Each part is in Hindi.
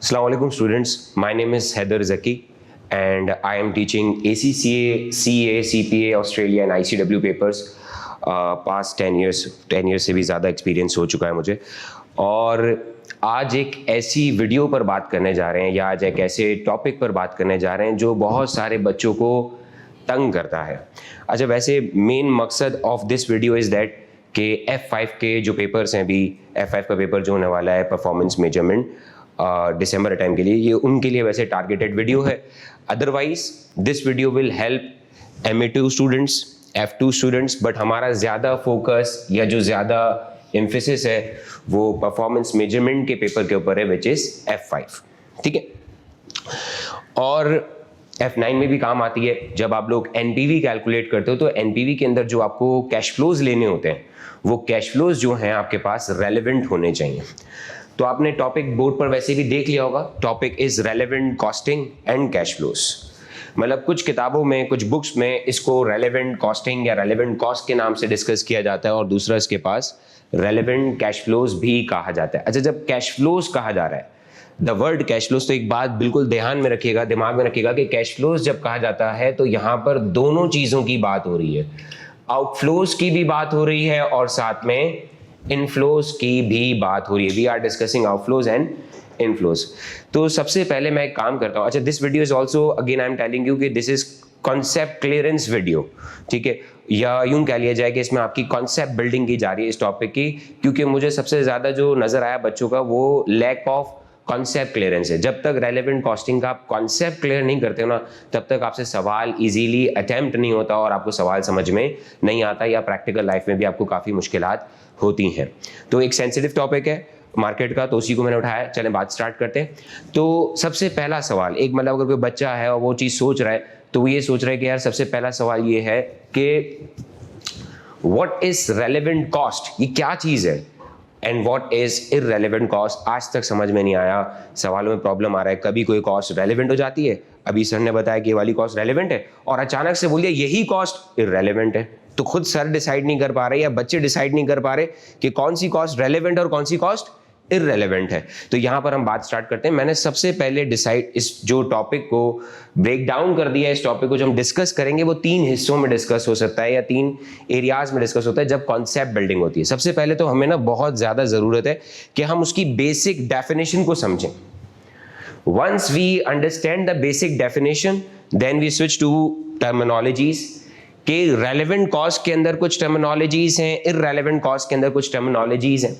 Assalamu alaikum students, my name is Heather Zaki and I am teaching ACCA, CA, CPA, Australia and ICW papers. Past 10 years से भी ज़्यादा एक्सपीरियंस हो चुका है मुझे। और आज एक ऐसी वीडियो पर बात करने जा रहे हैं या आज एक ऐसे टॉपिक पर बात करने जा रहे हैं जो बहुत सारे बच्चों को तंग करता है। अच्छा, वैसे मेन मकसद of this video is that कि F5 के जो पेपर्स हैं, अभी F5 का पेपर जो होने वाला है परफॉर्मेंस मेजरमेंट दिसंबर टाइम के लिए, ये उनके लिए वैसे टारगेटेड वीडियो है। Otherwise this video will help MA2 students, F2 students, but हमारा ज़्यादा फोकस या जो ज़्यादा एम्फेसिस है वो परफॉर्मेंस मेजरमेंट के पेपर के ऊपर है, विच इज़ F5। ठीक है, और F9 में भी काम आती है। जब आप लोग NPV कैलकुलेट करते हो तो NPV के अंदर जो आपको कैश फ्लोज लेने होते हैं वो कैश फ्लोज जो हैं आपके पास रेलेवेंट होने चाहिए। तो आपने टॉपिक बोर्ड पर वैसे भी देख लिया होगा, topic is relevant costing and cash flows. मतलब कुछ किताबों में, कुछ बुक्स में इसको रेलेवेंट कॉस्टिंग या रेलेवेंट कॉस्ट के नाम से डिस्कस किया जाता है और दूसरा इसके पास रेलेवेंट कैश फ्लोज भी कहा जाता है। अच्छा, जब कैश फ्लोज कहा जा रहा है, द वर्ड कैश फ्लोज, तो एक बात बिल्कुल ध्यान में रखिएगा, दिमाग में रखिएगा कि कैश फ्लोज जब कहा जाता है तो यहाँ पर दोनों चीज़ों की बात हो रही है। आउटफ्लोज की भी बात हो रही है और साथ में इनफ्लोज की भी बात हो रही है। We are discussing outflows and inflows. तो सबसे पहले मैं एक काम करता हूँ। अच्छा, this video is also again I am telling you कि this is concept clearance video. ठीक है, या यूं कह लिया जाए कि इसमें आपकी कॉन्सेप्ट बिल्डिंग की जा रही है इस टॉपिक की, क्योंकि मुझे सबसे ज़्यादा जो नज़र आया बच्चों का वो लैक ऑफ कॉन्सेप्ट क्लियरेंस है। जब तक रेलेवेंट कॉस्टिंग का आप कॉन्सेप्ट क्लियर नहीं करते हो ना, तब तक आपसे सवाल इजीली अटेम्प्ट नहीं होता और आपको सवाल समझ में नहीं आता, या प्रैक्टिकल लाइफ में भी आपको काफ़ी मुश्किलात होती हैं। तो एक सेंसिटिव टॉपिक है मार्केट का, तो उसी को मैंने उठाया। चलें बात स्टार्ट करते हैं। तो सबसे पहला सवाल, एक मतलब अगर कोई बच्चा है और वो चीज़ सोच रहा है तो वो ये सोच रहा है कि यार सबसे पहला सवाल ये है कि व्हाट इज रेलेवेंट कॉस्ट, ये क्या चीज़ है, and what is irrelevant cost. आज तक समझ में नहीं आया, सवालों में प्रॉब्लम आ रहा है। कभी कोई कॉस्ट रेलेवेंट हो जाती है, अभी सर ने बताया कि ये वाली कॉस्ट रेलेवेंट है, और अचानक से बोलिए यही कॉस्ट इररेलेवेंट है। तो खुद सर डिसाइड नहीं कर पा रहे या बच्चे डिसाइड नहीं कर पा रहे कि कौन सी कॉस्ट रेलेवेंट और कौन सी कॉस्ट इररेलेवेंट है। तो यहां पर हम बात स्टार्ट करते हैं। मैंने सबसे पहले डिसाइड इस जो टॉपिक को ब्रेक डाउन कर दिया। इस टॉपिक को जो हम डिस्कस करेंगे वो 3 हिस्सों में डिस्कस हो सकता है या 3 एरियाज में डिस्कस होता है जब कॉन्सेप्ट बिल्डिंग होती है। सबसे पहले तो हमें ना बहुत ज्यादा जरूरत है कि हम उसकी बेसिक डेफिनेशन को समझें। Once we understand the basic definition, then we switch to terminologies कि रेलेवेंट कॉस्ट के अंदर कुछ टर्मिनोलॉजीज हैं, इररेलेवेंट कॉस्ट के अंदर कुछ टर्मिनोलॉजीज हैं।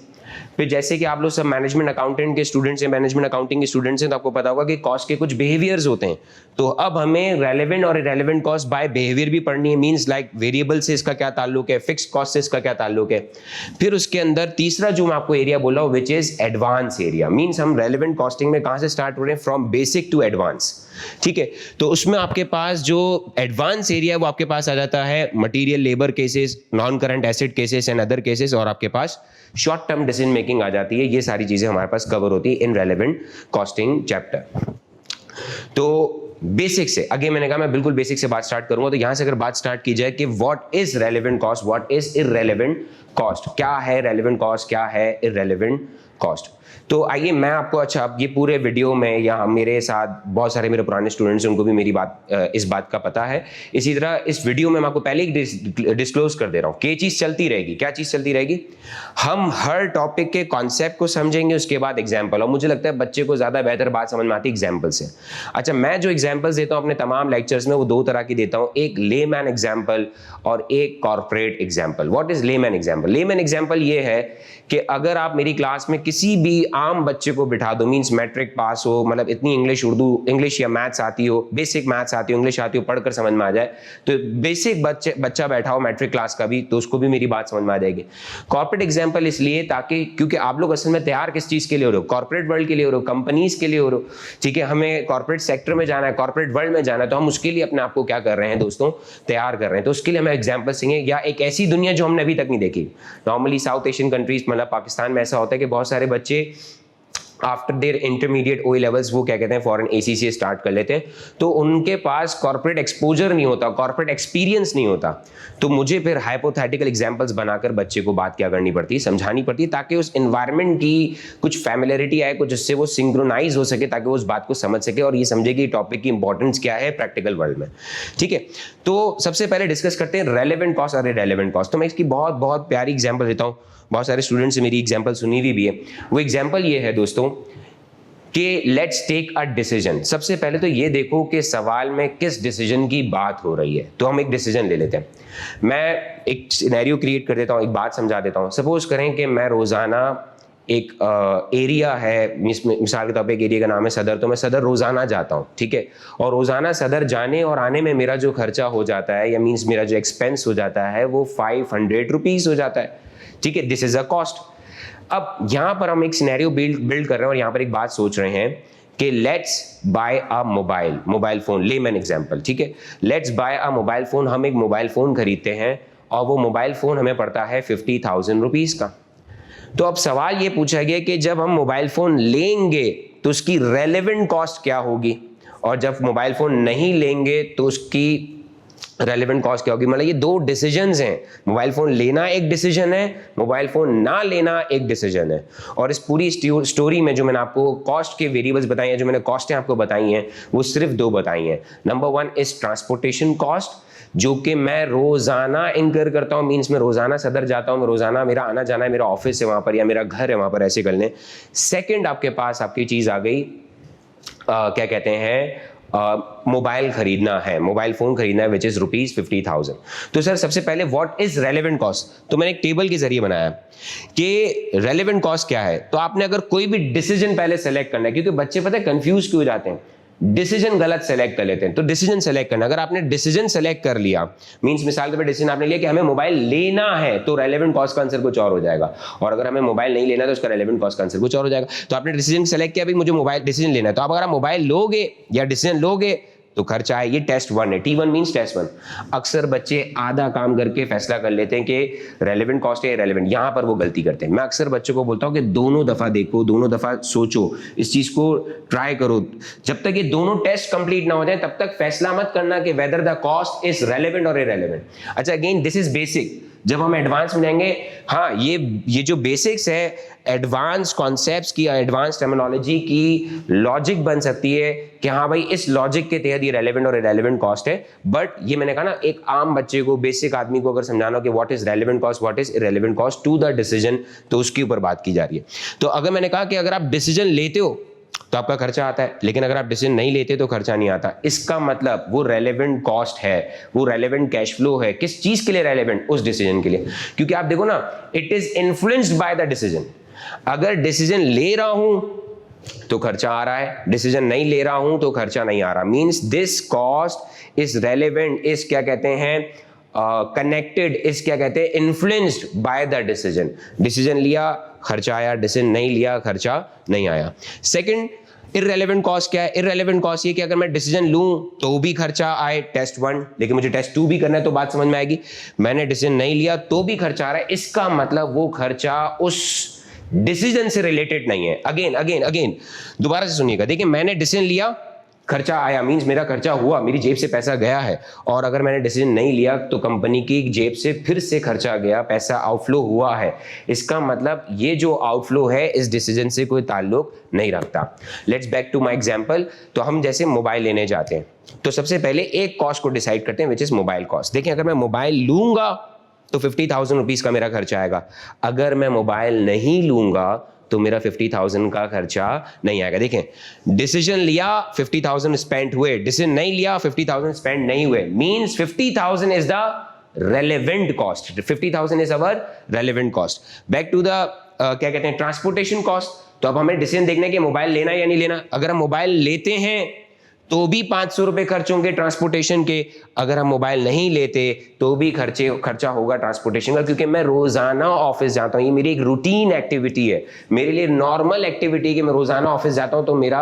फिर जैसे कि आप लोग सब मैनेजमेंट अकाउंटेंट के स्टूडेंट्स हैं, मैनेजमेंट अकाउंटिंग के स्टूडेंट्स हैं, तो आपको पता होगा कि कॉस्ट के कुछ बिहेवियर्स होते हैं। तो अब हमें रेलेवेंट और इररेलेवेंट कॉस्ट बाय बिहेवियर भी पढ़नी है। मींस लाइक वेरिएबल से इसका क्या ताल्लुक है, फिक्स्ड कॉस्ट से इसका क्या ताल्लुक है। फिर उसके अंदर तीसरा जो मैं आपको एरिया बोला हूं which is advance area. Means हम रेलेवेंट कॉस्टिंग में कहां से स्टार्ट हो रहे हैं, फ्रॉम बेसिक टू एडवांस। ठीक है, तो उसमें आपके पास जो एडवांस एरिया है वो आपके पास आ जाता है material labour cases, non current asset cases and other cases, और आपके पास शॉर्ट टर्म डिसीजन मेकिंग आ जाती है। ये सारी चीजें हमारे पास कवर होती है इन रेलेवेंट कॉस्टिंग चैप्टर। तो बेसिक से, आगे मैंने कहा मैं बिल्कुल बेसिक से बात स्टार्ट करूंगा। तो यहां से अगर बात स्टार्ट की जाए कि what is relevant cost, what is irrelevant cost, क्या है रेलेवेंट कॉस्ट, क्या है इररेलेवेंट कॉस्ट। तो आइए मैं आपको, अच्छा अब ये पूरे वीडियो में या मेरे साथ बहुत सारे मेरे पुराने स्टूडेंट्स हैं, उनको भी मेरी बात, इस बात का पता है। इसी तरह इस वीडियो में मैं आपको पहले ही डिस्क्लोज कर दे रहा हूं कि ये चीज चलती रहेगी। क्या चीज चलती रहेगी, हम हर टॉपिक के कॉन्सेप्ट को समझेंगे, उसके बाद एग्जाम्पल। और मुझे लगता है बच्चे को ज्यादा बेहतर बात समझ में आती है एग्जाम्पल से। अच्छा, मैं जो एग्जाम्पल्स देता हूं अपने तमाम लेक्चर्स में वो 2 तरह की देता हूं, एक लेमैन एग्जाम्पल और एक corporate example. What is layman example? Layman example ये है कि अगर आप मेरी क्लास में किसी भी आम बच्चे को बिठा दो, मींस मैट्रिक पास हो, मतलब इतनी इंग्लिश या मैथ्स आती हो, बेसिक मैथ्स आती हो, इंग्लिश आती हो, पढ़कर समझ में आ जाए, तो बेसिक बच्चा बैठा हो मैट्रिक क्लास का भी, तो उसको भी मेरी बात समझ में आ जाएगी। कॉर्पोरेट एग्जाम्पल इसलिए ताकि, क्योंकि आप लोग असल में तैयार किस चीज के लिए हो रहे हो, कॉर्पोरेट वर्ल्ड के लिए हो रहे हो, कंपनीज के लिए हो रहे हो। ठीक है, हमें कॉर्पोरेट सेक्टर में जाना है, कॉर्पोरेट वर्ल्ड में जाना है, तो हम उसके लिए अपने आप को क्या कर रहे हैं दोस्तों, तैयार कर रहे हैं। तो उसके लिए हमें एग्जाम्पल सीखेंगे या एक ऐसी दुनिया जो हमने अभी तक नहीं देखी। नॉर्मली साउथ एशियन कंट्रीज, मतलब पाकिस्तान में ऐसा होता है कि बहुत सारे बच्चे after their intermediate O levels वो क्या कहते हैं फॉरेन ACCA स्टार्ट कर लेते हैं, तो उनके पास कॉर्पोरेट एक्सपोजर नहीं होता, कॉर्पोरेट एक्सपीरियंस नहीं होता। तो मुझे फिर हाइपोथेटिकल एग्जांपल्स बनाकर बच्चे को बात क्या करनी पड़ती है, समझानी पड़ती है, ताकि उस एनवायरनमेंट की कुछ फैमिलियरिटी आए, कुछ जिससे वो सिंक्रोनाइज हो सके, ताकि वो उस बात को समझ सके और ये समझे कि टॉपिक की इंपॉर्टेंस क्या है प्रैक्टिकल वर्ल्ड में। ठीक है, तो सबसे पहले डिस्कस करते हैं रेलेवेंट कॉस्ट और इररेलेवेंट कॉस्ट। तो मैं इसकी बहुत बहुत प्यारी एग्जाम्पल देता हूँ, बहुत सारे स्टूडेंट्स से मेरी एग्जाम्पल सुनी हुई भी है। वो एग्जाम्पल ये है दोस्तों कि लेट्स टेक अ डिसीजन। सबसे पहले तो ये देखो कि सवाल में किस डिसीजन की बात हो रही है। तो हम एक डिसीजन ले लेते हैं, मैं एक सिनेरियो क्रिएट कर देता हूँ, एक बात समझा देता हूँ। सपोज करें कि मैं रोजाना एक एरिया है, मिसाल के तौर पे एक एरिया का नाम है सदर, तो मैं सदर रोजाना जाता हूँ, ठीक है, और रोजाना सदर जाने और आने में मेरा जो खर्चा हो जाता है, या मीन्स मेरा जो एक्सपेंस हो जाता है वो 500 रुपीज हो जाता है। ठीक है, दिस इज अ कॉस्ट। अब यहां पर हम एक सिनेरियो बिल्ड कर रहे हैं और यहां पर एक बात सोच रहे हैं कि let's buy a mobile phone, lemon example, ठीक है, let's buy a mobile phone. हम एक मोबाइल फोन खरीदते हैं और वो मोबाइल फोन हमें पड़ता है 50,000 रुपीज का। तो अब सवाल ये पूछा गया कि जब हम मोबाइल फोन लेंगे तो उसकी रेलेवेंट कॉस्ट क्या होगी, और जब मोबाइल फोन नहीं लेंगे तो उसकी रेलेवेंट कॉस्ट क्या होगी। मतलब ये दो डिसीजंस हैं, मोबाइल फोन लेना एक डिसीजन है, मोबाइल फोन ना लेना एक डिसीजन है। और इस पूरी स्टोरी में जो मैंने आपको कॉस्ट के वेरिएबल्स बताई हैं, जो मैंने कॉस्टें आपको बताई हैं, वो सिर्फ दो बताई हैं। नंबर 1 इज ट्रांसपोर्टेशन कॉस्ट, जो कि मैं रोजाना इंकर करता हूं, मींस मैं रोजाना सदर जाता हूं, मैं रोजाना मेरा आना जाना है, मेरा ऑफिस है वहां पर या मेरा घर है वहां पर, ऐसे कर लें। सेकंड आपके पास आपकी चीज आ गई, क्या कहते हैं, मोबाइल खरीदना है, मोबाइल फोन खरीदना है, विच इज ₹50,000। तो सर सबसे पहले व्हाट इज रेलेवेंट कॉस्ट, तो मैंने एक टेबल के जरिए बनाया कि रेलेवेंट कॉस्ट क्या है। तो आपने अगर कोई भी डिसीजन पहले सेलेक्ट करना है, क्योंकि बच्चे पता है कंफ्यूज क्यों हो जाते हैं, डिसीजन गलत सेलेक्ट कर लेते हैं। तो डिसीजन सेलेक्ट करना, अगर आपने डिसीजन सेलेक्ट कर लिया, मींस मिसाल के तौर पे डिसीजन आपने लिया कि हमें मोबाइल लेना है, तो रेलेवेंट कॉस्ट का आंसर कुछ और हो जाएगा, और अगर हमें मोबाइल नहीं लेना तो उसका रेलेवेंट कॉस्ट का आंसर कुछ और हो जाएगा। तो आपने डिसीजन सेलेक्ट किया, भाई मुझे मोबाइल डिसीजन लेना है, तो आप अगर आप मोबाइल लोगे या डिसीजन लोगे तो खर्चा है। ये टेस्ट 1 है, T1 मींस टेस्ट 1। अक्सर बच्चे आधा काम करके फैसला कर लेते हैं कि रेलेवेंट कॉस्ट है इररेलेवेंट, यहां पर वो गलती करते हैं। मैं अक्सर बच्चों को बोलता हूं कि दोनों दफा देखो, दोनों दफा सोचो, इस चीज को ट्राई करो। जब तक ये दोनों टेस्ट कंप्लीट ना हो जाए तब तक फैसला मत करना कि whether the cost is relevant और इररेलेवेंट। अच्छा, अगेन दिस इज बेसिक, जब हम एडवांस में जाएंगे, हाँ ये जो बेसिक्स है, एडवांस कॉन्सेप्ट्स की, एडवांस टर्मिनोलॉजी की लॉजिक बन सकती है कि हाँ भाई इस लॉजिक के तहत ये रेलेवेंट और इररेलेवेंट कॉस्ट है। बट ये मैंने कहा ना, एक आम बच्चे को, बेसिक आदमी को अगर समझाना हो कि what is relevant cost, what is irrelevant cost to the decision, तो उसके ऊपर बात की जा रही है। तो अगर मैंने कहा कि अगर आप डिसीजन लेते हो तो आपका खर्चा आता है, लेकिन अगर आप डिसीजन नहीं लेते तो खर्चा नहीं आता। इसका मतलब वो रेलेवेंट कॉस्ट है, वो रेलेवेंट कैश फ्लो है। किस चीज के लिए रेलेवेंट? उस डिसीजन के लिए। क्योंकि आप देखो ना, it is influenced by the decision. अगर डिसीजन ले रहा हूं तो खर्चा आ रहा है, डिसीजन नहीं ले रहा हूं तो खर्चा नहीं आ रहा। Means this cost is relevant, is क्या कहते हैं, कनेक्टेड, इज क्या कहते हैं, influenced by the decision. Decision लिया खर्चा आया, डिसीजन नहीं लिया खर्चा नहीं आया। सेकंड, इररेलेवेंट कॉस्ट क्या है? इररेलेवेंट कॉस्ट ये कि अगर मैं डिसीजन लूं तो भी खर्चा आए, टेस्ट 1, लेकिन मुझे टेस्ट 2 भी करना है तो बात समझ में आएगी। मैंने डिसीजन नहीं लिया तो भी खर्चा आ रहा है, इसका मतलब वो खर्चा उस डिसीजन से रिलेटेड नहीं है। अगेन दोबारा से सुनिएगा, देखिए मैंने डिसीजन लिया, खर्चा आया, मींस मेरा खर्चा हुआ, मेरी जेब से पैसा गया है। और अगर मैंने डिसीजन नहीं लिया तो कंपनी की जेब से फिर से खर्चा गया, पैसा आउटफ्लो हुआ है। इसका मतलब ये जो आउटफ्लो है इस डिसीजन से कोई ताल्लुक नहीं रखता। Let's back to my example. तो हम जैसे मोबाइल लेने जाते हैं तो सबसे पहले एक कॉस्ट को डिसाइड करते हैं, विच इज मोबाइल कॉस्ट। देखिए अगर मैं मोबाइल लूंगा तो 50,000 रुपीज का मेरा खर्चा आएगा। अगर मैं मोबाइल नहीं लूंगा तो मेरा 50,000 का खर्चा नहीं आएगा। देखें, डिसीजन लिया 50,000 स्पेंड हुए, डिसीजन नहीं लिया 50,000 स्पेंड नहीं हुए। Means 50,000 is the relevant cost, 50,000 is our relevant cost. Back to the क्या कहते हैं, ट्रांसपोर्टेशन कॉस्ट। तो अब हमें डिसीजन देखना है कि मोबाइल लेना या नहीं लेना। अगर हम मोबाइल लेते हैं तो भी 500 रुपए खर्च होंगे ट्रांसपोर्टेशन के, अगर हम मोबाइल नहीं लेते तो भी खर्चा होगा ट्रांसपोर्टेशन का, क्योंकि मैं रोजाना ऑफिस जाता हूं, ये मेरी एक रूटीन एक्टिविटी है, मेरे लिए नॉर्मल एक्टिविटी कि मैं रोजाना ऑफिस जाता हूं। तो मेरा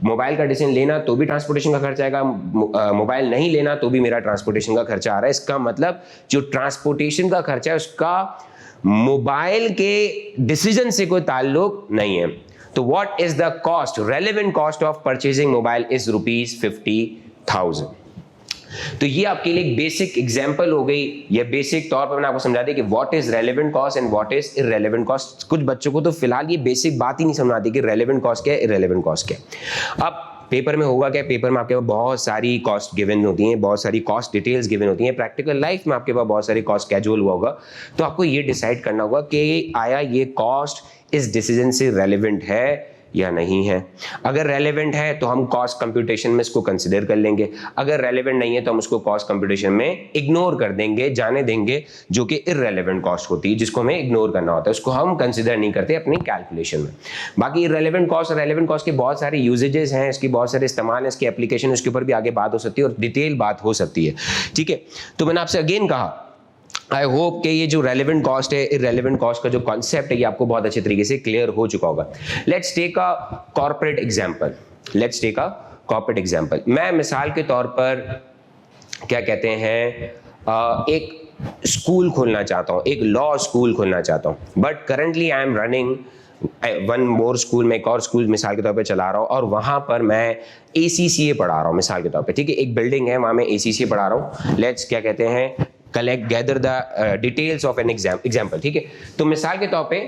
मोबाइल का डिसीजन लेना तो भी ट्रांसपोर्टेशन का खर्चा आएगा, मोबाइल नहीं लेना तो भी मेरा ट्रांसपोर्टेशन का खर्चा आ रहा है। इसका मतलब जो ट्रांसपोर्टेशन का खर्चा है उसका मोबाइल के डिसीजन से कोई ताल्लुक नहीं है। तो what is the cost, relevant cost of purchasing mobile is ₹50,000। तो ये आपके लिए एक बेसिक एग्जांपल हो गई, ये बेसिक तौर पर मैंने आपको समझा दिया कि what is relevant cost and what is irrelevant cost. कुछ बच्चों को तो फिलहाल ये बेसिक बात ही नहीं समझ आती कि रेलेवेंट कॉस्ट क्या है, इररेलेवेंट कॉस्ट क्या है। अब पेपर में होगा क्या, पेपर में आपके पास बहुत सारी कॉस्ट गिवन होती हैं, बहुत सारी कॉस्ट डिटेल्स गिवन होती हैं। प्रैक्टिकल लाइफ में आपके पास बहुत सारी कॉस्ट कैजुअल हुआ होगा, तो आपको ये डिसाइड करना होगा कि आया ये कॉस्ट इस डिसीजन से रेलेवेंट है या नहीं है। अगर रेलेवेंट है तो हम कॉस्ट कंप्यूटेशन में इसको कंसिडर कर लेंगे, अगर रेलेवेंट नहीं है तो हम उसको कॉस्ट कंप्यूटेशन में इग्नोर कर देंगे, जाने देंगे, जो कि इररेलेवेंट कॉस्ट होती है, जिसको हमें इग्नोर करना होता है, उसको हम कंसिडर नहीं करते अपनी कैलकुलेशन में। बाकी इररेलेवेंट कॉस्ट और रेलेवेंट कॉस्ट के बहुत सारे यूजेजेस हैं, इसकी बहुत सारे इस्तेमाल है, इसकी एप्लीकेशन, उसके ऊपर भी आगे बात हो सकती है और डिटेल बात हो सकती है, ठीक है। तो मैंने आपसे अगेन कहा, आई होप कि ये जो रेलेवेंट कॉस्ट है, इररेलेवेंट कॉस्ट का जो कॉन्सेप्ट है, ये आपको बहुत अच्छे तरीके से क्लियर हो चुका होगा। Let's take a corporate example, let's take a corporate example. मैं मिसाल के तौर पर क्या कहते हैं, एक स्कूल खोलना चाहता हूँ, एक लॉ स्कूल खोलना चाहता हूँ, but currently I am running one more school, में एक और स्कूल मिसाल के तौर पे चला रहा हूँ, और वहां पर मैं ACCA पढ़ा रहा हूँ मिसाल के तौर पे, ठीक है। एक बिल्डिंग है, वहां मैं ACCA पढ़ा रहा हूँ। लेट्स क्या कहते हैं, collect gather the details of an example, ठीक है। तो मिसाल के तौर पे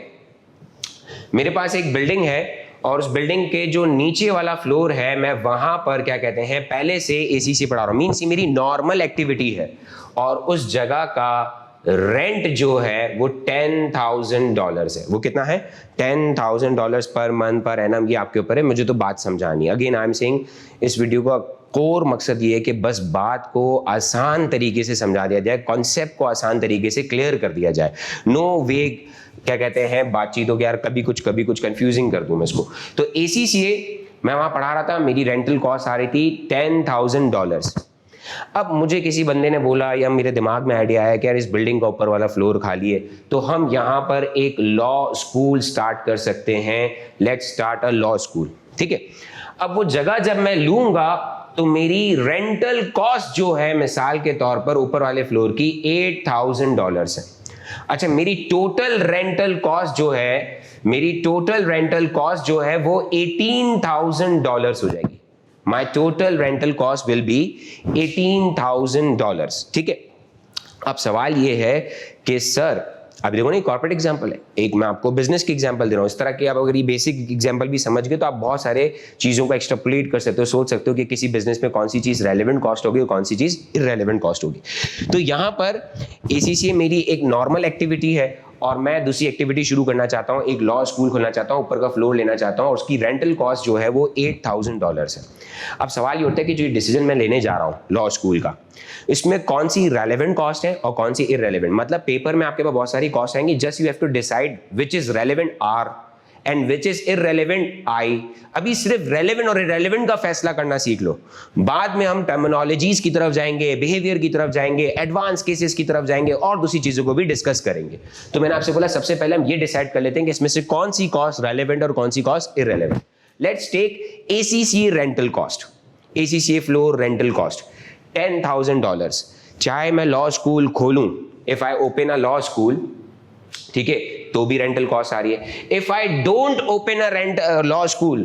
मेरे पास एक बिल्डिंग है, और उस बिल्डिंग के जो नीचे वाला फ्लोर है, मैं वहां पर क्या कहते हैं पहले से ACCA पढ़ा रहा हूँ, मीन्स मेरी नॉर्मल एक्टिविटी है, और उस जगह का रेंट जो है वो $10,000 है। वो कितना है, $10,000 पर मंथ पर एनम, ये आपके ऊपर है, मुझे तो बात समझानी है। अगेन आई एम सेइंग, इस वीडियो का कोर मकसद ये है कि बस बात को आसान तरीके से समझा दिया जाए, कॉन्सेप्ट को आसान तरीके से क्लियर कर दिया जाए, नो वेग क्या कहते हैं बातचीत हो गया यार कभी कुछ कंफ्यूजिंग कर दूं मैं इसको। तो ACCA मैं वहां पढ़ा रहा था, मेरी रेंटल कॉस्ट आ रही थी $10,000। अब मुझे किसी बंदे ने बोला, या मेरे दिमाग में आइडिया आया कि यार इस बिल्डिंग का ऊपर वाला फ्लोर खाली है, तो हम यहाँ पर एक लॉ स्कूल स्टार्ट कर सकते हैं। Let's start a law school, ठीक है। अब वो जगह जब मैं लूंगा तो मेरी रेंटल कॉस्ट जो है मिसाल के तौर पर ऊपर वाले फ्लोर की $8,000 है। अच्छा, मेरी टोटल रेंटल कॉस्ट जो है, मेरी टोटल रेंटल कॉस्ट जो है वो $18,000 हो जाएगी। My total rental cost will be $18,000, ठीक है। अब सवाल ये है कि सर, अब देखो ना, कॉर्पोरेट एग्जांपल है, एक मैं आपको बिजनेस की एग्जांपल दे रहा हूँ। इस तरह के आप अगर ये बेसिक एग्जांपल भी समझ गए तो आप बहुत सारे चीजों को एक्सट्रापोलेट कर सकते हो, सोच सकते हो कि किसी बिजनेस में कौन सी चीज रेलेवेंट कॉस्ट होगी और कौन सी चीज इररेलेवेंट कॉस्ट होगी। तो यहाँ पर ACCA मेरी एक नॉर्मल एक्टिविटी है, और मैं दूसरी एक्टिविटी शुरू करना चाहता हूँ, एक लॉ स्कूल खोलना चाहता हूँ, ऊपर का फ्लोर लेना चाहता हूँ, और उसकी रेंटल कॉस्ट जो है वो $8,000 है। अब सवाल ये होता है कि जो डिसीजन मैं लेने जा रहा हूँ लॉ स्कूल का, इसमें कौन सी रेलेवेंट कॉस्ट है और कौन सी इररेलेवेंट। मतलब पेपर में आपके पास बहुत सारी कॉस्ट आएंगी, just you have to decide which is relevant are and which is irrelevant आई। अभी सिर्फ रेलेवेंट और इररेलेवेंट का फैसला करना सीख लो, बाद में हम टर्मिनोलॉजीज की तरफ जाएंगे, बिहेवियर की तरफ जाएंगे, एडवांस केसेस की तरफ जाएंगे, और दूसरी चीजों को भी डिस्कस करेंगे। तो मैंने आपसे बोला सबसे पहले हम ये डिसाइड कर लेते हैं कि इसमें से कौन सी कॉस्ट रेलेवेंट और कौन सी cost irrelevant. Let's take ACCA rental cost, ACCA floor rental cost $10,000। चाहे मैं लॉ स्कूल खोलूं, if I open a law school, ठीक है, तो भी रेंटल कॉस्ट आ रही है। If I don't open a law school,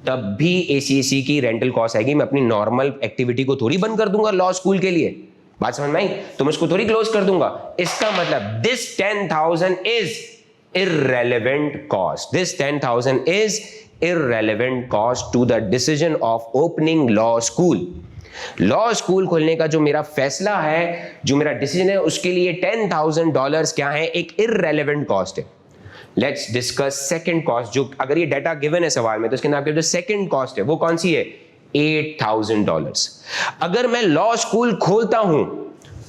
तब भी ACCA की रेंटल कॉस्ट आएगी। मैं अपनी नॉर्मल एक्टिविटी को थोड़ी बंद कर दूंगा लॉ स्कूल के लिए, बात समझ में आई? तो मैं उसको थोड़ी क्लोज कर दूंगा। इसका मतलब this 10,000 is irrelevant cost, this 10,000 is irrelevant cost to the decision of opening law school. Law school खोलने का जो मेरा फैसला है, जो मेरा डिसीजन है, उसके लिए $10,000 क्या है, एक इररेलेवेंट कॉस्ट है। लेट्स डिस्कस सेकंड कॉस्ट, जो अगर ये डाटा गिवन है सवाल में तो इसके नाम जो सेकंड कॉस्ट है वो कौन सी है, $8,000। अगर मैं लॉ स्कूल खोलता हूं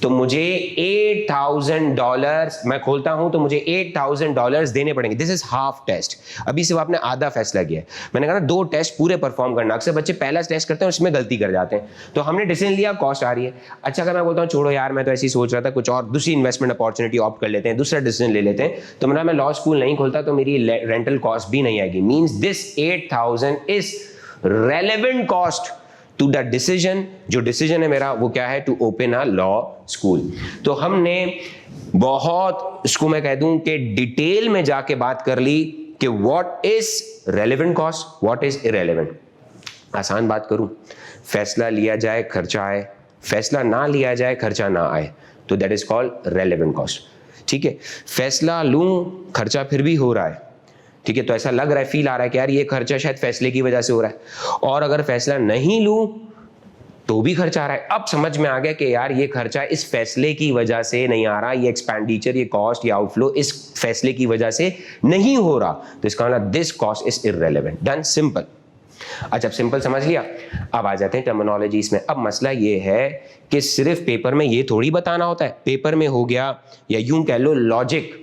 तो मुझे $8,000, मैं खोलता हूं तो मुझे $8,000 देने पड़ेंगे। दिस इज हाफ टेस्ट, अभी सिर्फ आपने आधा फैसला किया। मैंने कहा ना 2 टेस्ट पूरे परफॉर्म करना। अक्सर बच्चे पहला टेस्ट करते हैं उसमें गलती कर जाते हैं। तो हमने डिसीजन लिया, कॉस्ट आ रही है। अच्छा, अगर मैं बोलता हूँ छोड़ो यार, मैं तो ऐसे ही सोच रहा था, कुछ और दूसरी इन्वेस्टमेंट अपॉर्चुनिटी ऑप्ट कर लेते हैं, दूसरा डिसीजन ले लेते हैं, तो मैं लॉ स्कूल नहीं खोलता तो मेरी रेंटल कॉस्ट भी नहीं आएगी। Means this 8,000 is relevant cost to the decision. जो डिसीजन है मेरा वो क्या है, to open a law school. तो हमने बहुत, इसको मैं कह दूं कि डिटेल में जाके बात कर ली कि what is relevant cost, what is irrelevant. आसान बात करूं, फैसला लिया जाए खर्चा आए, फैसला ना लिया जाए खर्चा ना आए, तो that is called relevant cost. ठीक है, फैसला लूं खर्चा फिर भी हो रहा है, ठीक है, तो ऐसा लग रहा है, फील आ रहा है कि यार ये खर्चा शायद फैसले की वजह से हो रहा है, और अगर फैसला नहीं लूं तो भी खर्चा आ रहा है। अब समझ में आ गया कि यार ये खर्चा इस फैसले की वजह से नहीं आ रहा, ये एक्सपेंडिचर, ये कॉस्ट, ये आउटफ्लो इस फैसले की वजह से नहीं हो रहा, तो इसका मतलब this cost is irrelevant. Done, simple. अच्छा, सिंपल समझ लिया। अब आ जाते हैं टर्मिनोलॉजीज में। अब मसला ये है कि सिर्फ पेपर में ये थोड़ी बताना होता है, पेपर में हो गया या यूं कह लो लॉजिक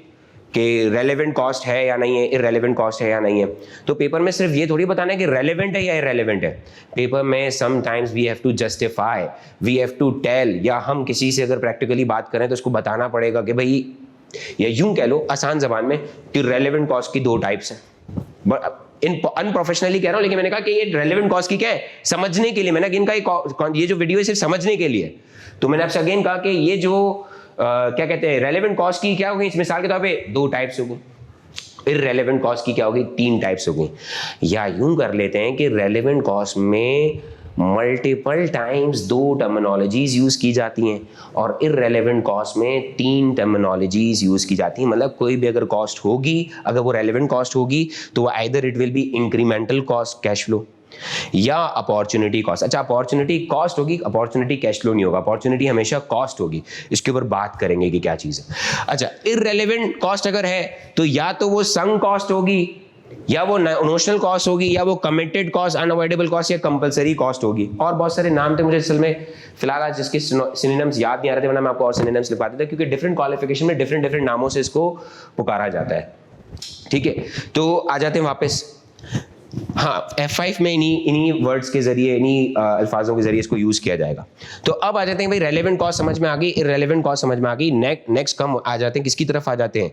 कि रेलेवेंट कॉस्ट है या नहीं है, इररेलेवेंट कॉस्ट है या नहीं है, तो पेपर में सिर्फ ये थोड़ी बताना है कि रेलेवेंट है या इररेलेवेंट है। पेपर में sometimes we have to justify, we have to tell, या हम किसी से अगर प्रैक्टिकली बात करें तो उसको बताना पड़ेगा कि भाई, या यूं कह लो आसान जबान में कि रेलेवेंट कॉस्ट की दो टाइप्स हैं। अनप्रोफेशनली कह रहा हूं, लेकिन मैंने कहा कि ये रेलेवेंट कॉस्ट की क्या है, समझने के लिए। मैंने इनका ये जो वीडियो है सिर्फ समझने के लिए, तो मैंने आपसे अगेन कहा कि ये जो क्या कहते हैं रेलेवेंट कॉस्ट की क्या होगी, इस मिसाल के तौर पे दो टाइप्स होगी, इररेलेवेंट कॉस्ट की क्या होगी, तीन टाइप्स होगी। या यूं कर लेते हैं कि रेलेवेंट कॉस्ट में मल्टीपल टाइम्स दो टर्मिनोलॉजीज यूज की जाती हैं, और इररेलेवेंट कॉस्ट में तीन टर्मिनोलॉजीज यूज की जाती हैं। मतलब कोई भी अगर कॉस्ट होगी, अगर वो रेलेवेंट कॉस्ट होगी, तो either it will be incremental cost cash flow या अपॉर्चुनिटी कॉस्ट। अच्छा, अपॉर्चुनिटी कॉस्ट होगी, अपॉर्चुनिटी कैश फ्लो नहीं होगा, अपॉर्चुनिटी हमेशा कॉस्ट होगी। इसके ऊपर बात करेंगे कि क्या चीज है। अच्छा, इररेलेवेंट कॉस्ट अगर है तो या तो वो संक कॉस्ट होगी, या वो नोशनल कॉस्ट होगी, या वो कमिटेड कॉस्ट, अनअवॉइडेबल कॉस्ट, या कंपलसरी कॉस्ट होगी। और बहुत सारे नाम थे मुझे असल में फिलहाल आज जिसके सिनोनिम्स याद नहीं आ रहे थे, वरना मैं आपको और सिनोनिम्स लिखवा देता, क्योंकि डिफरेंट क्वालिफिकेशन में डिफरेंट डिफरेंट नामों से इसको पुकारा जाता है। ठीक है, तो आ जाते हैं वापस। हाँ, F5 में इन्हीं वर्ड्स के जरिए, इन्हीं अल्फाजों के जरिए इसको यूज किया जाएगा। तो अब आ जाते हैं भाई, रेलेवेंट कॉस्ट समझ में आ गई, इररेलेवेंट कॉस्ट समझ में आ गई। नेक्स्ट कम आ जाते हैं, किसकी तरफ आ जाते हैं,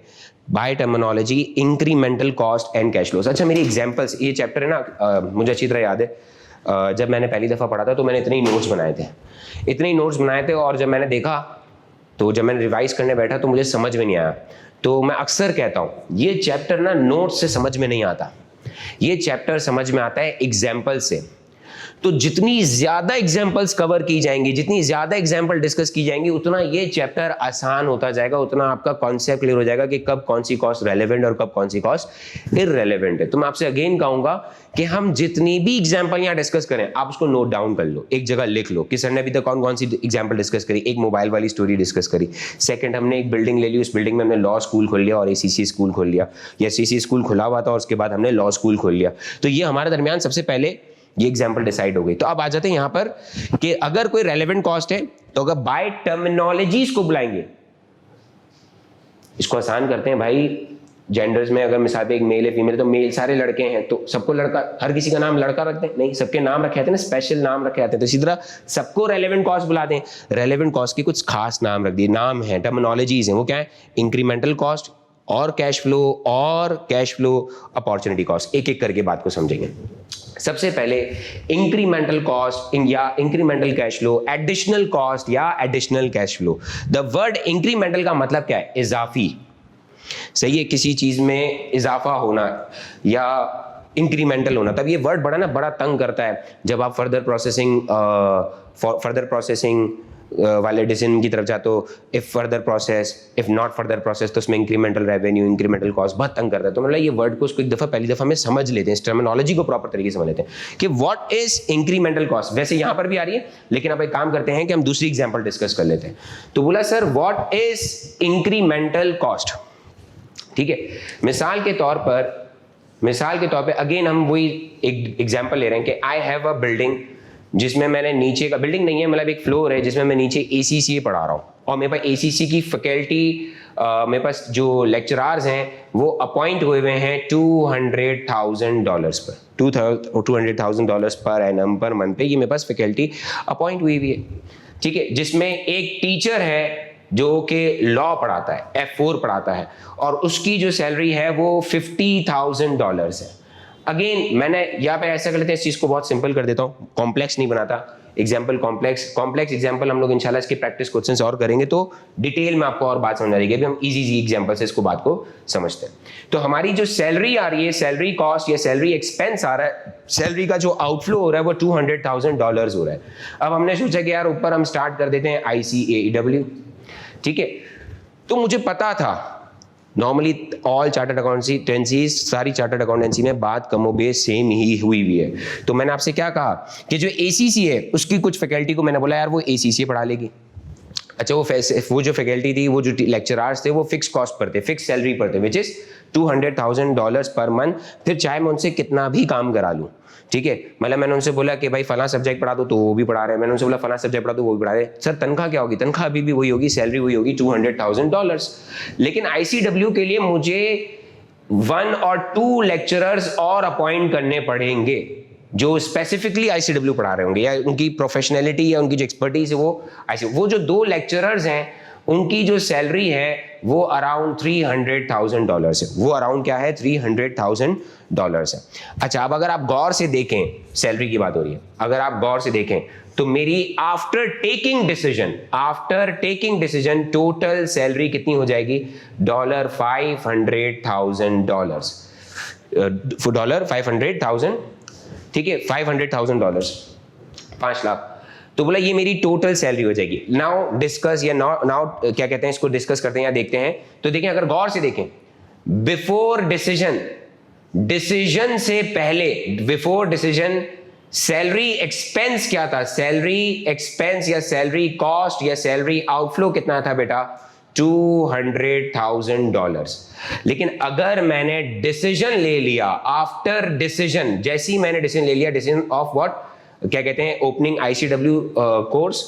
by terminology, incremental cost and cash flows. अच्छा, मेरी एग्जांपल्स, ये चैप्टर है ना, मुझे अच्छी तरह याद है, जब मैंने पहली दफा पढ़ा था तो मैंने इतने ही नोट्स बनाए थे, और जब मैंने देखा, तो जब मैंने रिवाइज करने बैठा तो मुझे समझ में नहीं आया। तो मैं अक्सर कहता हूँ ये चैप्टर ना नोट्स से समझ में नहीं आता, ये चैप्टर समझ में आता है एग्जाम्पल से। तो जितनी ज्यादा एग्जाम्पल्स कवर की जाएंगी, जितनी ज्यादा एग्जाम्पल डिस्कस की जाएंगी, उतना ये चैप्टर आसान होता जाएगा, उतना आपका कॉन्सेप्ट क्लियर हो जाएगा कि कब कौन सी कॉस्ट रेलेवेंट और कब कौन सी कॉस्ट इररेलेवेंट है। तो मैं आपसे अगेन कहूंगा कि हम जितनी भी एग्जाम्पल यहाँ डिस्कस करें, आप उसको नोट डाउन कर लो, एक जगह लिख लो कि सर ने अभी तक कौन कौन सी एग्जाम्पल डिस्कस करी। एक मोबाइल वाली स्टोरी डिस्कस करी, सेकंड हमने एक बिल्डिंग ले ली, उस बिल्डिंग में हमने लॉ स्कूल खोल लिया और एसीसी स्कूल खोल लिया, या एसीसी स्कूल खुला हुआ था और उसके बाद हमने लॉ स्कूल खोल लिया। तो ये हमारे दरमियान सबसे पहले ये एग्जाम्पल डिसाइड हो गई। तो अब आ जाते हैं यहां पर कि अगर कोई रेलेवेंट कॉस्ट है तो अगर बाय टर्मिनोलॉजीज को बुलाएंगे, इसको आसान करते हैं भाई, जेंडर्स में अगर मिसाल पे एक मेल है फीमेल, तो मेल सारे लड़के हैं तो सबको लड़का, हर किसी का नाम लड़का रखते हैं, नहीं, सबके नाम रखे जाते हैं ना, स्पेशल नाम रखे जाते हैं। तो इसी तरह सबको रेलेवेंट कॉस्ट बुलाते हैं, रेलेवेंट कॉस्ट के कुछ खास नाम रख दिए, नाम है, टर्मिनोलॉजीज हैं, वो क्या है, इंक्रीमेंटल कॉस्ट और कैश फ्लो, अपॉर्चुनिटी कॉस्ट। एक एक करके बात को समझेंगे। सबसे पहले इंक्रीमेंटल कॉस्ट या incremental cash flow, additional cost या additional cash flow. The word incremental का मतलब क्या है, इजाफी, सही है, किसी चीज में इजाफा होना या इंक्रीमेंटल होना। तब ये वर्ड बड़ा तंग करता है जब आप फर्दर प्रोसेसिंग वाले डिसीजन की तरफ जाते हो। इफ नॉट फर्दर प्रोसेस, तो उसमें इंक्रीमेंटल रेवेन्यू, इंक्रीमेंटल कॉस्ट बहुत तंग करता है। तो मतलब ये वर्ड को उसको एक दफा, पहली दफा में समझ लेते हैं, इस टर्मिनोलॉजी को प्रॉपर तरीके से समझ लेते हैं कि व्हाट इज इंक्रीमेंटल कॉस्ट। वैसे यहां पर भी आ रही है, लेकिन अब एक काम करते हैं कि हम दूसरी एग्जांपल डिस्कस कर लेते हैं। तो बोला sir what is incremental cost, ठीक है। मिसाल के तौर पे अगेन हम वही एक एग्जांपल ले रहे हैं कि आई हैव अ बिल्डिंग जिसमें मैंने नीचे का, बिल्डिंग नहीं है मतलब एक फ्लोर है जिसमें मैं नीचे ACCA पढ़ा रहा हूँ, और मेरे पास ACC की फैकल्टी, मेरे पास जो लेक्चरार्स हैं वो अपॉइंट हुए हुए हैं $200,000 पर, $200,000 पर एनम पर मंथ पे ये मेरे पास फैकल्टी अपॉइंट हुई हुई है, ठीक है। जिसमें एक टीचर है जो कि लॉ पढ़ाता है, F4 पढ़ाता है, और उसकी जो सैलरी है वो $50,000 है। अगेन मैंने यहाँ पे ऐसा कर लेते हैं, इस चीज को बहुत सिंपल कर देता हूँ, कॉम्प्लेक्स नहीं बनाता। एग्जाम्पल कॉम्प्लेक्स एग्जाम्पल हम लोग इंशाल्लाह इसके प्रैक्टिस क्वेश्चंस और करेंगे तो डिटेल में आपको और बात समझ आ जाएगी। अभी हम इजी एग्जाम्पल से इसको बात को समझते हैं। तो हमारी जो सैलरी आ रही है, सैलरी कॉस्ट या सैलरी एक्सपेंस आ रहा है, सैलरी का जो आउटफ्लो हो रहा है वो $200,000 हो रहा है। अब हमने सोचा कि यार ऊपर हम स्टार्ट कर देते हैं ICAEW, ठीक है। तो मुझे पता था नॉर्मली ऑल चार्टर्ड अकाउंटेंसी, सारी चार्टर्ड अकाउंटेंसी में बात कमोबेश सेम ही हुई है। तो मैंने आपसे क्या कहा कि जो ACC है उसकी कुछ फैकल्टी को मैंने बोला यार वो ACCA पढ़ा लेगी। अच्छा, वो जो फैकल्टी थी, वो जो लेक्चरर्स थे, वो फिक्स कॉस्ट पर थे, फिक्स सैलरी पर थे, विच इज $200,000 पर मंथ। फिर चाहे मैं उनसे कितना भी काम करा लूँ, ठीक है। मतलब मैंने उनसे बोला कि भाई फला सब्जेक्ट पढ़ा दो, तो वो भी पढ़ा रहे हैं। मैंने उनसे बोला फला सब्जेक्ट पढ़ा दो, वो भी पढ़ा रहे हैं। सर तनख्वाह क्या होगी? तनख्वाह अभी भी वही होगी, सैलरी वही होगी, $200,000। लेकिन ICW के लिए मुझे 1 और 2 लेक्चरर्स और अपॉइंट करने पड़ेंगे जो स्पेसिफिकली ICW पढ़ा रहे होंगे, या उनकी प्रोफेशनलिटी या उनकी जो एक्सपर्टीज है वो जो 2 लेक्चरर्स हैं उनकी जो सैलरी है वो अराउंड $300,000 है। वो अराउंड क्या है? $300,000 है। अच्छा, अब अगर आप गौर से देखें, सैलरी की बात हो रही है, अगर आप गौर से देखें तो मेरी after taking decision total salary कितनी हो जाएगी? $500,000, ठीक है, $500,000, 5 लाख। तो बोला ये मेरी टोटल सैलरी हो जाएगी। नाउ डिस्कस या नाउ क्या कहते हैं, इसको डिस्कस करते हैं या देखते हैं। तो देखें, अगर गौर से देखें, बिफोर डिसीजन से पहले, बिफोर डिसीजन सैलरी एक्सपेंस क्या था? सैलरी एक्सपेंस या सैलरी कॉस्ट या सैलरी आउटफ्लो कितना था बेटा? $200,000। लेकिन अगर मैंने डिसीजन ले लिया, आफ्टर डिसीजन, जैसे ही मैंने डिसीजन ले लिया, डिसीजन ऑफ व्हाट, क्या कहते हैं, opening ICW course,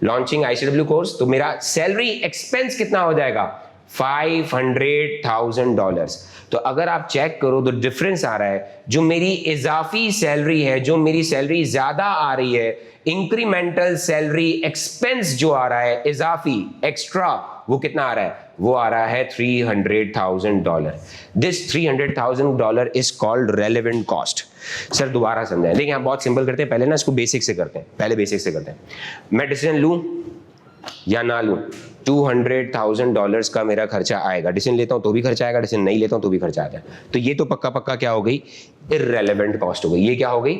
launching ICW course, तो मेरा सैलरी एक्सपेंस कितना हो जाएगा? $500,000। तो अगर आप चेक करो तो डिफरेंस आ रहा है, जो मेरी इजाफी सैलरी है, जो मेरी सैलरी ज्यादा आ रही है, इंक्रीमेंटल सैलरी एक्सपेंस जो आ रहा है इजाफी एक्स्ट्रा, वो कितना आ रहा है? वो आ रहा है $300,000। This $300,000 is called relevant cost. Sir दोबारा समझाएं, देखिए हम बहुत सिंपल करते हैं, पहले ना इसको बेसिक से करते हैं, मैं डिसीजन लूं या ना लूं, $200,000 का मेरा खर्चा आएगा। डिसीजन लेता हूं तो भी खर्चा आएगा, डिसीजन नहीं लेता हूं तो भी खर्चा आता है। तो ये तो पक्का क्या हो गई? इररेलेवेंट कॉस्ट हो गई। ये क्या हो गई?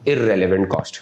Irrelevant cost.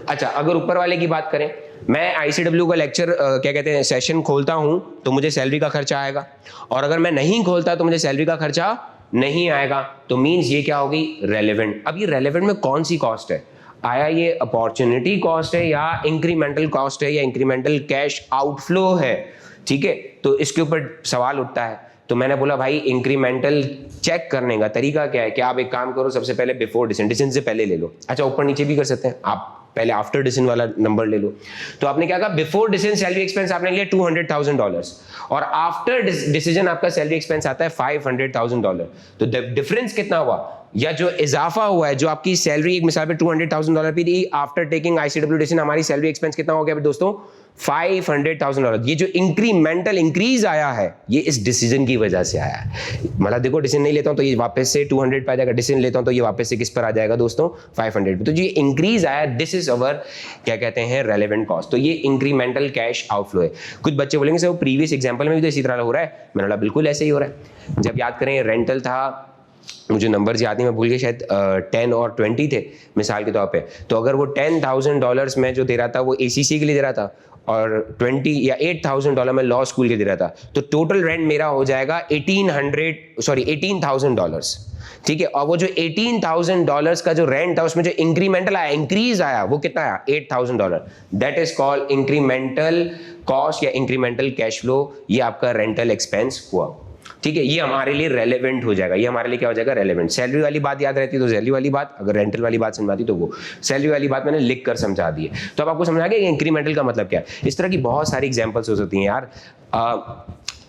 अच्छा, अगर ऊपर वाले की बात करें, मैं ICW का लेक्चर क्या कहते हैं सेशन खोलता हूं तो मुझे सैलरी का खर्चा आएगा, और अगर मैं नहीं खोलता तो मुझे सैलरी का खर्चा नहीं आएगा। तो मींस ये क्या होगी? रेलेवेंट। अब ये रेलेवेंट में कौन सी कॉस्ट है? आया ये अपॉर्चुनिटी कॉस्ट है, या इंक्रीमेंटल कॉस्ट है, या इंक्रीमेंटल कैश आउटफ्लो है? ठीक है, तो इसके ऊपर सवाल उठता है। तो मैंने बोला भाई इंक्रीमेंटल चेक करने का तरीका क्या है कि आप एक काम करो, सबसे पहले बिफोर डिसीजन से पहले ले लो। अच्छा, ऊपर नीचे भी कर सकते हैं आप, पहले आफ्टर डिसीजन वाला नंबर ले लो। तो आपने क्या कहा? बिफोर डिसीजन सैलरी एक्सपेंस आपने लिया $200,000, और आफ्टर डिसीजन आपका सैलरी एक्सपेंस आता है $500,000। तो डिफरेंस कितना हुआ, या जो इजाफा हुआ है, जो आपकी सैलरी एक मिसाल पे $200,000 पे थी, आफ्टर टेकिंग ICW डिसीजन हमारी सैलरी एक्सपेंस कितना हो गया दोस्तों? $500,000। ये जो इंक्रीमेंटल इंक्रीज आया है, ये इस डिसीजन की वजह से आया है। मतलब देखो, डिसीजन नहीं लेता हूं तो ये वापस से 200 पे आ जाएगा, डिसीजन लेता हूं तो ये वापस से किस पर आ जाएगा दोस्तों? 500 पे। तो जो इंक्रीज आया, दिस इज अवर क्या कहते हैं, रेलेवेंट कॉस्ट। तो ये इंक्रीमेंटल कैश आउटफ्लो है। कुछ बच्चे बोलेंगे सर वो प्रीवियस एग्जाम्पल में भी तो इसी तरह हो रहा है। मैंने बोला बिल्कुल ऐसे ही हो रहा है। जब याद करें, रेंटल था, मुझे नंबर्स याद नहीं, मैं भूल गया, शायद 10 और 20 थे मिसाल के तौर पे। तो अगर वो $10,000 में जो दे रहा था वो ACC के लिए दे रहा था, और 20 या $8,000 में लॉ स्कूल के दे रहा था, तो टोटल रेंट मेरा हो जाएगा $18,000। ठीक है, और वो जो $18,000 का जो रेंट था, उसमें जो इंक्रीमेंटल आया, इंक्रीज आया, वो कितना आया? $8,000। That is called incremental cost या इंक्रीमेंटल कैश फ्लो। ये आपका रेंटल एक्सपेंस हुआ। ठीक है, ये हमारे लिए रेलेवेंट हो जाएगा। ये हमारे लिए क्या हो जाएगा? रेलेवेंट। सैलरी वाली बात याद रहती तो सैलरी वाली बात, अगर रेंटल वाली बात समझाती तो वो सैलरी वाली बात मैंने लिख कर समझा दी है। तो अब आपको समझ आ गया कि इंक्रीमेंटल का मतलब क्या है। इस तरह की बहुत सारी एग्जांपल्स हो सकती हैं यार।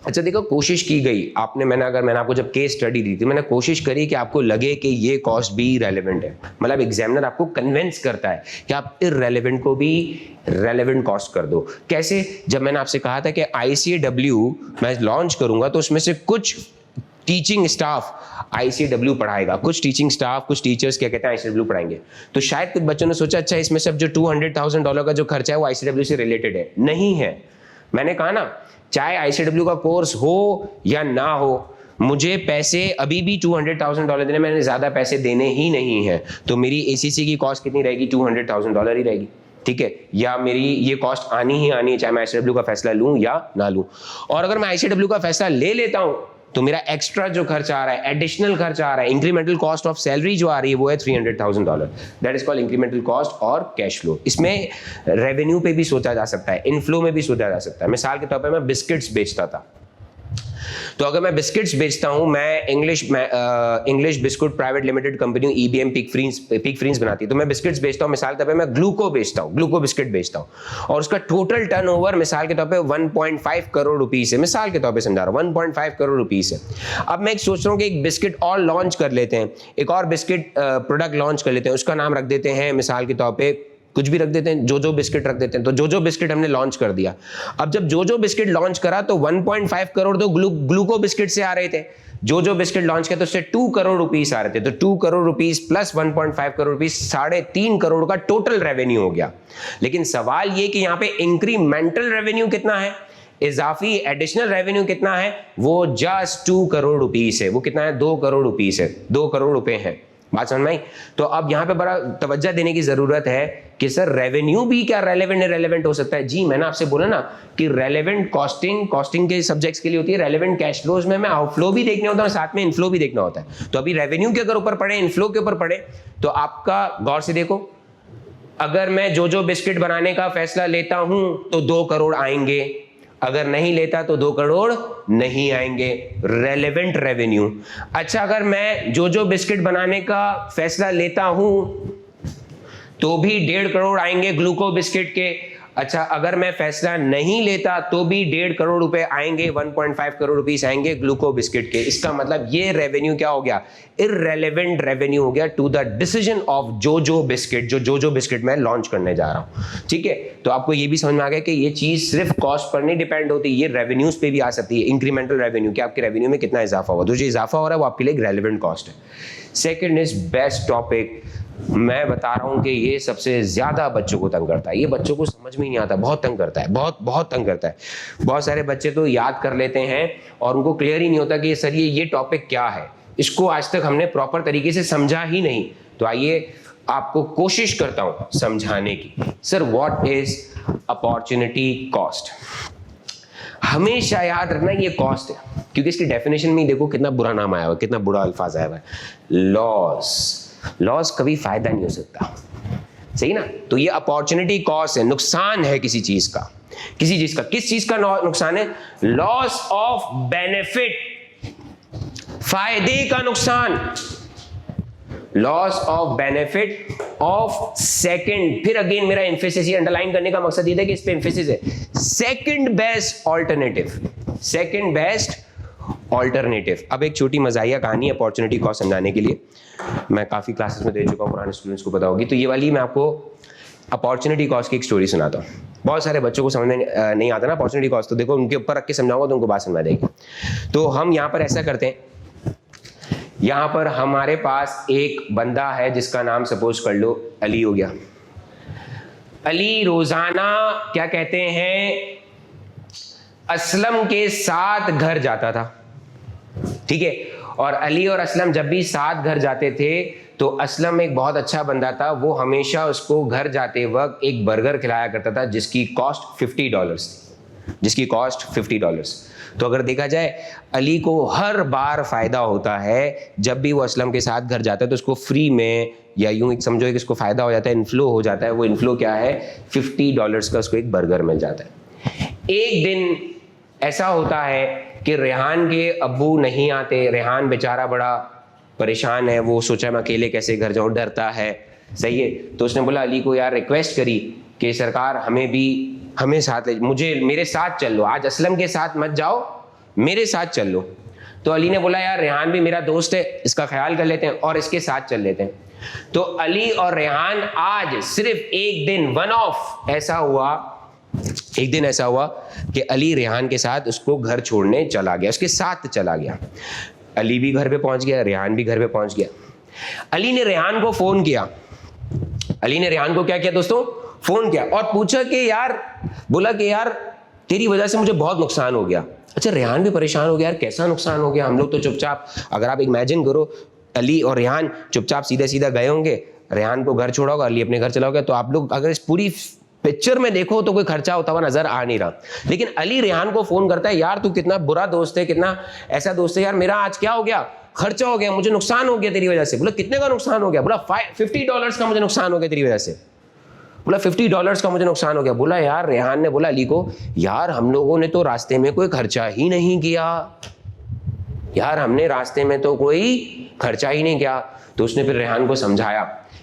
अच्छा देखो, कोशिश की गई आपने, मैंने आपको जब केस स्टडी दी थी, मैंने कोशिश करी कि आपको लगे कि ये कॉस्ट भी रेलेवेंट है। मतलब एग्जामिनर आपको कन्विंस करता है कि आप इररेलेवेंट को भी रेलेवेंट कॉस्ट कर दो। कैसे? जब मैंने आपसे कहा था कि ICAW मैं लॉन्च करूंगा तो उसमें से कुछ टीचिंग स्टाफ आईसीडब्ल्यू पढ़ाएगा, कुछ टीचिंग स्टाफ, कुछ टीचर्स क्या कहते हैं आईसीडब्ल्यू पढ़ाएंगे। तो शायद कुछ बच्चों ने सोचा अच्छा इसमें सब जो $200,000 का जो खर्चा है वो आईसीडब्ल्यू से रिलेटेड है। नहीं है। मैंने कहा ना, चाहे आईसीडब्ल्यू का कोर्स हो या ना हो, मुझे पैसे अभी भी $200,000 देने, मैंने ज्यादा पैसे देने ही नहीं है। तो मेरी एसीसी की कॉस्ट कितनी रहेगी? $200,000 ही रहेगी, ठीक है। या मेरी ये कॉस्ट आनी ही आनी है, चाहे मैं आईसीडब्ल्यू का फैसला लूं या ना लूं। और अगर मैं आईसीडब्ल्यू का फैसला ले लेता हूं तो मेरा एक्स्ट्रा जो खर्चा आ रहा है, एडिशनल खर्चा आ रहा है, इंक्रीमेंटल कॉस्ट ऑफ सैलरी जो आ रही है वो है $300,000। That is called incremental cost और कैश फ्लो। इसमें रेवेन्यू पे भी सोचा जा सकता है, इनफ्लो में भी सोचा जा सकता है। मिसाल के तौर पर मैं बिस्किट्स बेचता था, तो अगर मैं बिस्किट्स बेचता हूं, मैं English biscuit private limited company EBM Peek Freans बनाती है, तो मैं बिस्किट्स बेचता हूं, मिसाल के तौर पे मैं ग्लूको बेचता हूं, ग्लूको बिस्किट बेचता हूं, और उसका टोटल टर्नओवर मिसाल के तौर पे 1.5 करोड़ रुपीस है। मिसाल के तौर पे समझा रहा हूं, 1.5 करोड़ रुपीस है। अब मैं सोच रहा हूं कि एक बिस्किट और लॉन्च कर लेते हैं, एक और बिस्किट प्रोडक्ट लॉन्च कर लेते हैं, उसका नाम रख देते हैं मिसाल के तौर पे कुछ भी रख देते हैं, जो बिस्किट रख देते हैं। तो जो बिस्किट हमने लॉन्च कर दिया। अब जब जो बिस्किट लॉन्च करा तो 1.5 करोड़ तो ग्लूको बिस्किट से आ रहे थे। जो बिस्किट लॉन्च किया तो उससे 2 करोड़ रुपीस आ रहे थे। तो 2 crore rupees plus 1.5 crore rupees 3.5 crore का टोटल रेवेन्यू हो गया। लेकिन सवाल ये कि यहां पे इंक्रीमेंटल रेवेन्यू कितना है, इजाफी एडिशनल रेवेन्यू कितना है, वो जस्ट 2 करोड़ रुपीस है। वो कितना है? 2 करोड़ रुपीस है, 2 करोड़ रुपए है। बात समझ में आई? तो अब यहां पे बड़ा तवज्जो देने की जरूरत है कि सर रेवेन्यू भी क्या रेलेवेंट इररेलेवेंट हो सकता है? जी, मैंने आपसे बोला ना कि रेलेवेंट कॉस्टिंग के सब्जेक्ट्स के लिए होती है, रेलेवेंट कैश फ्लोज में हमें आउटफ्लो भी देखने होता है और साथ में इनफ्लो भी देखना होता है। तो अभी रेवेन्यू के अगर ऊपर पड़े, इनफ्लो के ऊपर पड़े, तो आपका गौर से देखो, अगर मैं जो बिस्किट बनाने का फैसला लेता हूं तो 2 करोड़ आएंगे, अगर नहीं लेता तो 2 करोड़ नहीं आएंगे, रेलेवेंट रेवेन्यू। अच्छा, अगर मैं जो बिस्किट बनाने का फैसला लेता हूं तो भी 1.5 करोड़ आएंगे ग्लूको बिस्किट के। अच्छा, अगर मैं फैसला नहीं लेता तो भी 1.5 करोड़ रुपए आएंगे, 1.5 करोड़ रुपीस आएंगे ग्लूको बिस्किट के। इसका मतलब ये रेवेन्यू क्या हो गया? इररेलेवेंट रेवेन्यू हो गया टू द डिसीजन ऑफ जो बिस्किट, जो बिस्किट मैं लॉन्च करने जा रहा हूं। ठीक है, तो आपको ये भी समझ में आ गया कि ये चीज सिर्फ कॉस्ट पर नहीं डिपेंड होती, ये रेवेन्यूज पे भी आ सकती है। इंक्रीमेंटल रेवेन्यू, कि आपके रेवेन्यू में कितना इजाफा हुआ, तो जो इजाफा हो रहा है वो आपके लिए एक रेलेवेंट कॉस्ट है। Second is best topic. मैं बता रहा हूं कि ये सबसे ज्यादा बच्चों को तंग करता है, ये बच्चों को समझ में नहीं आता, बहुत तंग करता है, बहुत तंग करता है। बहुत सारे बच्चे तो याद कर लेते हैं और उनको क्लियर ही नहीं होता कि सर ये टॉपिक क्या है, इसको आज तक हमने प्रॉपर तरीके से समझा ही नहीं। तो आइए आपको कोशिश करता हूं समझाने की। Sir, what is opportunity cost? हमेशा याद रखना ये कॉस्ट है, क्योंकि इसकी डेफिनेशन में देखो कितना बुरा नाम आया हुआ, कितना बुरा अल्फाज आया हुआ है, लॉस कभी फायदा नहीं हो सकता, सही ना? तो ये अपॉर्चुनिटी कॉस्ट है, नुकसान है किसी चीज का। किस चीज का नुकसान है? लॉस ऑफ बेनिफिट, फायदे का नुकसान, loss of benefit of second. फिर अगेन मेरा एम्फेसिस, ये अंडरलाइन करने का मकसद ये था कि इस पे एम्फेसिस है, सेकंड बेस्ट ऑल्टरनेटिव। अब एक छोटी मजाहिया कहानी अपॉर्चुनिटी कॉस्ट समझाने के लिए, मैं काफी क्लासेस में दे चुका हूं, पुराने स्टूडेंट्स को पता होगी। तो ये वाली मैं आपको अपॉर्चुनिटी कॉस्ट की एक स्टोरी सुनाता हूं। बहुत सारे बच्चों को समझ में नहीं आता ना अपॉर्चुनिटी कॉस्ट, तो देखो उनके ऊपर रख के समझाऊंगा तो उनको बात समझ आएगी। तो हम यहाँ पर ऐसा करते हैं, यहां पर हमारे पास एक बंदा है जिसका नाम सपोज कर लो अली हो गया। अली रोजाना क्या कहते हैं, असलम के साथ घर जाता था, ठीक है। और अली और असलम जब भी साथ घर जाते थे तो असलम एक बहुत अच्छा बंदा था, वो हमेशा उसको घर जाते वक्त एक बर्गर खिलाया करता था जिसकी कॉस्ट $50 थी, तो अगर देखा जाए अली को हर बार फायदा होता है जब भी वो असलम के साथ घर जाता है, तो उसको फ्री में, या यूं समझो कि इसको फायदा हो जाता है, इनफ्लो हो जाता है। वो इनफ्लो क्या है? $50 का उसको एक बर्गर मिल जाता है। एक दिन ऐसा होता है कि रेहान के अब्बू नहीं आते, रेहान बेचारा बड़ा परेशान है, वो सोचा मैं अकेले कैसे घर जाऊं, डरता है, सही है। तो उसने बोला अली को, यार रिक्वेस्ट करी कि सरकार हमें साथ ले, मेरे साथ चल लो, आज असलम के साथ मत जाओ, मेरे साथ चल लो। तो अली ने बोला यार रेहान भी मेरा दोस्त है, इसका ख्याल कर लेते हैं और इसके साथ चल लेते हैं। तो अली और रेहान आज सिर्फ एक दिन ऐसा हुआ कि अली रेहान के साथ उसको घर छोड़ने चला गया, उसके साथ चला गया। अली भी घर पे पहुंच गया, रेहान भी घर पे पहुंच गया। अली ने रेहान को फोन किया। अली ने रेहान को क्या किया दोस्तों? फोन किया और पूछा कि यार, बोला कि यार तेरी वजह से मुझे बहुत नुकसान हो गया। अच्छा, रेहान भी परेशान हो गया, यार कैसा नुकसान हो गया? हम लोग तो चुपचाप, अगर आप इमेजिन करो अली और रेहान चुपचाप सीधा सीधा गए होंगे, रेहान को घर छोड़ा होगा, अली अपने घर चला गया, तो आप लोग अगर इस पूरी पिक्चर में देखो तो कोई खर्चा होता हुआ नजर आ नहीं रहा। लेकिन अली रेहान को फोन करता है, यार तू कितना बुरा दोस्त है, कितना ऐसा दोस्त है, यार मेरा आज क्या हो गया, खर्चा हो गया, मुझे नुकसान हो गया तेरी वजह से। बोला कितने का नुकसान हो गया? बोला $50 का मुझे नुकसान हो गया तेरी वजह से। बोला $50 का मुझे नुकसान हो गया। बोला यार, रेहान ने बोला अली को, यार हम लोगों ने तो रास्ते में कोई खर्चा ही नहीं किया, यार हमने रास्ते में तो कोई खर्चा ही नहीं किया। तो उसने फिर रेहान को समझाया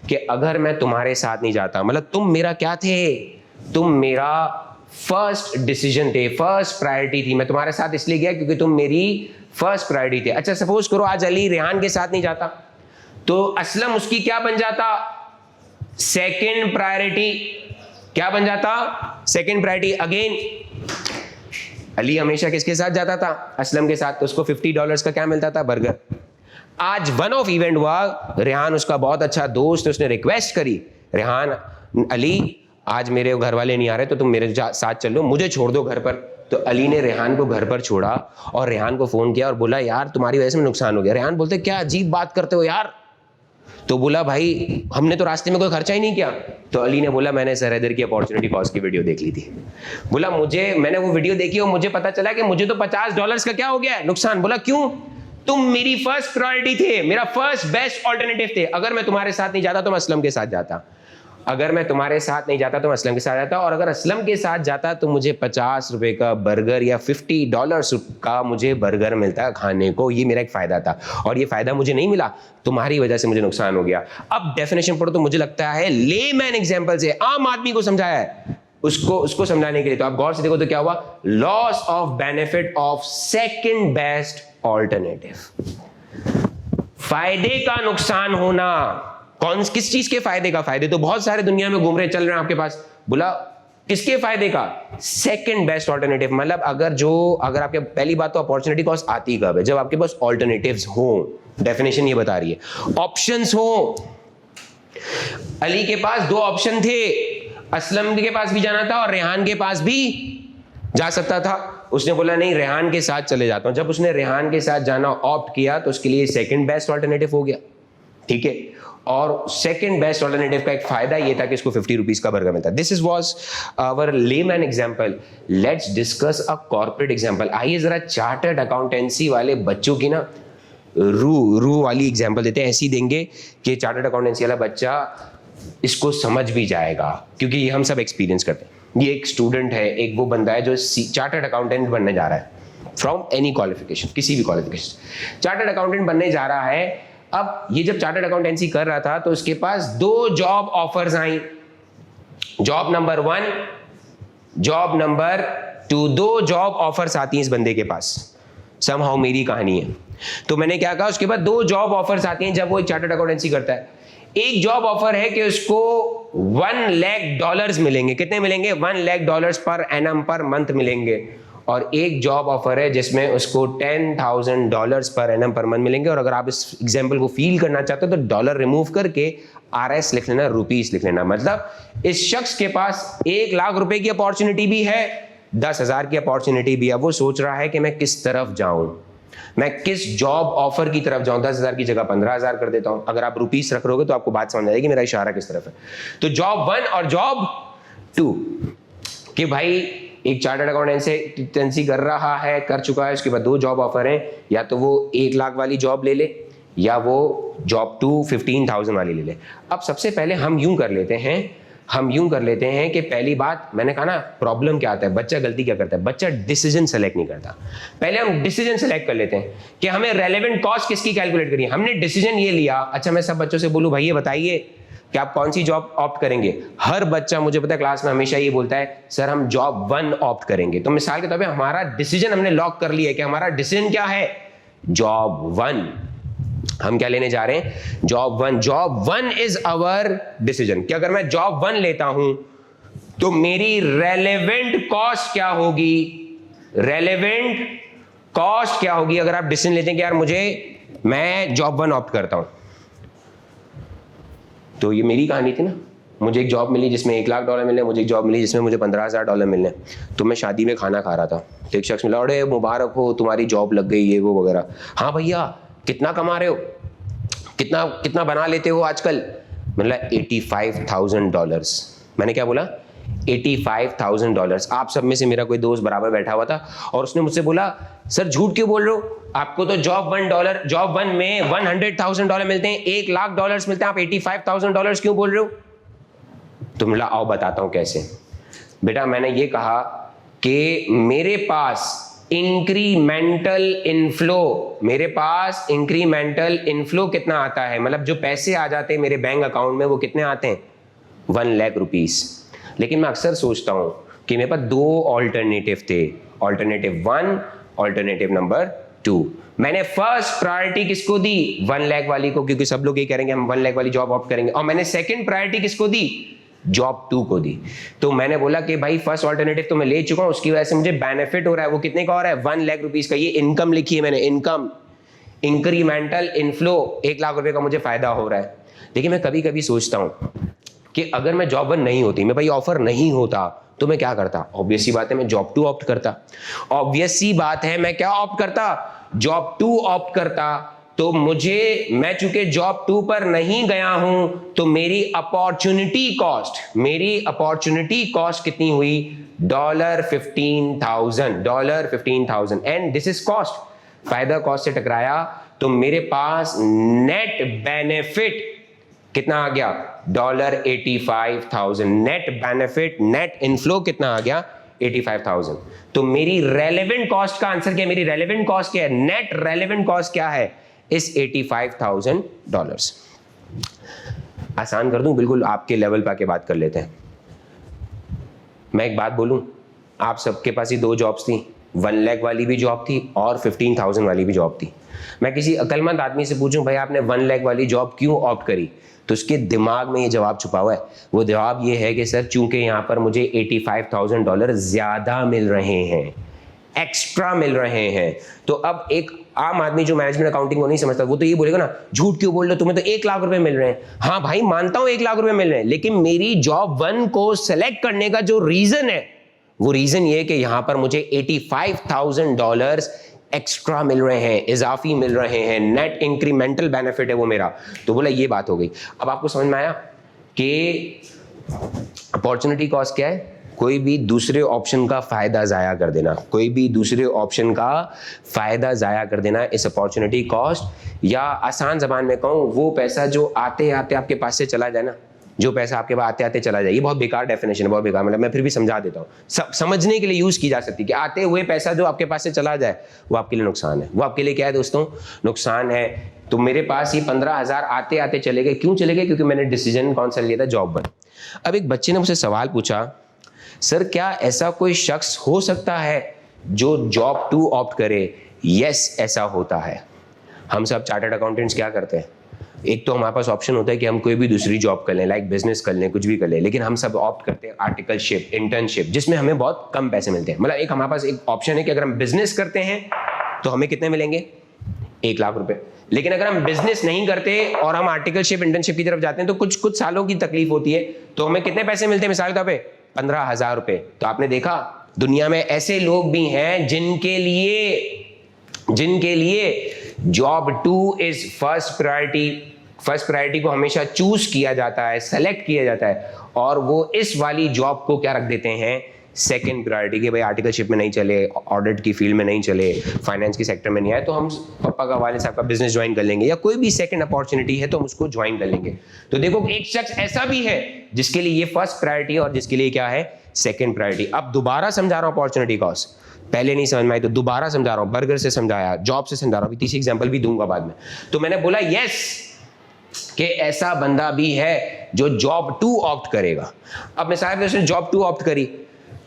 कि अगर मैं तुम्हारे साथ नहीं जाता, मतलब तुम मेरा क्या थे, तुम मेरा फर्स्ट डिसीजन थे, फर्स्ट प्रायोरिटी थी। मैं तुम्हारे साथ इसलिए गया क्योंकि तुम मेरी फर्स्ट प्रायोरिटी थे। अच्छा सपोज करो आज अली रेहान के साथ नहीं जाता तो असलम उसकी क्या बन जाता? Second priority. क्या बन जाता? Second priority. अगेन अली हमेशा किसके साथ जाता था? असलम के साथ। तो उसको $50 का क्या मिलता था? बर्गर। आज वन ऑफ इवेंट हुआ, रेहान उसका बहुत अच्छा दोस्त, उसने रिक्वेस्ट करी, रेहान अली आज मेरे घर वाले नहीं आ रहे तो तुम मेरे साथ चलो, मुझे छोड़ दो घर पर। तो अली ने रेहान को घर पर छोड़ा और रेहान को फोन किया और बोला यार तुम्हारी वजह से नुकसान हो गया। रेहान बोलते क्या अजीब बात करते हो यार। तो बोला भाई हमने तो रास्ते में कोई खर्चा ही नहीं किया। तो अली ने बोला मैंने सर हैदर की अपॉर्चुनिटी कॉस्ट की वीडियो देख ली थी। बोला मैंने वो वीडियो देखी और मुझे पता चला कि मुझे तो $50 का क्या हो गया है? नुकसान। बोला क्यों? तुम मेरी फर्स्ट प्रायोरिटी थे, मेरा फर्स्ट बेस्ट ऑल्टरनेटिव थे। अगर मैं तुम्हारे साथ नहीं जाता तो मैं असलम के साथ जाता, अगर मैं तुम्हारे साथ नहीं जाता तो मैं असलम के साथ जाता, और अगर असलम के साथ जाता तो मुझे $50 का बर्गर या $50 का मुझे बर्गर मिलता खाने को। ये मेरा एक फायदा था और ये फायदा मुझे नहीं मिला, तुम्हारी वजह से मुझे नुकसान हो गया। अब डेफिनेशन पढ़ो तो मुझे लगता है लेमैन एग्जांपल से आम आदमी को समझाया है, उसको समझाने के लिए। तो आप गौर से देखो तो क्या हुआ? Loss of benefit of second best alternative. फायदे का नुकसान होना। किस चीज के फायदे का? फायदे तो बहुत सारे दुनिया में घूम रहे चल रहे हैं आपके पास। बोला किसके फायदे का? Second best alternative. मतलब अगर आपके पहली बात तो अपॉर्चुनिटी कॉस्ट आती कब है? जब आपके पास ऑल्टरनेटिव्स हो। डेफिनेशन ये बता रही है, ऑप्शंस हो। अली के पास 2 ऑप्शन थे, असलम के पास भी जाना था और रेहान के पास भी जा सकता था। उसने बोला नहीं, रेहान के साथ चले जाता हूं। जब उसने रेहान के साथ जाना ऑप्ट किया तो उसके लिए सेकंड बेस्ट ऑल्टरनेटिव हो गया, ठीक है। और सेकंड बेस्ट ऑल्टरनेटिव का एक फायदा ये था कि इसको ₹50 का बर्गर मिलता। This is was our layman example. Let's discuss a corporate example. आइए जरा चार्टर्ड अकाउंटेंसी वाले बच्चों की ना रू वाली एग्जांपल देते हैं। ऐसी देंगे कि चार्टर्ड अकाउंटेंसी वाला बच्चा इसको समझ भी जाएगा, क्योंकि ये हम सब एक्सपीरियंस करते हैं। ये एक स्टूडेंट है, एक वो बंदा है जो चार्टर्ड अकाउंटेंट बनने जा रहा है, फ्रॉम एनी क्वालिफिकेशन, किसी भी क्वालिफिकेशन चार्टर्ड अकाउंटेंट बनने जा रहा है। अब ये जब चार्टर्ड अकाउंटेंसी कर रहा था तो उसके पास 2 जॉब ऑफर्स आई। Job number 1, job number 2, 2 job offers आती हैं इस बंदे के पास। समहाउ मेरी कहानी है। तो मैंने क्या कहा, उसके बाद 2 जॉब ऑफर्स आती हैं जब वो चार्टर्ड अकाउंटेंसी करता है। एक जॉब ऑफर है कि उसको $1 लाख मिलेंगे। कितने मिलेंगे? $1 lakh per annum per month मिलेंगे। और एक जॉब ऑफर है जिसमें उसको $10,000 पर एनम पर मंथ मिलेंगे। और अगर आप इस एग्जाम्पल को फील करना चाहते हो तो डॉलर रिमूव करके RS लिख लेना, रुपीस लिख लेना। मतलब इस शख्स के पास $1 लाख की अपॉर्चुनिटी भी है, 10,000 की अपॉर्चुनिटी भी है। वो सोच रहा है कि मैं किस तरफ जाऊं, मैं किस जॉब ऑफर की तरफ जाऊं। 10,000 की जगह 15,000 कर देता हूं। अगर आप रुपीस रख रहोगे तो आपको बात समझ आएगी मेरा इशारा किस तरफ है। तो जॉब 1 और जॉब 2 कि भाई एक चार्टर्ड अकाउंटेंसी कर रहा है, कर चुका है, उसके बाद 2 जॉब ऑफर हैं। या तो वो 1 लाख वाली जॉब ले ले या वो जॉब 2 15,000 वाली ले ले। अब सबसे पहले हम यूं कर लेते हैं कि पहली बात मैंने कहा ना, प्रॉब्लम क्या आता है, बच्चा गलती क्या करता है, बच्चा डिसीजन सेलेक्ट नहीं करता। पहले हम डिसीजन सेलेक्ट कर लेते हैं कि हमें रेलेवेंट कॉस्ट किसकी कैलकुलेट करनी है। हमने डिसीजन ये लिया। अच्छा मैं सब बच्चों से बोलूं भाई ये बताइए कि आप कौन सी जॉब ऑप्ट करेंगे। हर बच्चा मुझे पता है क्लास में हमेशा ये बोलता है सर हम जॉब 1 ऑप्ट करेंगे। तो मिसाल के तौर पे हमारा डिसीजन हमने लॉक कर लिया है कि हमारा डिसीजन क्या है, जॉब 1। हम क्या लेने जा रहे हैं, job 1। Job 1 is our decision कि अगर मैं जॉब 1 लेता हूं तो मेरी रेलेवेंट कॉस्ट क्या होगी, रेलेवेंट कॉस्ट क्या होगी अगर आप डिसीजन लेते हैं कि यार मैं जॉब 1 ऑप्ट करता हूं? तो ये मेरी कहानी थी ना, मुझे एक जॉब मिली जिसमें $1,00,000 मिले, मुझे एक जॉब मिली जिसमें मुझे $15,000 मिलने। तो मैं शादी में खाना खा रहा था, तो एक शख्स मिला, अरे मुबारक हो तुम्हारी जॉब लग गई, ये वो वगैरह। हाँ भैया कितना कमा रहे हो, कितना कितना बना लेते हो आजकल? मतलब $85,000। मैंने क्या बोला? $85,000। आप सब में से मेरा कोई दोस्त बराबर बैठा हुआ था और उसने मुझसे बोला, सर झूठ क्यों बोल रहे हो, आपको तो जॉब 1 में $100,000 मिलते हैं, $1,00,000 मिलते हैं, आप $85,000 क्यों बोल रहे हो? तो मिला, आओ बताता हूं कैसे। बेटा मैंने ये कहा कि मेरे पास इंक्रीमेंटल इनफ्लो कितना आता है, मतलब जो पैसे आ जाते हैं मेरे बैंक अकाउंट में वो कितने आते हैं? 1 लाख रुपीस। लेकिन मैं अक्सर सोचता हूं कि मेरे पास 2 ऑल्टरनेटिव थे, ऑल्टरनेटिव 1, ऑल्टरनेटिव नंबर 2। मैंने फर्स्ट प्रायोरिटी किसको दी? 1 लाख वाली को, क्योंकि सब लोग ये करेंगे हम 1 लाख वाली जॉब ऑप्ट करेंगे। और मैंने सेकंड प्रायोरिटी किसको दी? जॉब 2 को दी। तो मैंने बोला कि भाई फर्स्ट ऑल्टरनेटिव तो मैं ले चुका हूं, उसकी वजह से मुझे बेनिफिट हो रहा है। वो कितने का हो रहा है? 1 लाख रुपीस का। ये इनकम लिखी है मैंने, इनकम, इंक्रीमेंटल इनफ्लो, 1 लाख रुपए का मुझे फायदा हो रहा है। लेकिन मैं कभी कभी सोचता हूं कि अगर मैं जॉब 1 नहीं होती, मैं भाई ऑफर नहीं होता, तो मैं क्या करता? ऑब्वियस सी बात है मैं जॉब 2 ऑप्ट करता। ऑब्वियस सी बात है मैं क्या ऑप्ट करता? जॉब 2 ऑप्ट करता। तो मैं चूंकि जॉब 2 पर नहीं गया हूं, तो मेरी अपॉर्चुनिटी कॉस्ट कितनी हुई? $15,000। And this is cost. फायदा कॉस्ट से टकराया तो मेरे पास नेट बेनिफिट कितना आ गया? $85,000। नेट बेनिफिट, नेट इनफ्लो कितना आ गया? 85,000। तो मेरी रेलेवेंट कॉस्ट का आंसर क्या है? मेरी रेलेवेंट कॉस्ट क्या है? नेट रेलेवेंट कॉस्ट क्या है इस $85,000? आसान कर दूं, बिल्कुल आपके लेवल पे आके बात कर लेते हैं। मैं एक बात बोलूं, आप सबके पास ही 2 जॉब्स थी, 1 लाख वाली भी जॉब थी और 15,000 वाली भी जॉब थी। मैं किसी अक्लमंद आदमी से पूछूं, भाई आपने 1 लाख वाली जॉब क्यों ऑप्ट करी, तो उसके दिमाग में ये जवाब छुपा हुआ है। वो जवाब ये है कि सर चूंकि यहाँ पर मुझे $85,000 ज्यादा मिल रहे हैं, एक्स्ट्रा मिल रहे हैं। तो अब एक आम आदमी जो मैनेजमेंट अकाउंटिंग को नहीं समझता, वो तो ये बोलेगा ना, झूठ क्यों बोल रहे हो, तुम्हें तो 1 लाख रुपए मिल रहे हैं। हाँ भाई मानता हूं 1 लाख रुपए मिल रहे हैं, लेकिन मेरी जॉब 1 को सेलेक्ट करने का जो रीजन है, वो रीजन ये है कि यहां पर मुझे $85,000 एक्स्ट्रा मिल रहे हैं, इजाफी मिल रहे हैं, नेट इंक्रीमेंटल बेनिफिट है वो मेरा। तो बोला ये बात हो गई। अब आपको समझ में आया कि अपॉर्चुनिटी कॉस्ट क्या है? कोई भी दूसरे ऑप्शन का फायदा जाया कर देना, इस अपॉर्चुनिटी कॉस्ट। या आसान जबान में कहूं, वो पैसा जो आते आते आपके पास से चला जाए ना, जो पैसा आपके पास आते आते चला जाए। ये बहुत बेकार डेफिनेशन है, बहुत बेकार, मतलब मैं फिर भी समझा देता हूं, समझने के लिए यूज की जा सकती है कि आते हुए पैसा जो आपके पास से चला जाए वो आपके लिए नुकसान है। वो आपके लिए क्या है दोस्तों? नुकसान है। तो मेरे पास ये 15,000 आते आते चले गए। क्यों चले गए? क्योंकि मैंने डिसीजन कौन सा लिया था? जॉब 1। अब एक बच्चे ने मुझसे सवाल पूछा, सर क्या ऐसा कोई शख्स हो सकता है जो जॉब 2 ऑप्ट करे? यस, ऐसा होता है। हम सब चार्टर्ड अकाउंटेंट्स क्या करते हैं, एक तो हमारे पास ऑप्शन होता है कि हम कोई भी दूसरी जॉब कर लें, लाइक बिजनेस कर लें, कुछ भी कर लें, लेकिन हम सब ऑप्ट करते हैं आर्टिकलशिप, इंटर्नशिप, जिसमें हमें बहुत कम पैसे मिलते हैं। मतलब एक हमारे पास एक ऑप्शन है कि अगर हम बिजनेस करते हैं तो हमें कितने मिलेंगे? 1 लाख रुपए। लेकिन अगर हम बिजनेस नहीं करते और हम आर्टिकलशिप, इंटर्नशिप की तरफ जाते हैं तो कुछ सालों की तकलीफ होती है, तो हमें कितने पैसे मिलते हैं? मिसाल के तौर पे 15,000 रुपए। तो आपने देखा दुनिया में ऐसे लोग भी हैं जिनके लिए जॉब 2 इज फर्स्ट प्रायोरिटी को हमेशा चूज किया जाता है, सेलेक्ट किया जाता है, और वो इस वाली जॉब को क्या रख देते हैं? Second priority. कि भाई आर्टिकलशिप में नहीं चले, ऑडिट की फील्ड में नहीं चले, फाइनेंस के सेक्टर में नहीं आए, तो हम पापा का, वाले साहब का बिजनेस ज्वाइन कर लेंगे, या कोई भी सेकंड अपॉर्चुनिटी है तो हम उसको ज्वाइन कर लेंगे। तो देखो एक शख्स ऐसा भी है जिसके लिए ये फर्स्ट प्रायोरिटी है और जिसके लिए क्या है? Second priority. अब दोबारा समझा रहा हूं अपॉर्चुनिटी कॉस्ट, पहले नहीं समझ में आई तो दोबारा समझा रहा हूं, बर्गर से समझाया, जॉब से समझा रहा हूं, तीसरी एग्जांपल भी दूंगा बाद में। तो मैंने बोला यस कि ऐसा बंदा भी है जो जॉब 2 ऑप्ट करेगा। अब मिसाल के उसने जॉब 2 ऑप्ट करी,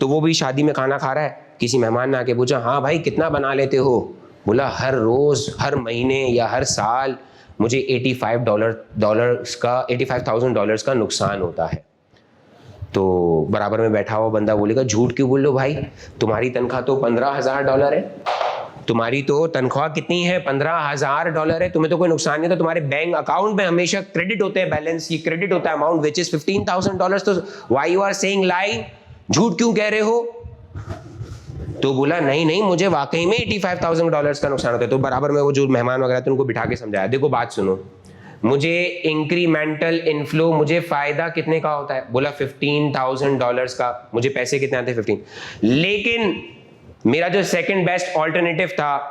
तो वो भी शादी में खाना खा रहा है, किसी मेहमान ने आके पूछा, हाँ भाई कितना बना लेते हो? बोला हर रोज, हर महीने या हर साल मुझे $85,000 का नुकसान होता है। तो बराबर में बैठा हुआ बंदा बोलेगा, झूठ क्यों बोल लो भाई, तुम्हारी तनख्वाह तो $15,000 है। तुम्हारी तो तनख्वाह कितनी है, $15,000 है, तुम्हें तो कोई नुकसान नहीं था, तुम्हारे बैंक अकाउंट में हमेशा क्रेडिट होते हैं, बैलेंस की क्रेडिट होता है अमाउंट विच इज $15,000, तो व्हाई यू आर सेइंग लाई, झूठ क्यों कह रहे हो? तो बोला नहीं नहीं, मुझे वाकई में $85,000 का नुकसान होता है। तो बराबर में वो जो मेहमान वगैरह थे उनको बिठा के समझाया, देखो बात सुनो, मुझे इंक्रीमेंटल इनफ्लो, मुझे फायदा कितने का होता है? बोला $15,000 का, मुझे पैसे कितने आते हैं? 15। लेकिन मेरा जो सेकंड बेस्ट ऑल्टरनेटिव था,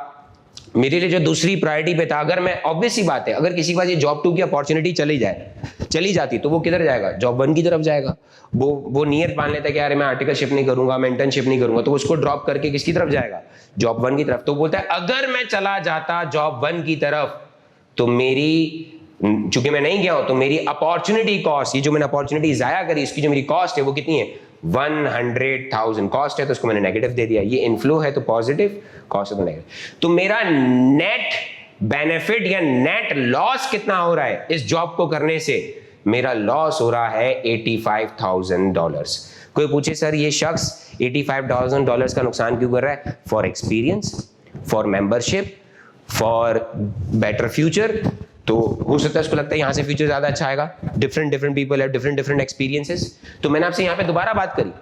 मेरे लिए जो दूसरी प्रायोरिटी पे था, अगर मैं, ऑब्वियस सी बात है, अगर किसी के पास ये जॉब 2 की अपॉर्चुनिटी चली जाती तो वो किधर जाएगा? जॉब 1 की तरफ जाएगा। वो नियत मान लेता है कि यार मैं आर्टिकलशिप नहीं करूंगा, मैं इंटर्नशिप नहीं करूंगा, तो उसको ड्रॉप करके किसकी तरफ जाएगा? जॉब 1 की तरफ। तो बोलता है अगर मैं चला जाता जॉब 1 की तरफ तो मेरी, चूंकि मैं नहीं गया हूं, तो मेरी अपॉर्चुनिटी कॉस्ट, ये जो मैंने अपॉर्चुनिटी जाया करी, इसकी जो मेरी कॉस्ट है वो कितनी है? 100,000 कॉस्ट है, तो उसको मैंने नेगेटिव दे दिया। ये इनफ्लो है तो पॉजिटिव, कॉस्ट है तो नेगेटिव। तो मेरा नेट बेनिफिट या नेट लॉस कितना हो रहा है इस जॉब को करने से? मेरा लॉस हो रहा है $85,000। कोई पूछे सर ये शख्स $85,000 का नुकसान क्यों कर रहा है? For experience, for membership, for better future. तो हो सकता है उसको लगता है यहां से फ्यूचर ज्यादा अच्छा आएगा। Different people have different experiences. तो मैंने आपसे यहां पे दोबारा बात करी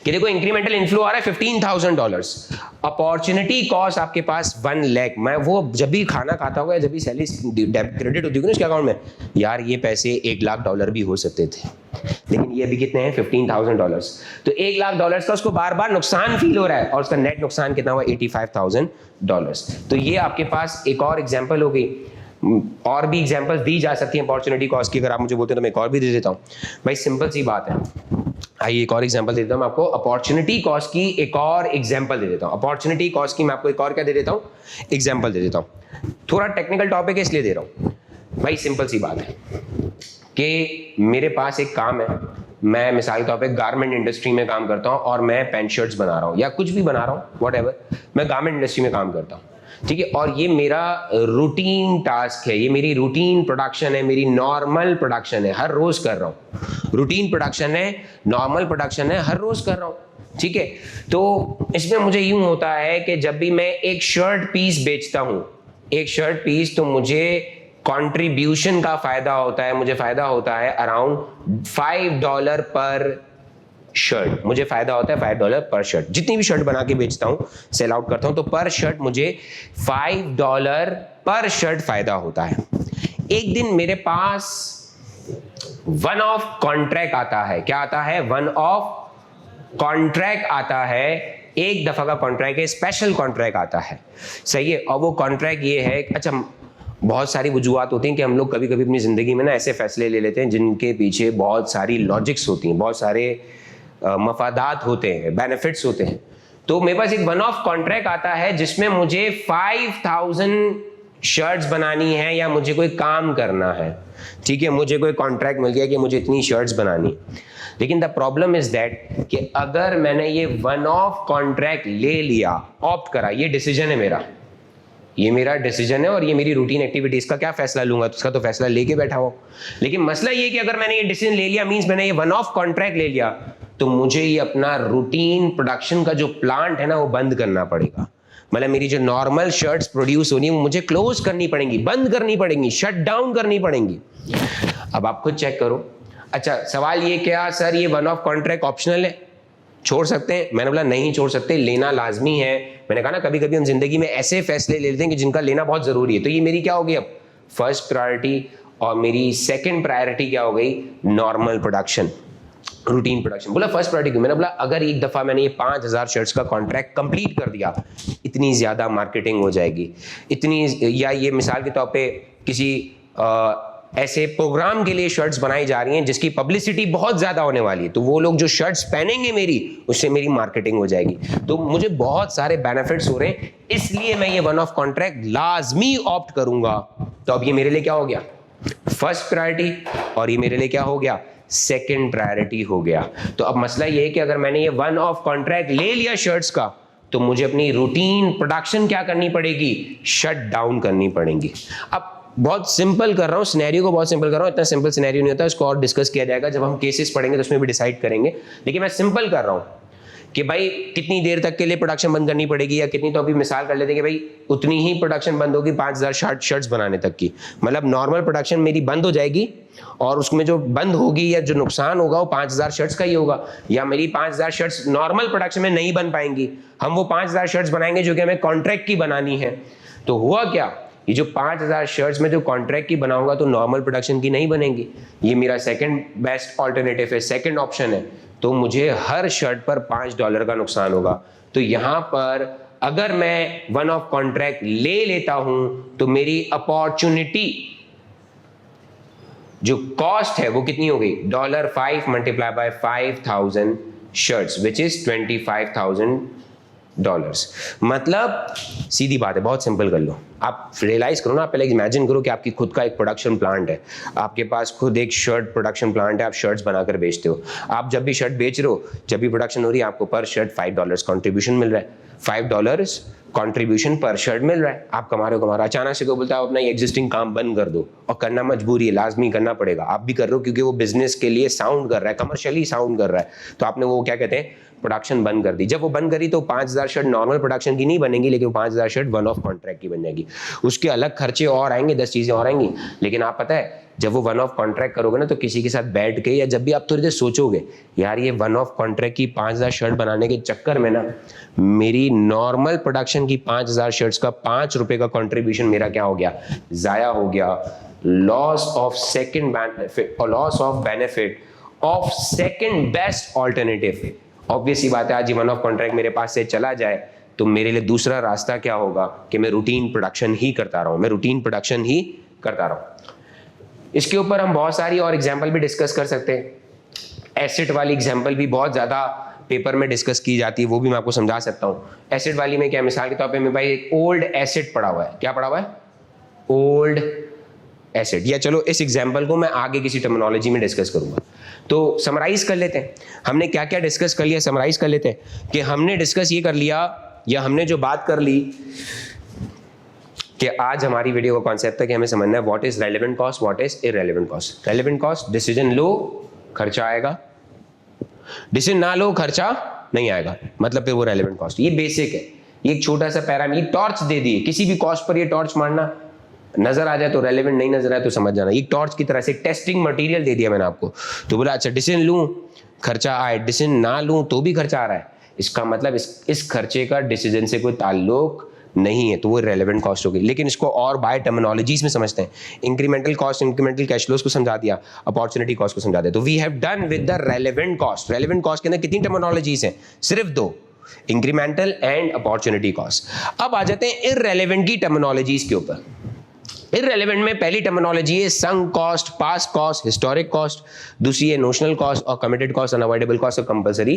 कि देखो इंक्रीमेंटल इनफ्लो आ रहा है $15,000, अपॉर्चुनिटी कॉस्ट आपके पास 1 लाख। मैं वो जब भी खाना खाता होगा, जब भी सैलरी क्रेडिट होती होगी ना उसके अकाउंट में, यार ये पैसे $1,00,000 भी हो सकते थे, लेकिन ये अभी कितने हैं? $15,000। तो $1,00,000 का उसको बार बार नुकसान फील हो रहा है, और उसका नेट नुकसान कितना हुआ? $85,000। तो ये आपके पास एक और एग्जाम्पल हो गई। और भी एग्जांपल्स दी जा सकती हैं अपॉर्चुनिटी कॉस्ट की, अगर आप मुझे बोलते हैं तो मैं एक और भी दे देता हूं। भाई सिंपल सी बात है, आइए एक और एग्जांपल दे देता हूं मैं आपको। अपॉर्चुनिटी कॉस्ट की एक और एग्जांपल दे देता हूं। अपॉर्चुनिटी कॉस्ट की मैं आपको एक और क्या दे देता हूं? एग्जांपल दे देता हूं। थोड़ा टेक्निकल टॉपिक है इसलिए दे रहा हूं। भाई सिंपल सी बात है कि मेरे पास एक काम है, मैं मिसाल के तौर पे गारमेंट इंडस्ट्री में काम करता हूं और मैं पैंट शर्ट्स बना रहा हूं या कुछ भी बना रहा हूं, व्हाटएवर, मैं गारमेंट इंडस्ट्री में काम करता हूं, ठीक है। और ये मेरा रूटीन टास्क है, ये मेरी रूटीन प्रोडक्शन है, मेरी नॉर्मल प्रोडक्शन है, हर रोज कर रहा हूँ। रूटीन प्रोडक्शन है, नॉर्मल प्रोडक्शन है, हर रोज कर रहा हूँ, ठीक है। तो इसमें मुझे यूं होता है कि जब भी मैं एक शर्ट पीस बेचता हूँ, एक शर्ट पीस, तो मुझे कंट्रीब्यूशन का फायदा होता है, मुझे फायदा होता है अराउंड $5 पर शर्ट। मुझे फायदा होता है $5 पर शर्ट। जितनी भी शर्ट बना के बेचता हूं, सेल आउट करता हूं, तो पर शर्ट मुझे $5 पर शर्ट फायदा होता है। एक दिन मेरे पास वन ऑफ कॉन्ट्रैक्ट आता है। क्या आता है? वन ऑफ कॉन्ट्रैक्ट आता है। एक दफा का कॉन्ट्रैक्ट है, स्पेशल कॉन्ट्रैक्ट आता है, सही है। और वो कॉन्ट्रैक्ट ये है, अच्छा बहुत सारी वजूहत होती हैं कि हम लोग कभी कभी अपनी जिंदगी में ना ऐसे फैसले ले लेते हैं जिनके पीछे बहुत सारी लॉजिक्स होती हैं, बहुत सारे मफादात होते हैं, बेनिफिट्स होते हैं। तो मेरे पास एक वन ऑफ कॉन्ट्रैक्ट आता है जिसमें मुझे 5,000 शर्ट्स बनानी है या मुझे कोई काम करना है, ठीक है। मुझे कोई कॉन्ट्रैक्ट मिल गया कि मुझे इतनी शर्ट्स बनानी, लेकिन द प्रॉब्लम इज दैट कि अगर मैंने ये वन ऑफ कॉन्ट्रैक्ट ले लिया, ऑप्ट करा, ये डिसीजन है मेरा, ये मेरा डिसीजन है और ये मेरी रूटीन एक्टिविटीज का क्या फैसला लूंगा, तो उसका तो फैसला लेके बैठा हो। लेकिन मसला ये कि अगर मैंने ये डिसीजन ले लिया, मींस मैंने ये वन ऑफ कॉन्ट्रैक्ट ले लिया, तो मुझे ये अपना रूटीन प्रोडक्शन का जो प्लांट है ना वो बंद करना पड़ेगा। मतलब मेरी जो नॉर्मल शर्ट्स प्रोड्यूस होनी है वो मुझे क्लोज करनी पड़ेंगी, बंद करनी पड़ेंगी, शट डाउन करनी पड़ेंगी। अब आप खुद चेक करो। अच्छा सवाल ये क्या सर ये वन ऑफ कॉन्ट्रैक्ट ऑप्शनल है, छोड़ सकते हैं? मैंने बोला नहीं छोड़ सकते, लेना लाजमी है। मैंने कहा ना कभी कभी हम जिंदगी में ऐसे फैसले ले लेते हैं कि जिनका लेना बहुत जरूरी है। तो ये मेरी क्या होगी अब? First priority. और मेरी सेकंड प्रायोरिटी क्या हो गई? Normal production, routine production. बोला फर्स्ट प्रायोरिटी क्यों? मैंने बोला अगर एक दफा मैंने ये 5,000 शर्ट्स का कॉन्ट्रैक्ट कंप्लीट कर दिया, इतनी ज्यादा मार्केटिंग हो जाएगी, इतनी, या ये मिसाल के तौर पे किसी ऐसे प्रोग्राम के लिए शर्ट्स बनाई जा रही हैं जिसकी पब्लिसिटी बहुत ज्यादा होने वाली है, तो वो लोग जो शर्ट्स पहनेंगे मेरी, उससे मेरी मार्केटिंग हो जाएगी। तो मुझे बहुत सारे बेनिफिट्स हो रहे हैं, इसलिए मैं ये वन ऑफ कॉन्ट्रैक्ट लाजमी ऑप्ट करूंगा। तो अब ये मेरे लिए क्या हो गया? फर्स्ट प्रायोरिटी, और ये मेरे लिए क्या हो गया? सेकंड प्रायोरिटी हो गया। तो अब मसला ये है कि अगर मैंने ये वन ऑफ कॉन्ट्रैक्ट ले लिया शर्ट्स का, तो मुझे अपनी रूटीन प्रोडक्शन क्या करनी पड़ेगी? शट डाउन करनी पड़ेगी। अब बहुत सिंपल कर रहा हूँ, सिनेरियो को बहुत सिंपल कर रहा हूँ, इतना सिंपल सिनेरियो नहीं होता, इसको और डिस्कस किया जाएगा जब हम केसेस पढ़ेंगे तो उसमें भी डिसाइड करेंगे। लेकिन मैं सिंपल कर रहा हूँ कि भाई कितनी देर तक के लिए प्रोडक्शन बंद करनी पड़ेगी, या कितनी, तो अभी मिसाल कर लेते हैं कि भाई उतनी ही प्रोडक्शन बंद होगी 5000 शर्ट्स बनाने तक की, मतलब नॉर्मल प्रोडक्शन मेरी बंद हो जाएगी और उसमें जो बंद होगी या जो नुकसान होगा वो 5000 शर्ट्स का ही होगा, या मेरी 5000 शर्ट्स नॉर्मल प्रोडक्शन में नहीं बन पाएंगी, हम वो 5000 शर्ट्स बनाएंगे जो कि हमें कॉन्ट्रैक्ट की बनानी है। तो हुआ क्या, ये जो 5000 शर्ट्स में जो कॉन्ट्रैक्ट की बनाऊंगा तो नॉर्मल प्रोडक्शन की नहीं बनेंगी, ये मेरा सेकंड बेस्ट ऑल्टरनेटिव है, सेकंड ऑप्शन है, तो मुझे हर शर्ट पर $5 का नुकसान होगा। तो यहां पर अगर मैं वन ऑफ कॉन्ट्रैक्ट ले लेता हूं तो मेरी अपॉर्चुनिटी जो कॉस्ट है वो कितनी हो गई, $5 multiply by 5000 shirts which is $25,000। मतलब सीधी बात है, बहुत सिंपल कर लो, आप रियलाइज करो ना, आप पहले इमेजिन करो कि आपकी खुद का एक प्रोडक्शन प्लांट है, आपके पास खुद एक शर्ट प्रोडक्शन प्लांट है, आप शर्ट्स बनाकर बेचते हो, आप जब भी शर्ट बेच रहे हो, जब भी प्रोडक्शन हो रही है, आपको पर शर्ट $5 कॉन्ट्रीब्यूशन मिल रहा है, $5 कॉन्ट्रीब्यूशन पर शर्ट मिल रहा है, आप कमा रहे हो। अचानक से कोई बोलता है आप अपना एग्जिस्टिंग काम बंद कर दो, और करना मजबूरी है, लाजमी करना पड़ेगा, आप भी कर रहे हो क्योंकि वो बिजनेस के लिए साउंड कर रहा है, कमर्शियली साउंड कर रहा है, तो आपने वो क्या कहते हैं प्रोडक्शन बंद कर दी। जब वो बंद करी तो 5000 शर्ट नॉर्मल प्रोडक्शन की नहीं बनेगी, लेकिन 5000 शर्ट वन ऑफ कॉन्ट्रैक्ट की बन जाएगी, उसके अलग खर्चे और आएंगे, 10 चीजें और आएंगी। लेकिन आप पता है जब वो वन ऑफ कॉन्ट्रैक्ट करोगे ना, तो किसी के साथ बैठ के, या जब भी आप थोड़ी देर सोचोगे यार ये वन ऑफ कॉन्ट्रैक्ट की 5000 शर्ट बनाने के चक्कर में ना मेरी नॉर्मल प्रोडक्शन की 5000 शर्ट्स का ₹5 का कॉन्ट्रीब्यूशन मेरा क्या हो गया, जाया हो गया, लॉस ऑफ सेकंड बेनिफिट, और loss of benefit of second best alternative. Obvious ही बात है, आज वन ऑफ कॉन्ट्रैक्ट मेरे पास से चला जाए तो मेरे लिए दूसरा रास्ता क्या होगा कि मैं रूटीन प्रोडक्शन ही करता रहूं, इसके ऊपर हम बहुत सारी और एग्जांपल भी डिस्कस कर सकते हैं। एसेट वाली एग्जांपल भी बहुत ज्यादा पेपर में डिस्कस की जाती है, वो भी मैं आपको समझा सकता हूं। एसेट वाली में क्या, मिसाल के तौर पे मेरे भाई एक ओल्ड एसेट पड़ा हुआ है, क्या पड़ा हुआ है, ओल्ड एसेट, या चलो इस एग्जांपल को मैं आगे किसी टर्मिनोलॉजी में डिस्कस करूंगा। तो समराइज कर लेते हैं, हमने क्या क्या डिस्कस कर लिया, समराइज कर लेते हैं कि हमने डिस्कस ये कर लिया, या हमने जो बात कर ली कि आज हमारी वीडियो का कॉन्सेप्ट है कि हमें समझना है what is relevant cost, what is irrelevant cost. Relevant cost, decision लो खर्चा आएगा, डिसीजन ना लो खर्चा नहीं आएगा, मतलब फिर वो रेलेवेंट कॉस्ट। ये बेसिक है, ये एक छोटा सा पैरामीटर, टॉर्च दे दिए, किसी भी कॉस्ट पर ये टॉर्च मारना, नजर आ जाए तो रेलेवेंट, नहीं नजर आए तो समझ जाना, ये टॉर्च की तरह से टेस्टिंग मटेरियल दे दिया मैंने आपको। तो बोला अच्छा डिसीजन लूं खर्चा आए, डिसीजन ना लूं तो भी खर्चा आ रहा है, इसका मतलब इस खर्चे का डिसीजन से कोई ताल्लुक नहीं है, तो वो रेलेवेंट कॉस्ट होगी। लेकिन इसको और बाय टर्मिनोलॉजीज में समझते हैं, incremental cost, incremental cash flows को समझा दिया, अपॉर्चुनिटी कॉस्ट को समझा दिया। तो we have done with the relevant cost. Relevant cost के अंदर कितनी टर्मिनोलॉजीज हैं, सिर्फ 2, इंक्रीमेंटल एंड अपॉर्चुनिटी कॉस्ट। अब आ जाते हैं इररेलेवेंट की टर्मिनोलॉजीज के ऊपर। इररेलेवेंट में पहली टर्मिनोलॉजी है sunk cost, past cost, historic cost, दूसरी है नोशनल कॉस्ट और कमिटेड कॉस्ट, अनअवॉइडेबल कॉस्ट और कंपल्सरी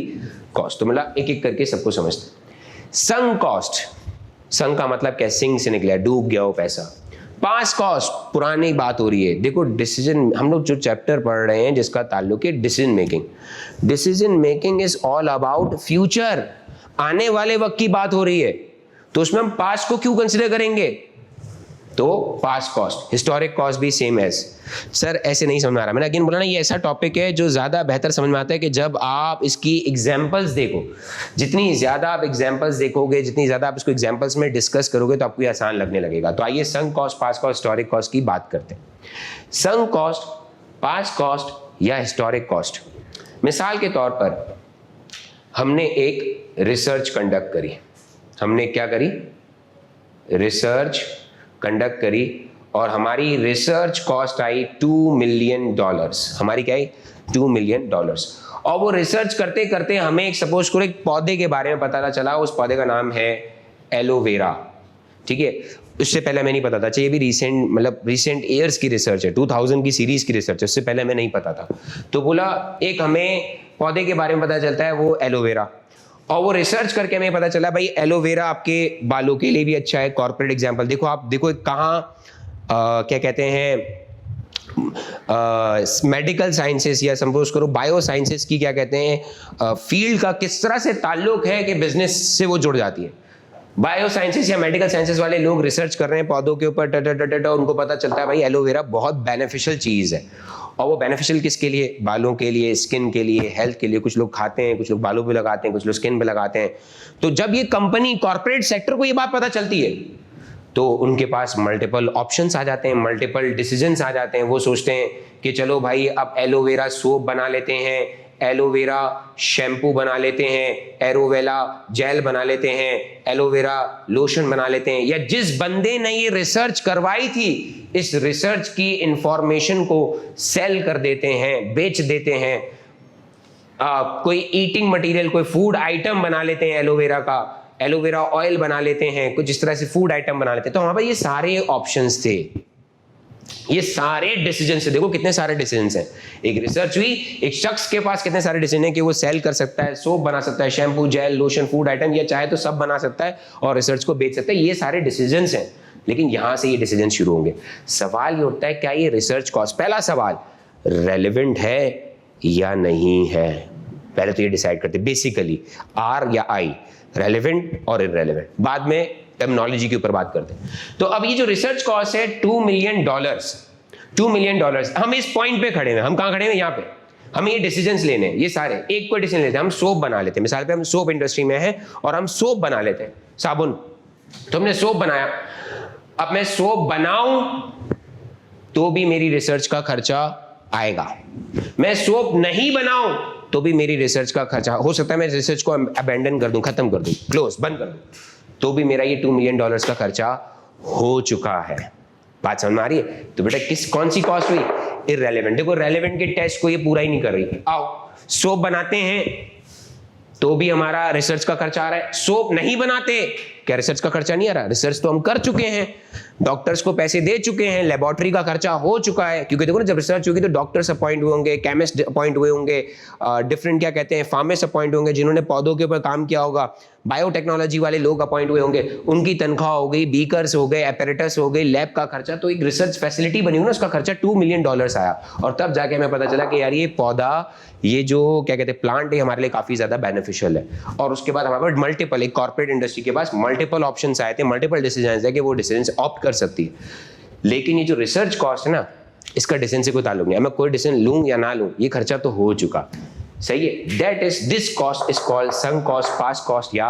कॉस्ट। तो मतलब एक एक करके सबको समझते हैं। संक कॉस्ट, संक का मतलब क्या, सिंक से निकला, डूब गया वो पैसा। पास्ट कॉस्ट, पुरानी बात हो रही है, देखो डिसीजन, हम लोग जो चैप्टर पढ़ रहे हैं जिसका ताल्लुक है decision making, decision making is all about future, आने वाले वक्त की बात हो रही है, तो उसमें हम पास्ट को क्यों कंसिडर करेंगे, तो पास्ट कॉस्ट। हिस्टोरिक कॉस्ट भी सेम एज, सर ऐसे नहीं समझ में आ रहा, मैंने अगेन बोला ना ये ऐसा टॉपिक है जो ज्यादा बेहतर समझ में आता है कि जब आप इसकी एग्जांपल्स देखो, जितनी ज्यादा आप एग्जांपल्स देखोगे, जितनी ज्यादा आप इसको एग्जांपल्स में डिस्कस करोगे तो आपको ये आसान लगने लगेगा। तो आइए sunk cost, past cost, historic cost की बात करते हैं। संक कॉस्ट, पास्ट कॉस्ट या हिस्टोरिक कॉस्ट, मिसाल के तौर पर हमने एक रिसर्च कंडक्ट करी, हमने क्या करी, रिसर्च कंडक्ट करी और हमारी रिसर्च कॉस्ट आई $2 मिलियन। हमारी क्या आई, $2 मिलियन। और वो रिसर्च करते करते हमें एक सपोज करो एक पौधे के बारे में पता चला, उस पौधे का नाम है एलोवेरा, ठीक है। उससे पहले हमें नहीं पता था, चाहिए भी रिसेंट, मतलब रिसेंट ईयर्स की रिसर्च है, 2000 की सीरीज की रिसर्च है, उससे पहले हमें नहीं पता था। तो बोला एक हमें पौधे के बारे में पता चलता है वो एलोवेरा, और वो रिसर्च करके हमें पता चला भाई एलोवेरा आपके बालों के लिए भी अच्छा है। कॉर्पोरेट एग्जांपल देखो, आप देखो कहाँ क्या कहते हैं, मेडिकल साइंसेस या सपोज करो बायो साइंसेस की क्या कहते हैं फील्ड का किस तरह से ताल्लुक है कि बिजनेस से वो जुड़ जाती है। बायो साइंसेस या मेडिकल साइंसेस वाले लोग रिसर्च कर रहे हैं पौधों के ऊपर, और उनको पता चलता है भाई एलोवेरा बहुत बेनिफिशियल चीज है। और वो बेनिफिशियल किसके लिए? बालों के लिए, स्किन के लिए, हेल्थ के लिए। कुछ लोग खाते हैं, कुछ लोग बालों पे लगाते हैं, कुछ लोग स्किन पे लगाते हैं। तो जब ये कंपनी कॉर्पोरेट सेक्टर को ये बात पता चलती है तो उनके पास मल्टीपल ऑप्शंस आ जाते हैं, मल्टीपल डिसीजंस आ जाते हैं। वो सोचते हैं कि चलो भाई अब एलोवेरा सोप बना लेते हैं, एलोवेरा शैम्पू बना लेते हैं, एलोवेरा जेल बना लेते हैं, एलोवेरा लोशन बना लेते हैं। या जिस बंदे ने ये रिसर्च करवाई थी, इस रिसर्च की इंफॉर्मेशन को सेल कर देते हैं, बेच देते हैं। कोई ईटिंग मटेरियल, कोई फूड आइटम बना लेते हैं एलोवेरा का, एलोवेरा ऑयल बना लेते हैं, कुछ इस तरह से फूड आइटम बना लेते हैं। तो वहां पर ये सारे ऑप्शंस थे, ये सारे डिसीजन से। देखो कितने सारे डिसीजन हैं। एक रिसर्च हुई, एक शख्स के पास कितने सारे डिसीजन है कि वो सेल कर सकता है, सोप बना सकता है, shampoo, gel, lotion, food item, या चाहे तो सब बना सकता है और रिसर्च को बेच सकता है। ये सारे डिसीजन हैं, लेकिन यहां से ये डिसीजन शुरू होंगे। सवाल ये उठता है, क्या ये रिसर्च कॉस्ट, पहला सवाल, रेलेवेंट है या नहीं है? पहले तो ये डिसाइड करते बेसिकली, आर या आई, रेलेवेंट और इररेलेवेंट। बाद में टर्मिनोलॉजी के ऊपर बात करते हैं। तो अब ये जो रिसर्च कॉस्ट है $2 मिलियन, $2 मिलियन, हम इस पॉइंट पे खड़े हैं। हम कहां खड़े हैं? यहाँ पे। हमें ये डिसीजंस लेने हैं, ये सारे एक कोई डिसीजन लेते हैं। हम सोप बना लेते हैं, मिसाल पे हम सोप इंडस्ट्री में हैं और हम सोप बना लेते हैं, साबुन। तो हमने सोप बनाया, अब मैं सोप बनाऊं तो भी मेरी रिसर्च का खर्चा आएगा। मैं सोप नहीं बनाऊं तो भी मेरी रिसर्च का खर्चा, हो सकता है मैं रिसर्च को अबेंडन कर दूं, खत्म कर दूं, क्लोज, बंद कर दूं, तो भी मेरा ये $2 मिलियन का खर्चा हो चुका है। बात समझ में आ रही है? तो बेटा कौन सी कॉस्ट हुई? इररेलेवेंट। देखो रेलेवेंट के टेस्ट को ये पूरा ही नहीं कर रही। आओ, सोप बनाते हैं तो भी हमारा रिसर्च का खर्चा आ रहा है। सोप नहीं बनाते, क्या रिसर्च का खर्चा नहीं आ रहा? रिसर्च तो हम कर चुके हैं, डॉक्टर्स को पैसे दे चुके हैं, लेबोरेटरी का खर्चा हो चुका है। क्योंकि देखो ना, जब रिसर्च होगी तो डॉक्टर्स अपॉइंट हुए होंगे, केमिस्ट अपॉइंट हुए होंगे, डिफरेंट क्या कहते हैं, फार्मिस्ट अपॉइंट होंगे, जिन्होंने पौधों के ऊपर काम किया होगा, बायोटेक्नोलॉजी वाले लोग अपॉइंट हुए होंगे, उनकी तनख्वाह हो गई, बीकर्स हो गए, एपरेटस हो गई, लैब का खर्चा। तो एक रिसर्च फैसिलिटी बनी हुई ना, उसका खर्चा $2 मिलियन आया। और तब जाके हमें पता चला कि यार ये पौधा, ये जो क्या कहते हैं प्लांट है, हमारे लिए काफी ज्यादा बेनिफिशियल है। और उसके बाद हमारे पास मल्टीपल, एक कॉर्पोरेट इंडस्ट्री के पास मल्टीपल ऑप्शंस आए थे, मल्टीपल डिसीजंस है कि वो डिसीजन ऑप्ट कर सकती है। लेकिन ये जो रिसर्च कॉस्ट है ना, इसका डिसीजन से कोई ताल्लुक नहीं है। मैं कोई डिसीजन लूं या ना लूं, ये खर्चा तो हो चुका, सही है। That is, this cost is called sunk cost, past cost या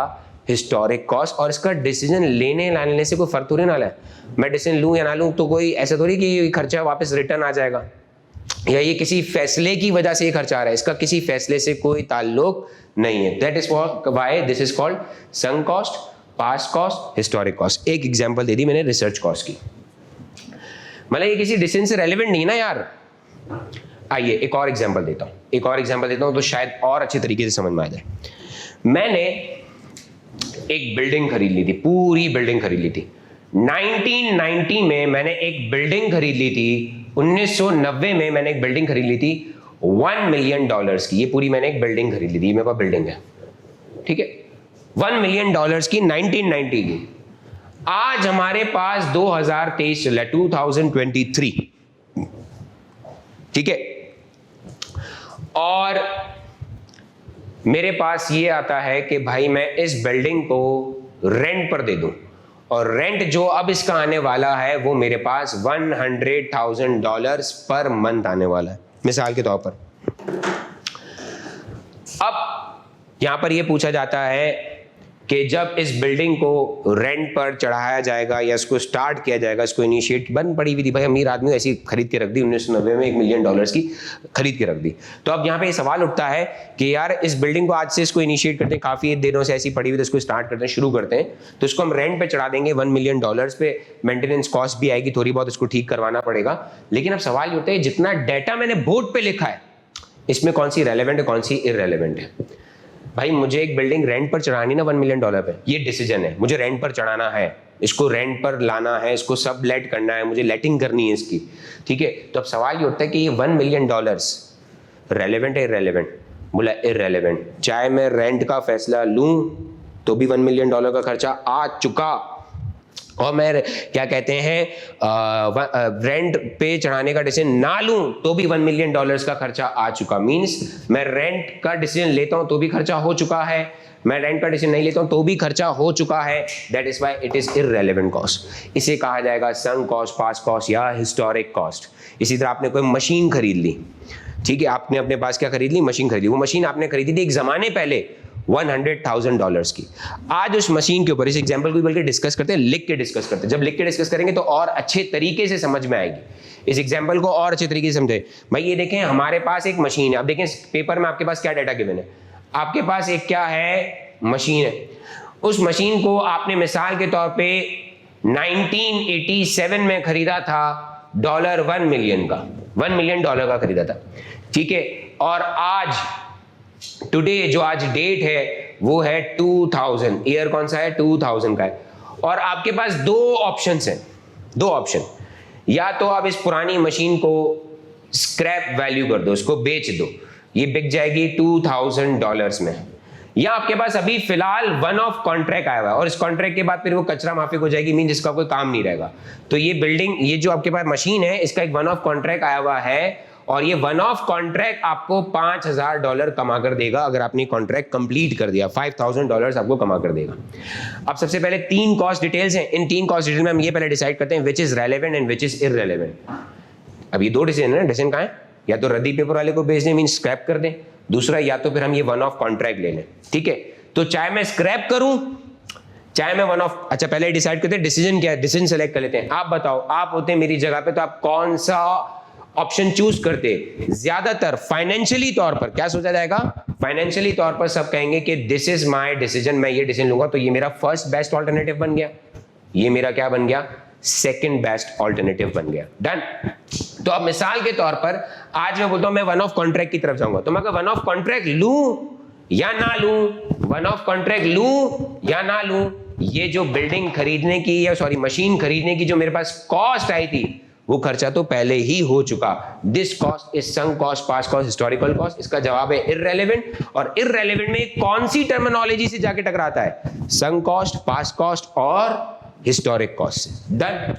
हिस्टोरिक कॉस्ट। और इसका डिसीजन लेने लाने से कोई फर्क थोड़ी ना है। मैं डिसीजन लूं या ना लूं तो कोई ऐसा थोड़ी कि ये खर्चा वापस रिटर्न आ जाएगा, या ये किसी फैसले की वजह से ये खर्चा आ रहा है। इसका किसी फैसले से कोई ताल्लुक नहीं है। That is why this is called sunk cost, past cost, historic cost. एक एग्जांपल दे दी मैंने रिसर्च कॉस्ट की, मतलब ये किसी डिसीजन से रेलेवेंट नहीं ना यार। आइए एक और एग्जांपल देता हूं, तो शायद और अच्छे तरीके से समझ में आ जाए। मैंने एक बिल्डिंग खरीद ली थी, पूरी बिल्डिंग खरीद ली थी 1990 में। मैंने एक बिल्डिंग खरीद ली थी 1990 में। मैंने एक बिल्डिंग खरीद ली थी $1 मिलियन की। ये पूरी मैंने एक बिल्डिंग खरीद ली थी, मेरे पास बिल्डिंग है, ठीक है, $1 मिलियन की 1990 की। आज हमारे पास 2023 चल रहा है, 2023, ठीक है, और मेरे पास ये आता है कि भाई मैं इस बिल्डिंग को रेंट पर दे दूं, और रेंट जो अब इसका आने वाला है वो मेरे पास $100,000 पर मंथ आने वाला है, मिसाल के तौर पर। अब यहां पर यह पूछा जाता है कि जब इस बिल्डिंग को रेंट पर चढ़ाया जाएगा या इसको स्टार्ट किया जाएगा, इसको इनिशिएट, बन पड़ी हुई थी भाई, अमीर आदमी ऐसी खरीद के रख दी 1990 में, $1 मिलियन की खरीद के रख दी। तो अब यहाँ पे ये सवाल उठता है कि यार इस बिल्डिंग को आज से इसको इनिशिएट करते हैं, काफी दिनों से ऐसी पड़ी हुई, तो इसको स्टार्ट करते हैं, शुरू करते हैं, तो इसको हम रेंट पे चढ़ा देंगे $1 मिलियन पे। मेंटेनेंस कॉस्ट भी आएगी थोड़ी बहुत, इसको ठीक करवाना पड़ेगा। लेकिन अब सवाल ये होता है, जितना डाटा मैंने बोर्ड पे लिखा है, इसमें कौन सी रेलेवेंट है, कौन सी इररेलेवेंट है? भाई मुझे एक बिल्डिंग रेंट पर चढ़ानी ना $1 मिलियन पे, ये डिसीजन है, मुझे रेंट पर चढ़ाना है, इसको रेंट पर लाना है, इसको सब लेट करना है, मुझे लेटिंग करनी है इसकी, ठीक है। तो अब सवाल ये होता है कि ये $1 मिलियन रेलेवेंट है इररेलेवेंट? बोला इररेलेवेंट। चाहे मैं रेंट का फैसला लूं तो भी $1 मिलियन का खर्चा आ चुका, और मैं क्या कहते हैं रेंट पे चढ़ाने का डिसीजन ना लूं तो भी $1 मिलियन का खर्चा आ चुका। मींस मैं रेंट का डिसीजन लेता हूं तो भी खर्चा हो चुका है, मैं रेंट का डिसीजन नहीं लेता हूं तो भी खर्चा हो चुका है। That is why it is irrelevant cost. इसे कहा जाएगा संक कॉस्ट, पास्ट कॉस्ट या हिस्टोरिक कॉस्ट। इसी तरह आपने कोई मशीन खरीद ली, ठीक है, आपने अपने पास क्या खरीद ली, मशीन खरीदी। वो मशीन आपने खरीदी थी एक जमाने पहले $100,000 की। आज उस मशीन के ऊपर, इस एग्जांपल को बल्कि डिस्कस करते हैं, लिख के डिस्कस करते हैं। जब लिख के डिस्कस करेंगे तो और अच्छे तरीके से समझ में आएगी, इस एग्जांपल को और अच्छे तरीके से समझे। भाई ये देखें, हमारे पास एक मशीन है। अब देखें पेपर में आपके पास क्या डाटा गिवन है, आपके पास एक क्या है, मशीन है। उस मशीन को आपने मिसाल के तौर पे 1987 में खरीदा था $1 मिलियन का, $1 मिलियन का खरीदा था, ठीक है। और आज टुडे जो आज डेट है वो है 2000, ईयर कौन सा है, 2000 का है। और आपके पास दो ऑप्शंस हैं, दो ऑप्शन, या तो आप इस पुरानी मशीन को स्क्रैप वैल्यू कर दो, उसको बेच दो, ये बिक जाएगी $2000 में, या आपके पास अभी फिलहाल वन ऑफ कॉन्ट्रैक्ट आया हुआ है और इस कॉन्ट्रैक्ट के बाद फिर वो कचरा माफिक हो जाएगी, मीन जिसका कोई काम नहीं रहेगा। तो ये बिल्डिंग, ये जो आपके पास मशीन है, इसका एक वन ऑफ कॉन्ट्रैक्ट आया हुआ है और ये वन ऑफ कॉन्ट्रैक्ट आपको $5000 कमा कर देगा अगर आपने कॉन्ट्रैक्ट कंप्लीट कर दिया, $5000 आपको कमा कर देगा। अब सबसे पहले 3 कॉस्ट डिटेल्स हैं, इन 3 कॉस्ट डिटेल में हम ये पहले डिसाइड करते हैं विच is relevant and which is irrelevant. अब ये 2 डिसीजन है ना, डिसीजन कहाँ है, या तो रद्दी पेपर वाले को भेज दें, मीन स्क्रैप कर दें, दूसरा या तो फिर हम ये वन ऑफ कॉन्ट्रैक्ट ले लें, ठीक है। तो चाहे मैं स्क्रैप करूं चाहे मैं वन ऑफ, अच्छा पहले डिसाइड करते हैं डिसीजन क्या है, डिसीजन सेलेक्ट कर लेते हैं। आप बताओ, आप होते मेरी जगह पे तो आप कौन सा ऑप्शन चूज करते। ज्यादातर फाइनेंशियली तौर पर क्या सोचा जाएगा, फाइनेंशियली तौर पर सब कहेंगे कि दिस इज माय डिसीजन, मैं ये डिसीजन लूंगा, तो ये मेरा फर्स्ट बेस्ट ऑल्टरनेटिव बन गया, ये मेरा क्या बन गया, सेकंड बेस्ट ऑल्टरनेटिव बन गया, डन। तो अब मिसाल के तौर पर आज मैं बोलता हूं मैं वन ऑफ कॉन्ट्रैक्ट की तरफ जाऊंगा, तो मैं वन ऑफ कॉन्ट्रैक्ट लूं या ना लूं, वन ऑफ कॉन्ट्रैक्ट लूं या ना लूं, ये जो बिल्डिंग खरीदने की या सॉरी मशीन खरीदने की जो मेरे पास कॉस्ट आई थी वो खर्चा तो पहले ही हो चुका। This cost is sunk cost, past cost, historical cost. इसका जवाब है इररेलेवेंट। और इररेलेवेंट में कौन सी टर्मिनोलॉजी से जाके टकराता है, संक कॉस्ट, पास्ट कॉस्ट और हिस्टोरिक कॉस्ट से, डन।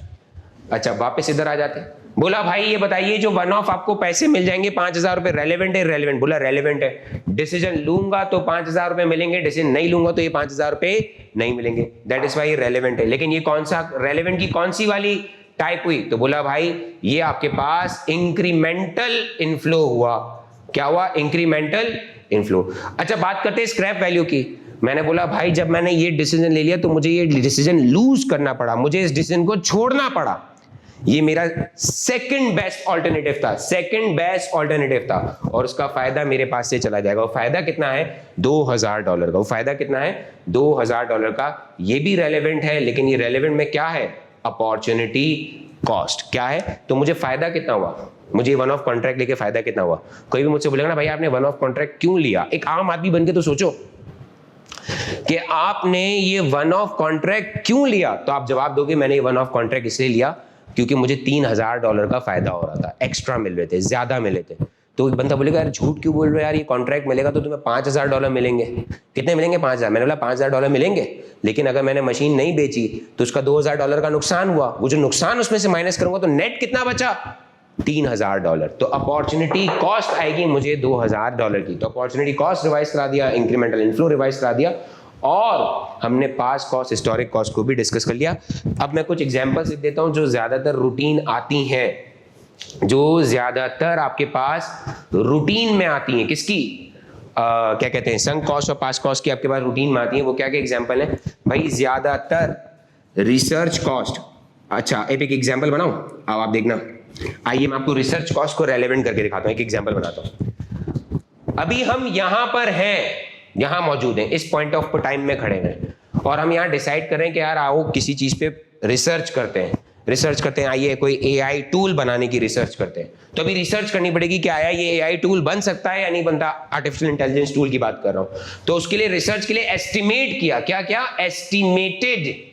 अच्छा वापस इधर आ जाते हैं, बोला भाई ये बताइए जो वन ऑफ आपको पैसे मिल जाएंगे $5000 रेलेवेंट है, इररेलेवेंट, बोला रेलेवेंट है। डिसीजन लूंगा तो $5000 मिलेंगे, डिसीजन नहीं लूंगा तो ये $5000 नहीं मिलेंगे, दैट इज व्हाई ये रेलेवेंट है। लेकिन ये कौन सा रेलेवेंट की कौन सी वाली टाइप हुई, तो बोला भाई ये आपके पास इंक्रीमेंटल इनफ्लो हुआ। क्या हुआ, इंक्रीमेंटल इनफ्लो। अच्छा बात करते हैं स्क्रैप वैल्यू की। मैंने बोला भाई जब मैंने ये डिसीजन ले लिया तो मुझे ये डिसीजन लूज करना पड़ा, मुझे इस डिसीजन को छोड़ना पड़ा, ये मेरा सेकंड बेस्ट ऑल्टरनेटिव था, सेकंड बेस्ट ऑल्टरनेटिव था, और उसका फायदा मेरे पास से चला जाएगा। वो फायदा कितना है, $2000 का। वो फायदा कितना है, $2000 का। ये भी रेलेवेंट है, लेकिन ये रेलेवेंट में क्या है, अपॉर्चुनिटी कॉस्ट क्या है। तो मुझे फायदा कितना हुआ, मुझे वन ऑफ कॉन्ट्रैक्ट लेके फायदा कितना हुआ। कोई भी मुझसे बोलेगा ना भाई आपने वन ऑफ कॉन्ट्रैक्ट क्यों लिया, एक आम आदमी बनके तो सोचो कि आपने ये वन ऑफ कॉन्ट्रैक्ट क्यों लिया, तो आप जवाब दोगे मैंने ये वन ऑफ कॉन्ट्रैक्ट इसलिए लिया क्योंकि मुझे $3000 का फायदा हो रहा था, एक्स्ट्रा मिल रहे थे, ज्यादा मिले थे। तो एक बंदा बोलेगा यार झूठ क्यों बोल रहे हो यार, ये कॉन्ट्रैक्ट मिलेगा तो तुम्हें $5000 मिलेंगे। कितने मिलेंगे, 5000। मैंने बोला $5000 मिलेंगे, लेकिन अगर मैंने मशीन नहीं बेची तो उसका $2000 का नुकसान हुआ। वो जो नुकसान उसमें से माइनस करूंगा तो नेट कितना बचा, $3000। तो अपॉर्चुनिटी कॉस्ट आएगी मुझे $2000 की। तो अपॉर्चुनिटी कॉस्ट रिवाइज करा दिया, इंक्रीमेंटल इनफ्लो रिवाइज करा दिया, और हमने पास्ट कॉस्ट, हिस्टोरिक कॉस्ट को भी डिस्कस कर लिया। अब मैं कुछ एग्जांपल्स देता हूं जो ज्यादातर रूटीन आती हैं, जो ज्यादातर आपके पास रूटीन में आती हैं। किसकी, क्या कहते हैं, संक कॉस्ट और पास्ट कॉस्ट की आपके पास रूटीन में आती है। वो क्या क्या एग्जांपल है भाई, ज्यादातर रिसर्च कॉस्ट। अच्छा एक एग्जांपल बनाऊं, अब आप देखना, आइए मैं आपको रिसर्च कॉस्ट को रेलेवेंट करके दिखाता हूं। एक एग्जांपल बनाता हूं। अभी हम यहां पर हैं, यहां मौजूद हैं, इस पॉइंट ऑफ टाइम में खड़े हैं, और हम यहां डिसाइड करें कि यार आओ किसी चीज पे रिसर्च करते हैं, रिसर्च करते हैं। आइए कोई एआई टूल बनाने की रिसर्च करते हैं। तो अभी रिसर्च करनी पड़ेगी कि आया ये एआई टूल बन सकता है या नहीं बनता, आर्टिफिशियल इंटेलिजेंस टूल की बात कर रहा हूं। तो उसके लिए रिसर्च के लिए एस्टिमेट किया, क्या क्या, एस्टिमेटेड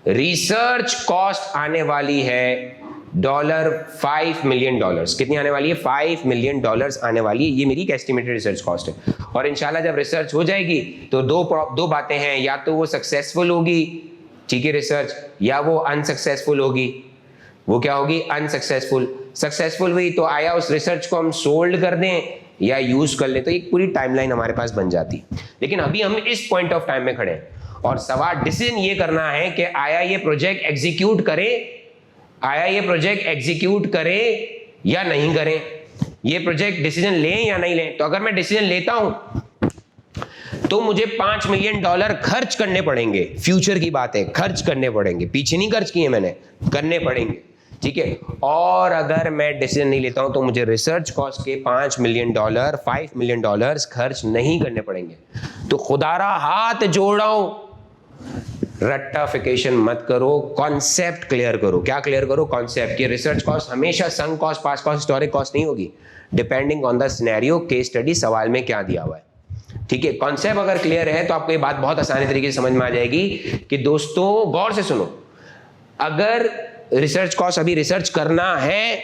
रिसर्च कॉस्ट आने वाली है $5 मिलियन। कितनी आने वाली है, $5 मिलियन आने वाली है। ये मेरी एक एस्टिमेटेड रिसर्च कॉस्ट है। और इंशाल्लाह जब रिसर्च हो जाएगी तो दो बातें हैं, या तो वो सक्सेसफुल होगी ठीक है रिसर्च, या वो अनसक्सेसफुल होगी, वो क्या होगी, अनसक्सेसफुल। सक्सेसफुल हुई तो आया उस रिसर्च को हम सोल्ड कर दें या यूज कर लें, तो एक पूरी टाइमलाइन हमारे पास बन जाती। लेकिन अभी हम इस पॉइंट ऑफ टाइम में खड़े हैं और सवाल डिसीजन ये करना है कि आया ये प्रोजेक्ट एग्जीक्यूट करे, आया ये प्रोजेक्ट एग्जीक्यूट करे या नहीं करें, ये प्रोजेक्ट डिसीजन लें या नहीं लें। तो अगर मैं डिसीजन लेता हूं तो मुझे $5 मिलियन खर्च करने पड़ेंगे, फ्यूचर की बात है, खर्च करने पड़ेंगे, पीछे नहीं खर्च किए मैंने, करने पड़ेंगे, ठीक है। और अगर मैं डिसीजन नहीं लेता हूं तो मुझे रिसर्च कॉस्ट के $5 मिलियन, $5 मिलियन खर्च नहीं करने पड़ेंगे। तो खुदारा हाथ जोड़ रहा हूं, रट्टाफिकेशन मत करो, कॉन्सेप्ट क्लियर करो। क्या क्लियर करो, कॉन्सेप्ट। कि रिसर्च कॉस्ट हमेशा संक कॉस्ट, पास कॉस्ट, हिस्टोरिक कॉस्ट नहीं होगी, depending on the scenario, case study, सवाल में क्या दिया हुआ है, ठीक है। कॉन्सेप्ट अगर क्लियर है तो आपको ये बात बहुत आसानी तरीके से समझ में आ जाएगी कि दोस्तों गौर से सुनो, अगर रिसर्च कॉस्ट अभी रिसर्च करना है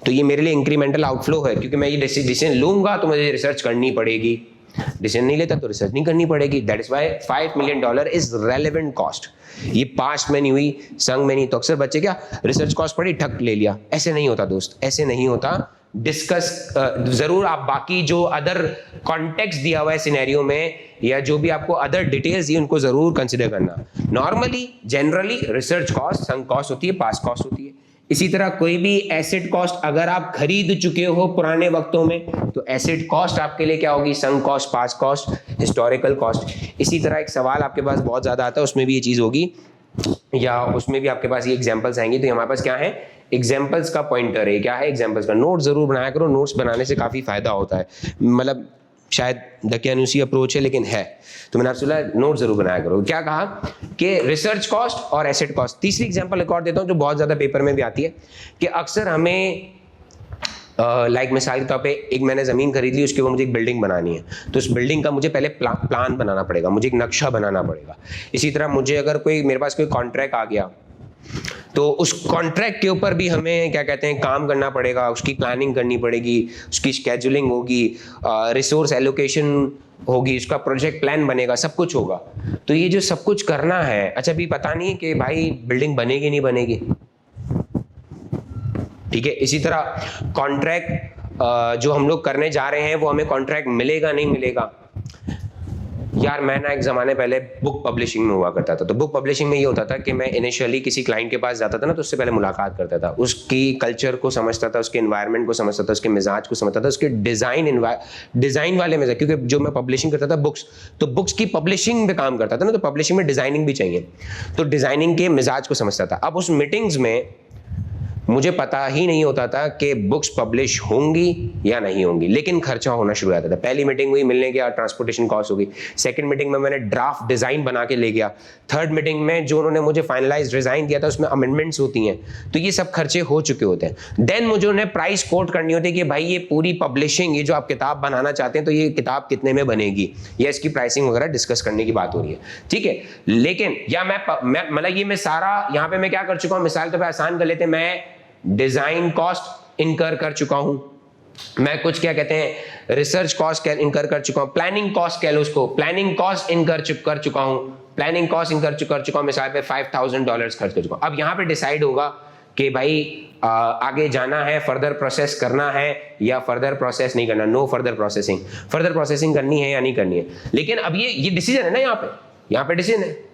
तो ये मेरे लिए इंक्रीमेंटल आउटफ्लो है, क्योंकि मैं ये डिसीजन लूंगा तो मुझे रिसर्च करनी पड़ेगी, डिसीजन नहीं लेता तो रिसर्च नहीं करनी पड़ेगी। That is why $5 million is relevant cost. ये पास्ट में नहीं हुई, संग में नहीं। तो अक्सर बच्चे क्या रिसर्च कॉस्ट पड़ी ठक ले लिया, ऐसे नहीं होता दोस्त, ऐसे नहीं होता। डिस्कस जरूर आप बाकी जो अदर कॉन्टेक्स्ट दिया हुआ है सिनेरियो में, या जो भी आपको अदर डिटेल्स दी उनको जरूर कंसिडर करना। Normally generally research cost sunk cost होती है, पास कॉस्ट होती है। इसी तरह कोई भी एसेट कॉस्ट अगर आप खरीद चुके हो पुराने वक्तों में तो एसेट कॉस्ट आपके लिए क्या होगी, संक कॉस्ट, पास कॉस्ट, हिस्टोरिकल कॉस्ट। इसी तरह एक सवाल आपके पास बहुत ज्यादा आता है, उसमें भी ये चीज होगी, या उसमें भी आपके पास ये एग्जांपल्स आएंगे। तो हमारे पास क्या है, एग्जांपल्स का पॉइंटर है। क्या है, एग्जांपल्स का। नोट जरूर बनाया करो, नोट्स बनाने से काफी फायदा होता है। मतलब शायद दकियानुसी अप्रोच है लेकिन है, तो मैंने आपसे बोला नोट जरूर बनाया करो। क्या कहा कि रिसर्च कॉस्ट और एसेट कॉस्ट। तीसरी एग्जांपल एक और देता हूं जो बहुत ज्यादा पेपर में भी आती है, कि अक्सर हमें लाइक मिसाल के तौर पे एक मैंने जमीन खरीद ली, उसके ऊपर मुझे एक बिल्डिंग बनानी है, तो उस बिल्डिंग का मुझे पहले प्लान बनाना पड़ेगा, मुझे एक नक्शा बनाना पड़ेगा। इसी तरह मुझे अगर कोई मेरे पास कोई कॉन्ट्रैक्ट आ गया तो उस कॉन्ट्रैक्ट के ऊपर भी हमें क्या कहते हैं काम करना पड़ेगा, उसकी प्लानिंग करनी पड़ेगी, उसकी शेड्यूलिंग होगी, रिसोर्स एलोकेशन होगी, उसका प्रोजेक्ट प्लान बनेगा, सब कुछ होगा। तो ये जो सब कुछ करना है, अच्छा अभी पता नहीं है कि भाई बिल्डिंग बनेगी नहीं बनेगी, ठीक है। इसी तरह कॉन्ट्रैक्ट जो हम लोग करने जा रहे हैं वो हमें कॉन्ट्रैक्ट मिलेगा नहीं मिलेगा। यार मैं ना एक ज़माने पहले बुक पब्लिशिंग में हुआ करता था, तो बुक पब्लिशिंग में ये होता था कि मैं इनिशियली किसी क्लाइंट के पास जाता था ना, तो उससे पहले मुलाकात करता था, उसकी कल्चर को समझता था, उसके एनवायरनमेंट को समझता था, उसके मिजाज को समझता था, उसके डिज़ाइन वाले मिजाज, क्योंकि जो मैं पब्लिशिंग करता था बुक्स, तो बुक्स की पब्लिशिंग में काम करता था ना, तो पब्लिशिंग में डिज़ाइनिंग भी चाहिए, तो डिज़ाइनिंग के मिजाज को समझता था। अब उस मीटिंग्स में मुझे पता ही नहीं होता था कि बुक्स पब्लिश होंगी या नहीं होंगी, लेकिन खर्चा होना शुरू हो जाता था। पहली मीटिंग हुई, मिलने गया, ट्रांसपोर्टेशन कॉस्ट होगी। सेकंड मीटिंग में मैंने ड्राफ्ट डिजाइन बना के ले गया। थर्ड मीटिंग में जो उन्होंने मुझे फाइनलाइज डिजाइन दिया था उसमें अमेंडमेंट्स होती हैं, तो ये सब खर्चे हो चुके होते हैं। देन मुझे उन्हें प्राइस कोट करनी होती है कि भाई ये पूरी पब्लिशिंग, ये जो आप किताब बनाना चाहते हैं तो ये किताब कितने में बनेगी, या इसकी प्राइसिंग वगैरह डिस्कस करने की बात हो रही है, ठीक है। लेकिन या मैं मतलब ये मैं सारा यहाँ पे मैं क्या कर चुका हूँ, मिसाल के पे आसान कर लेते हैं, मैं डिजाइन कॉस्ट इनकर कर चुका हूं, मैं कुछ क्या कहते हैं रिसर्च कॉस्ट इनकर कर चुका हूं, प्लानिंग कॉस्ट कह लो उसको, प्लानिंग कॉस्ट इनकर कर चुका हूं, प्लानिंग कॉस्ट इनकर कर चुका हूं, मिसाल पे $5,000 खर्च कर चुका हूं। अब यहां पे डिसाइड होगा कि भाई आगे जाना है, फर्दर प्रोसेस करना है या फर्दर प्रोसेस नहीं करना, नो फर्दर प्रोसेसिंग करनी है या नहीं करनी है। लेकिन अब ये डिसीजन है ना, यहाँ पे डिसीजन है।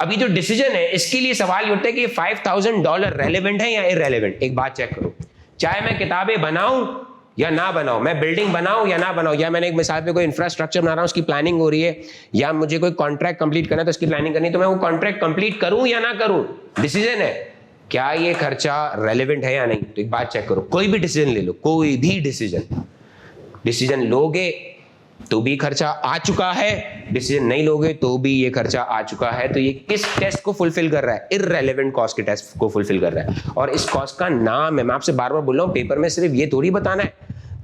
अभी जो डिसीजन है इसके लिए सवाल ये होता है कि $5,000 रेलेवेंट है या इररेलेवेंट। एक बात चेक करो, चाहे मैं किताबें बनाऊं या ना बनाऊं, मैं बिल्डिंग बनाऊं या ना बनाऊं, या मैंने एक मिसाल पे कोई इंफ्रास्ट्रक्चर बना रहा हूं उसकी प्लानिंग हो रही है, या मुझे कोई कॉन्ट्रैक्ट कंप्लीट करना है तो उसकी प्लानिंग करनी है, तो मैं वो कॉन्ट्रैक्ट कंप्लीट करूं या ना करूं, डिसीजन है। क्या ये खर्चा रेलेवेंट है या नहीं? तो एक बात चेक करो, कोई भी डिसीजन ले लो, कोई भी डिसीजन लोगे तो भी खर्चा आ चुका है, डिसीजन नहीं लोगे तो भी ये खर्चा आ चुका है। तो ये किस टेस्ट को फुलफिल कर रहा है? इररेलेवेंट कॉस्ट के टेस्ट को फुलफिल कर रहा है। और इस कॉस्ट का नाम है, मैं आपसे बार बार बोल रहा हूं, पेपर में सिर्फ ये थोड़ी बताना है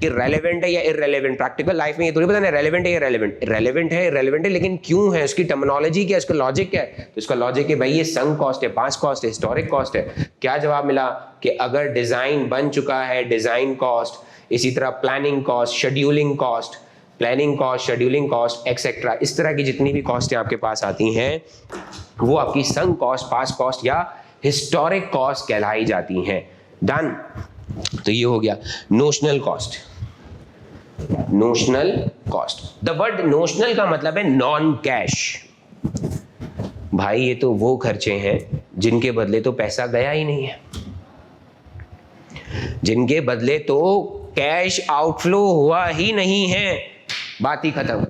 कि रेलेवेंट है या इररेलेवेंट, प्रैक्टिकल लाइफ में ये थोड़ी बताना है रेलेवेंट है या इररेलेवेंट। रेलेवेंट है लेकिन क्यों है, उसकी टर्मिनोलॉजी क्या है, उसका लॉजिक क्या है? तो इसका लॉजिक है भाई ये संक कॉस्ट है, पास्ट कॉस्ट है, हिस्टोरिक कॉस्ट है। क्या जवाब मिला कि अगर डिजाइन बन चुका है, डिजाइन कॉस्ट, इसी तरह planning cost, scheduling cost, etcetera, इस तरह की जितनी भी कॉस्ट आपके पास आती हैं वो आपकी संक कॉस्ट, पास्ट कॉस्ट या हिस्टोरिक कॉस्ट कहलाई जाती हैं। डन। तो ये हो गया notional cost. Notional cost, the word notional का मतलब है नॉन कैश। भाई ये तो वो खर्चे हैं जिनके बदले तो पैसा गया ही नहीं है, जिनके बदले तो कैश आउटफ्लो हुआ ही नहीं है, बात ही खत्म।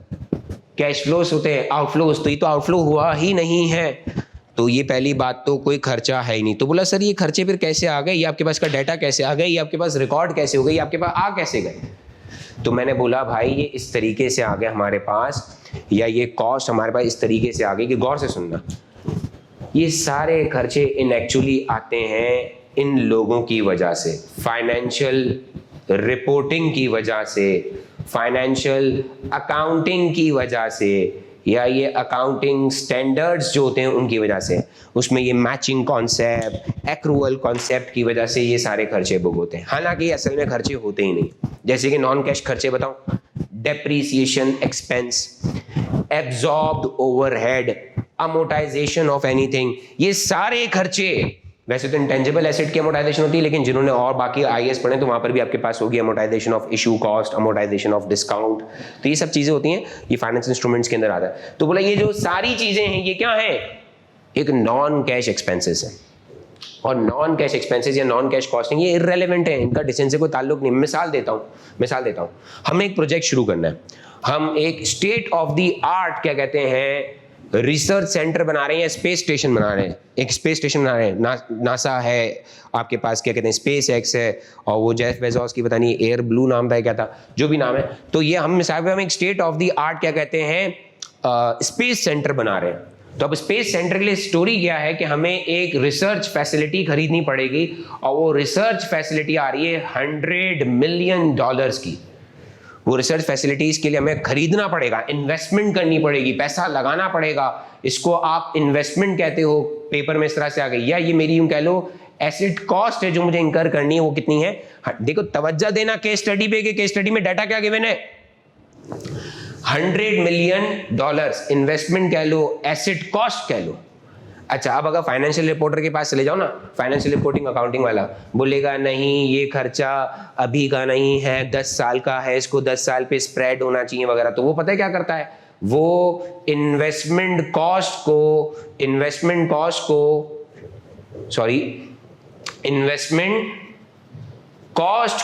कैश फ्लोस होते हैं, आउटफ्लोस, तो ये तो आउटफ्लो हुआ ही नहीं है। तो ये पहली बात, तो कोई खर्चा है ही नहीं। तो बोला सर ये खर्चे फिर कैसे आ गए, ये आपके पास का डाटा कैसे आ गए, ये आपके पास रिकॉर्ड कैसे हो गए, ये आपके पास आ कैसे गए? तो मैंने बोला भाई ये इस तरीके से आ गए हमारे पास, या ये कॉस्ट हमारे पास इस तरीके से आ गई कि गौर से सुनना, ये सारे खर्चे इन एक्चुअली आते हैं इन लोगों की वजह से, फाइनेंशियल रिपोर्टिंग की वजह से, फाइनेंशियल अकाउंटिंग की वजह से, या ये अकाउंटिंग स्टैंडर्ड्स जो होते हैं उनकी वजह से, उसमें ये मैचिंग कॉन्सेप्ट, एक्रूअल कॉन्सेप्ट की वजह से ये सारे खर्चे बुक होते हैं। हालांकि असल में खर्चे होते ही नहीं। जैसे कि नॉन कैश खर्चे बताऊं, depreciation expense, absorbed overhead, amortisation of anything, ये सारे खर्चे, वैसे तो इंटेंजिबल एसेट की अमोर्टाइजेशन होती है, लेकिन जिन्होंने और बाकी आईएएस पढ़े तो वहां पर भी आपके पास होगी amortisation of issue cost, amortisation of discount. तो ये सब चीजें होती हैं, ये फाइनेंस इंस्ट्रूमेंट्स के अंदर आता है। तो बोला ये जो सारी चीजें हैं ये क्या है, एक नॉन कैश एक्सपेंसेस है। और नॉन कैश एक्सपेंसेस या नॉन कैश कॉस्टिंग ये इररेलेवेंट है, इनका डिसेंस से कोई ताल्लुक नहीं। मिसाल देता हूं, हमें एक प्रोजेक्ट शुरू करना है, हम एक स्टेट ऑफ द आर्ट क्या कहते हैं रिसर्च सेंटर बना रहे हैं, स्पेस स्टेशन बना रहे हैं, एक स्पेस स्टेशन बना रहे हैं। नासा है आपके पास, क्या कहते हैं स्पेस एक्स है, और वो जेफ बेजोस की पता नहीं एयर ब्लू नाम था क्या था, जो भी नाम है। तो ये हम मिसाल में हम एक स्टेट ऑफ द आर्ट क्या कहते हैं स्पेस सेंटर बना रहे हैं। तो अब स्पेस सेंटर के लिए स्टोरी क्या है कि हमें एक रिसर्च फैसिलिटी खरीदनी पड़ेगी, और वो रिसर्च फैसिलिटी आ रही है $100 मिलियन की। वो रिसर्च फैसिलिटीज के लिए हमें खरीदना पड़ेगा, इन्वेस्टमेंट करनी पड़ेगी, पैसा लगाना पड़ेगा। इसको आप इन्वेस्टमेंट कहते हो, पेपर में इस तरह से आ गई। या ये मेरी यूं कह लो एसेट कॉस्ट है जो मुझे इंकर करनी है, वो कितनी है। देखो तवज्जो देना केस स्टडी पे, केस स्टडी में डाटा क्या गिवन है, $100 मिलियन इन्वेस्टमेंट कह लो, एसेट कॉस्ट कह लो। अच्छा अब अगर फाइनेंशियल रिपोर्टर के पास चले जाओ ना, फाइनेंशियल रिपोर्टिंग अकाउंटिंग वाला बोलेगा नहीं ये खर्चा अभी का नहीं है, 10 साल का है, इसको 10 साल पे स्प्रेड होना चाहिए वगैरह। तो वो पता है क्या करता है, वो इन्वेस्टमेंट कॉस्ट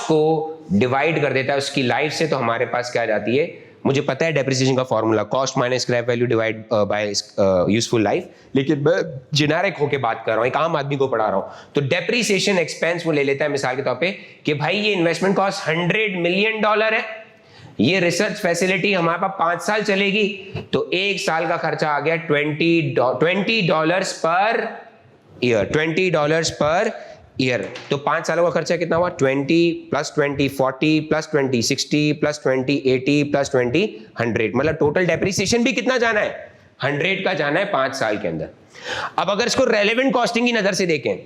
को डिवाइड कर देता है उसकी लाइफ से। तो हमारे पास क्या आ जाती है, मुझे पता है डेप्रिसिएशन का formula cost minus scrap value divide by useful life, लेकिन मैं जेनेरिक होके बात कर रहा हूं, एक आम आदमी को पढ़ा रहा हूं। तो डेप्रिसिएशन एक्सपेंस वो ले लेता है मिसाल के तौर पे कि भाई ये इन्वेस्टमेंट कॉस्ट $100 मिलियन है, ये रिसर्च फैसिलिटी हमारे पास 5 साल चलेगी, तो 1 साल का खर्चा आ गया $20 पर ईयर। तो 5 सालों का खर्चा कितना हुआ, 20 + 20 40 + 20 60 + 20 80 + 20 100, मतलब टोटल डेप्रिसिएशन भी कितना जाना है, 100 का जाना है 5 साल के अंदर। अब अगर इसको रेलेवेंट कॉस्टिंग की नजर से देखें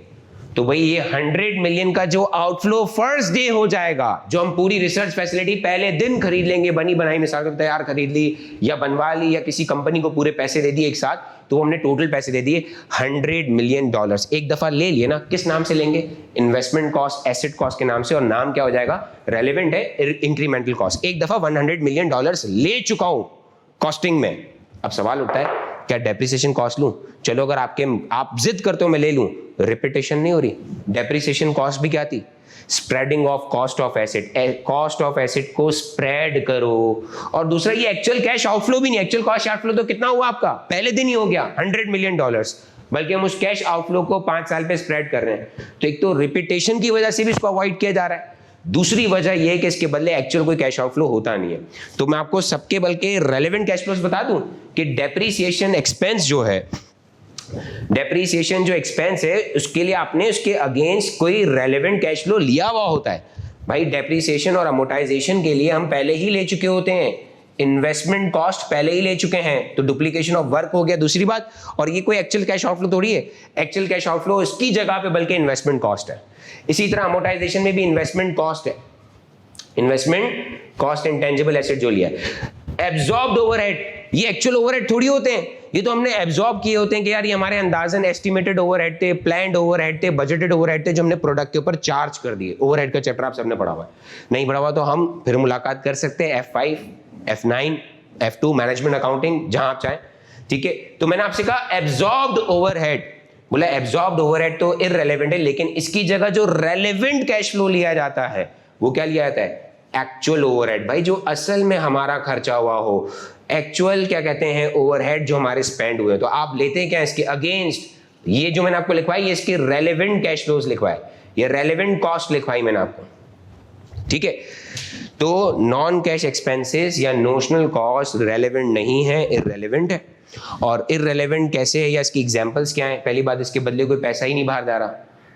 तो भाई ये 100 मिलियन का जो आउटफ्लो फर्स्ट डे हो जाएगा, जो हम पूरी रिसर्च फैसिलिटी पहले दिन खरीद लेंगे, बनी बनाई मिसाल के तैयार खरीद ली या बनवा ली, या किसी कंपनी को पूरे पैसे दे दिए एक साथ, तो हमने टोटल पैसे दे दिए $100 मिलियन। एक दफा ले लिए ना, किस नाम से लेंगे, इन्वेस्टमेंट कॉस्ट, एसेट कॉस्ट के नाम से, और नाम क्या हो जाएगा, रेलेवेंट है इंक्रीमेंटल कॉस्ट। एक दफा $100 मिलियन ले चुका हूं कॉस्टिंग में। अब सवाल उठता है क्या डेप्रिसिएशन कॉस्ट लूं? चलो अगर आप जिद करते हो मैं ले लूं, रिपीटेशन नहीं हो रही। डेप्रिसिएशन कॉस्ट भी क्या थी, spreading of cost of asset, cost of asset को स्प्रेड करो। और दूसरा ये एक्चुअल कैश आउटफ्लो भी नहीं, एक्चुअल कैश आउटफ्लो तो कितना हुआ आपका, पहले दिन ही हो गया $100 मिलियन, बल्कि हम उस कैश आउटफ्लो को 5 साल पे स्प्रेड कर रहे हैं। तो एक तो रिपीटेशन की वजह से भी इसको अवॉइड किया जा रहा है, दूसरी वजह यह है कि इसके बदले एक्चुअल कोई कैश आउटफ्लो होता नहीं है। तो मैं आपको सबके बल्कि रेलेवेंट कैश फ्लोस बता दूं कि डेप्रिसिएशन एक्सपेंस जो है, डेप्रिसिएशन जो एक्सपेंस है उसके लिए आपने उसके अगेंस्ट कोई रेलेवेंट कैश फ्लो लिया हुआ होता है। भाई डेप्रिसिएशन और अमोर्टाइजेशन के लिए हम पहले ही ले चुके होते हैं, इन्वेस्टमेंट कॉस्ट पहले ही ले चुके हैं, तो डुप्लीकेशन ऑफ वर्क हो गया दूसरी बात। और ये कोई एक्चुअल कैश आउटफ्लो थोड़ी है, एक्चुअल कैश आउटफ्लो इसकी जगह पे बल्कि इन्वेस्टमेंट कॉस्ट है। इसी तरह अमोर्टाइजेशन में भी इन्वेस्टमेंट कॉस्ट है, इन्वेस्टमेंट कॉस्ट इंटेंजिबल एसेट जो लिया है। एब्जॉर्ब्ड ओवरहेड, ये एक्चुअल ओवरहेड थोड़ी होते हैं, ये तो हमने एब्जॉर्ब किए होते हैं कि यार ये हमारे अंदाजन एस्टिमेटेड ओवरहेड थे, प्लान्ड ओवरहेड थे, बजटेड ओवरहेड थे, जो हमने प्रोडक्ट के ऊपर चार्ज कर दिए। ओवरहेड का चैप्टर आप सबने पढ़ा हुआ है, नहीं पढ़ा हुआ तो हम फिर मुलाकात कर सकते हैं F5, F9, F2 management accounting, जहां आप चाहें, ठीक है। तो मैंने आपसे कहा एब्जॉर्ब्ड ओवरहेड, बोला एब्जॉर्ब्ड ओवरहेड तो इररिलेवेंट है, लेकिन इसकी जगह जो रेलेवेंट कैश फ्लो लिया जाता है वो क्या लिया जाता है? Actual overhead. भाई जो असल में हमारा खर्चा हुआ हो, एक्चुअल क्या कहते हैं ओवरहेड जो हमारे स्पेंड हुए, तो आप लेते हैं क्या इसके अगेंस्ट, ये जो मैंने आपको लिखवाई ये इसके रेलेवेंट कैश फ्लोज लिखवाए, ये रेलेवेंट कॉस्ट लिखवाई मैंने आपको, ठीक है। तो नॉन कैश एक्सपेंसेस या नोशनल कॉस्ट रेलेवेंट नहीं है, इररेलेवेंट है। और इररेलेवेंट कैसे है या इसकी एग्जांपल्स क्या है? पहली बात, इसके बदले कोई पैसा ही नहीं बाहर जा रहा,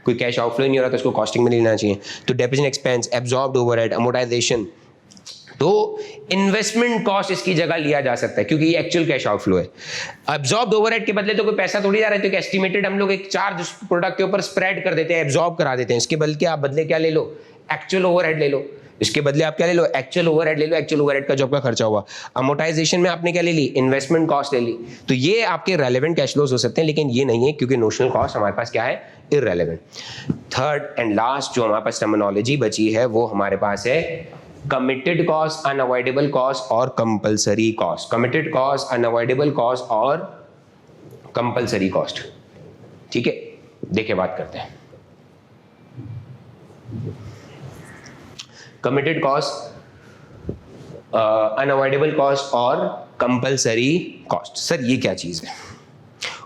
कोई कैश आउटफ्लो नहीं हो रहा, तो उसको कॉस्टिंग में नहीं लेना चाहिए। तो depreciation expense, absorbed overhead, amortisation, तो इन्वेस्टमेंट कॉस्ट इसकी जगह लिया जा सकता है क्योंकि ये एक्चुअल कैश आउटफ्लो है। एब्जॉर्ब्ड ओवरहेड के बदले तो कोई पैसा थोड़ी जा रहा है, तो एस्टिमेटेड हम लोग एक चार्ज प्रोडक्ट के ऊपर स्प्रेड कर देते हैं, एब्जॉर्ब करा देते हैं। इसके बदले आप बदले क्या ले लो? एक्चुअल ओवरहेड ले लो। इसके बदले आप क्या ले लो? एक्चुअल ओवरहेड ले लो, एक्चुअल ओवरहेड का जो आपका खर्चा हुआ। अमोर्टाइजेशन में आपने क्या ले ली? इन्वेस्टमेंट कॉस्ट ले ली। तो ये आपके रेलेवेंट कैश फ्लोज हो सकते हैं, लेकिन ये नहीं है क्योंकि नोशनल कॉस्ट हमारे पास क्या है? इररेलेवेंट। थर्ड एंड लास्ट जो हमारे पास टर्मिनोलॉजी बची है वो हमारे पास है कमिटेड कॉस्ट, अनअवॉइडेबल कॉस्ट और compulsory cost. Committed cost, unavoidable cost और कंपलसरी कॉस्ट, ठीक है। देखिए बात करते हैं कमिटेड कॉस्ट, अनअवॉइडेबल कॉस्ट और कंपलसरी कॉस्ट। सर ये क्या चीज है?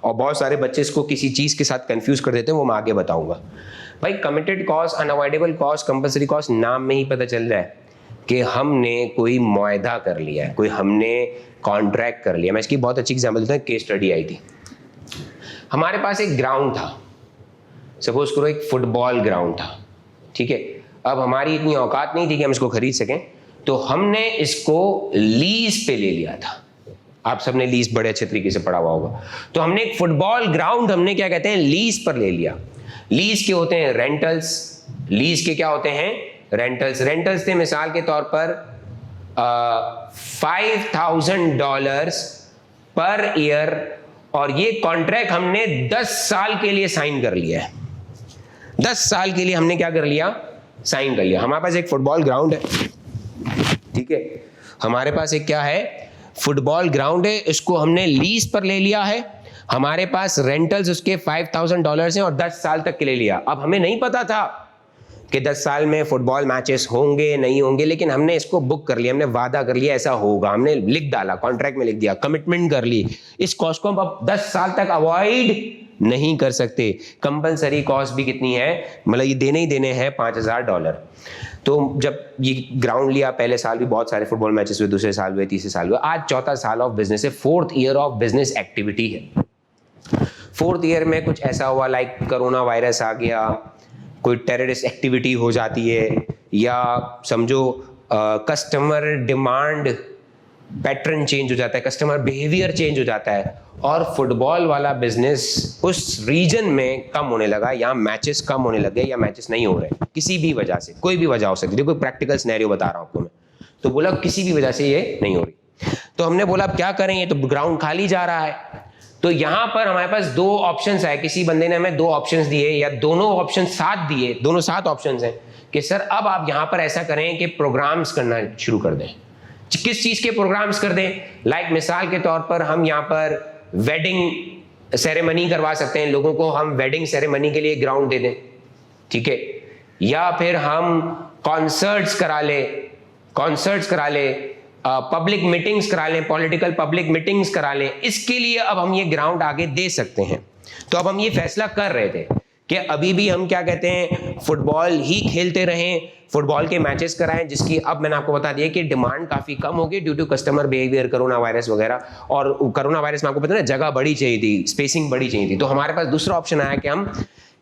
और बहुत सारे बच्चे इसको किसी चीज के साथ कंफ्यूज कर देते हैं, वो मैं आगे बताऊंगा। भाई committed cost, unavoidable cost, compulsory cost, नाम में ही पता चल रहा है कि हमने कोई मुआहदा कर लिया है, कोई हमने कॉन्ट्रैक्ट कर लिया। मैं इसकी बहुत अच्छी एग्जांपल देता हूँ, केस स्टडी आई थी। हमारे पास एक ग्राउंड था, सपोज करो एक फुटबॉल ग्राउंड था, ठीक है। अब हमारी इतनी औकात नहीं थी कि हम इसको खरीद सकें, तो हमने इसको लीज पे ले लिया था। आप सबने लीज बड़े अच्छे तरीके से पढ़ा हुआ होगा। तो हमने एक फुटबॉल ग्राउंड हमने क्या कहते हैं? लीज पर ले लिया। लीज के होते हैं रेंटल्स, लीज के क्या होते हैं? रेंटल्स। रेंटल्स थे मिसाल के तौर पर $5,000 पर ईयर, और ये कॉन्ट्रैक्ट हमने 10 साल के लिए साइन कर लिया है। 10 साल के लिए हमने क्या कर लिया? साइन कर लिया। हमारे पास एक फुटबॉल ग्राउंड है, ठीक है। हमारे पास एक क्या है? फुटबॉल ग्राउंड है, इसको हमने लीज पर ले लिया है। हमारे पास रेंटल्स उसके $5,000 हैं और 10 साल तक के ले लिया। अब हमें नहीं पता था कि 10 साल में फुटबॉल मैचेस होंगे नहीं होंगे, लेकिन हमने इसको बुक कर लिया, हमने वादा कर लिया ऐसा होगा, हमने लिख डाला, कॉन्ट्रैक्ट में लिख दिया, कमिटमेंट कर ली। इस कॉस्ट को हम अब 10 साल तक अवॉइड नहीं कर सकते। कंपलसरी कॉस्ट भी कितनी है? मतलब ये देने ही देने हैं $5,000। तो जब ये ग्राउंड लिया, पहले साल भी बहुत सारे फुटबॉल मैचेस हुए, दूसरे साल हुए, तीसरे साल हुए, आज चौथा साल ऑफ बिजनेस है, 4th year of business activity है। 4th ईयर में कुछ ऐसा हुआ लाइक कोरोना वायरस आ गया, कोई टेररिस्ट एक्टिविटी हो जाती है, या समझो कस्टमर डिमांड पैटर्न चेंज हो जाता है, कस्टमर बिहेवियर चेंज हो जाता है, और फुटबॉल वाला बिजनेस उस रीजन में कम होने लगा, या मैचेस कम होने लगे, या मैचेस नहीं हो रहे किसी भी वजह से। कोई भी वजह हो सकती है, कोई प्रैक्टिकल सिनेरियो बता रहा हूं आपको मैं। तो बोला किसी भी वजह से ये नहीं हो रही। तो हमने बोला अब क्या करें, ये तो ग्राउंड खाली जा रहा है। तो यहां पर हमारे पास 2 ऑप्शंस आए, किसी बंदे ने हमें 2 ऑप्शंस दिए, या दोनों ऑप्शन साथ दिए, दोनों 7 ऑप्शंस हैं कि सर अब आप यहां पर ऐसा करें कि प्रोग्राम्स करना शुरू कर दें। किस चीज के प्रोग्राम्स कर दें? लाइक मिसाल के तौर पर हम यहां पर वेडिंग सेरेमनी करवा सकते हैं, लोगों को हम वेडिंग सेरेमनी के लिए ग्राउंड दे दें, ठीक है। या फिर हम कॉन्सर्ट्स करा ले, पब्लिक मीटिंग्स करा लें, पॉलिटिकल पब्लिक मीटिंग्स करा लें। इसके लिए अब हम ये ग्राउंड आगे दे सकते हैं। तो अब हम ये फैसला कर रहे थे कि अभी भी हम क्या कहते हैं, फुटबॉल ही खेलते रहें, फुटबॉल के मैचेस कराएं, जिसकी अब मैंने आपको बता दिया कि डिमांड काफी कम होगी due to customer behaviour, coronavirus वगैरह। और कोरोना वायरस में आपको पता है जगह बड़ी चाहिए थी, स्पेसिंग बड़ी चाहिए थी। तो हमारे पास दूसरा ऑप्शन आया कि हम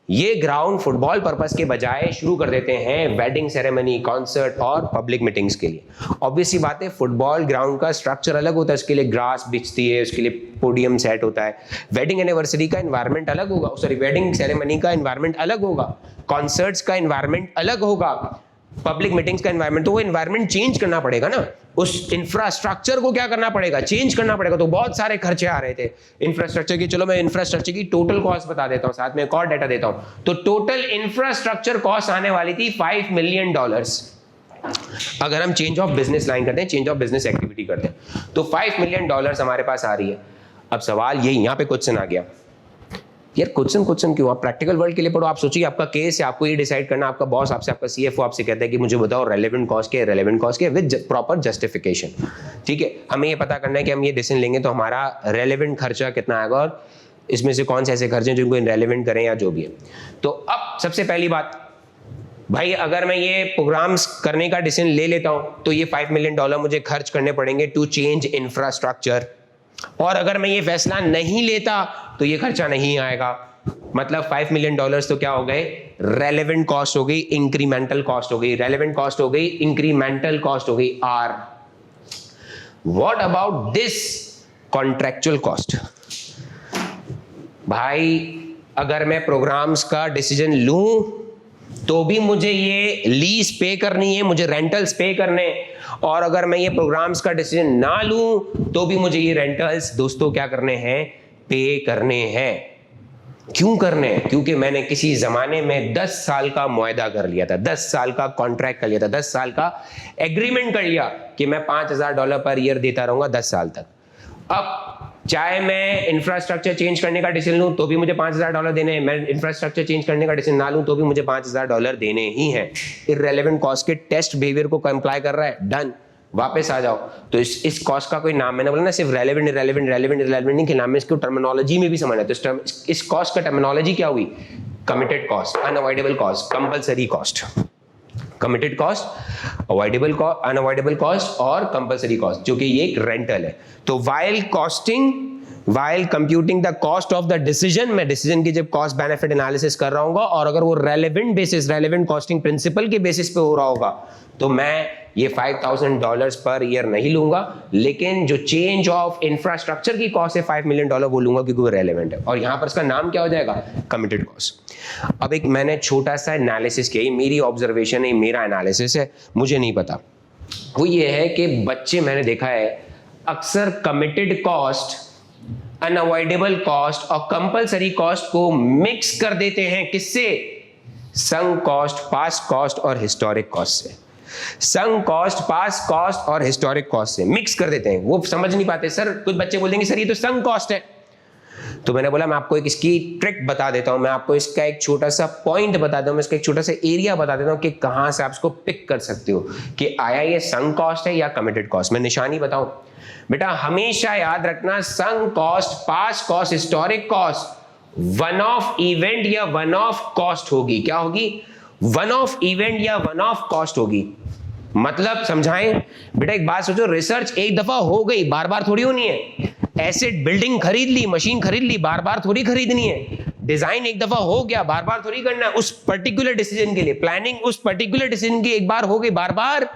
ये ग्राउंड फुटबॉल पर्पस के बजाय शुरू कर देते हैं वेडिंग सेरेमनी, कॉन्सर्ट और पब्लिक मीटिंग्स के लिए। ऑब्वियसली बात है, फुटबॉल ग्राउंड का स्ट्रक्चर अलग होता है, उसके लिए ग्रास बिछती है, उसके लिए पोडियम सेट होता है। वेडिंग एनिवर्सरी का एनवायरनमेंट अलग होगा, सॉरी वेडिंग सेरेमनी का एनवायरनमेंट अलग होगा, कॉन्सर्ट्स का एनवायरनमेंट अलग होगा, पब्लिक मीटिंग्स का एनवायरनमेंट, तो वो एनवायरनमेंट चेंज करना पड़ेगा ना, उस इंफ्रास्ट्रक्चर को क्या करना पड़ेगा, चेंज करना पड़ेगा। तो बहुत सारे खर्चे आ रहे थे इंफ्रास्ट्रक्चर की। चलो मैं इंफ्रास्ट्रक्चर की टोटल कॉस्ट बता देता हूं, साथ में एक और डाटा देता हूं। तो टोटल इंफ्रास्ट्रक्चर कॉस्ट आने वाली थी $5 मिलियन। अगर हम चेंज ऑफ बिजनेस लाइन करते हैं, चेंज ऑफ बिजनेस एक्टिविटी करते हैं, तो $5 मिलियन हमारे पास आ रही है। अब सवाल ये, यहां पे क्वेश्चन आ गया, यार क्वेश्चन क्यों? आप प्रैक्टिकल वर्ल्ड के लिए पढ़ो। आप सोचिए आपका केस है, आपको ये डिसाइड करना, आपका बॉस आपसे, आपका सीएफओ आपसे कहता है कि मुझे बताओ रेलेवेंट कॉस्ट क्या है, रेलेवेंट कॉस्ट क्या है, विद प्रॉपर जस्टिफिकेशन। ठीक है, हमें ये पता करना है कि हम ये डिसीजन लेंगे तो हमारा रेलेवेंट खर्चा कितना आएगा और इसमें से कौन से ऐसे खर्चे हैं जिनको इनरेलेवेंट करें या जो भी है। तो अब सबसे पहली बात भाई, अगर मैं ये प्रोग्राम्स करने का डिसीजन ले लेता हूं तो ये $5 मिलियन मुझे खर्च करने पड़ेंगे टू चेंज इंफ्रास्ट्रक्चर। और अगर मैं ये फैसला नहीं लेता तो ये खर्चा नहीं आएगा। मतलब $5 मिलियन तो क्या हो गए, रेलेवेंट कॉस्ट हो गई, इंक्रीमेंटल कॉस्ट हो गई, रेलेवेंट कॉस्ट हो गई, इंक्रीमेंटल कॉस्ट हो गई are. What about this contractual cost? भाई अगर मैं प्रोग्राम्स का डिसीजन लूं तो भी मुझे ये लीज पे करनी है, मुझे रेंटल्स पे करने, और अगर मैं ये प्रोग्राम्स का डिसीजन ना लूं तो भी मुझे ये रेंटल्स दोस्तों क्या करने हैं, पे करने हैं। क्यों करने हैं? क्योंकि मैंने किसी जमाने में 10 साल का मुआहदा कर लिया था, 10 साल का कॉन्ट्रैक्ट कर लिया था, 10 साल का एग्रीमेंट कर लिया कि मैं $5,000 पर ईयर देता रहूंगा 10 साल तक। अब चाहे मैं इंफ्रास्ट्रक्चर चेंज करने का डिसीजन लूं तो भी मुझे $5,000 देने हैं, मैं इंफ्रास्ट्रक्चर चेंज करने का डिसीजन ना लूं तो भी मुझे $5,000 देने ही हैं। इररेलेवेंट कॉस्ट के टेस्ट बिहेवियर को कंप्लाई कर रहा है, डन, वापस आ जाओ। तो इस कॉस्ट का कोई नाम, मैंने बोला ना सिर्फ रेलेवेंट इररेलेवेंट रेलेवेंट इररेलेवेंट नहीं, कि नाम में इसको टर्मिनोलॉजी में भी समझना है। तो इस कॉस्ट का टर्मिनोलॉजी क्या हुई, committed cost, unavoidable cost, compulsory cost. Committed cost, avoidable cost, unavoidable cost और कंपल्सरी कॉस्ट, जो कि ये एक रेंटल है। तो while computing the cost of the decision, मैं डिसीजन की जब कॉस्ट बेनिफिट एनालिसिस कर रहा हूँ, और अगर वो रेलेवेंट कॉस्टिंग प्रिंसिपल के बेसिस पे हो रहा होगा तो मैं ये $5,000 पर ईयर नहीं लूंगा, लेकिन जो चेंज ऑफ इंफ्रास्ट्रक्चर की कॉस्ट है $5 मिलियन वो लूंगा, क्योंकि वो रेलेवेंट है। और यहां पर इसका नाम क्या हो जाएगा, कमिटेड कॉस्ट। अब एक मैंने छोटा सा एनालिसिस किया, ये मेरी ऑब्जर्वेशन है, मेरा एनालिसिस है, मुझे नहीं पता। वो ये है कि बच्चे, मैंने देखा है अक्सर कमिटेड कॉस्ट, अनअवॉइडेबल कॉस्ट और कंपल्सरी कॉस्ट को मिक्स कर देते हैं। किससे? संक कॉस्ट, पास्ट कॉस्ट और हिस्टोरिक कॉस्ट से। संक कॉस्ट, पास्ट कॉस्ट और हिस्टोरिक कॉस्ट से मिक्स कर देते हैं। वो समझ नहीं पाते। सर कुछ बच्चे बोल देंगे सर ये तो संक कॉस्ट है, तो मैंने बोला मैं आपको एक इसकी ट्रिक बता देता हूं, मैं आपको इसका एक छोटा सा पॉइंट बता देता हूं, मैं इसका एक छोटा सा एरिया बता देता हूं कि कहां से आप इसको पिक कर सकते हो कि आया ये संक कॉस्ट है या कमिटेड कॉस्ट। मैं निशानी बताऊं बेटा, हमेशा याद रखना, sunk cost, past cost, historic cost one of event या वन ऑफ कॉस्ट होगी। क्या होगी? वन ऑफ इवेंट या वन ऑफ कॉस्ट होगी। मतलब समझाएं बेटा, एक बात सोचो, रिसर्च एक दफा हो गई, बार बार थोड़ी होनी है। एसेट, बिल्डिंग खरीद ली, मशीन खरीद ली, बार बार थोड़ी खरीदनी है। डिजाइन एक दफा हो गया, बार बार थोड़ी करना है। उस पर्टिकुलर डिसीजन के लिए प्लानिंग, उस पर्टिकुलर डिसीजन की एक बार हो गई, बार बार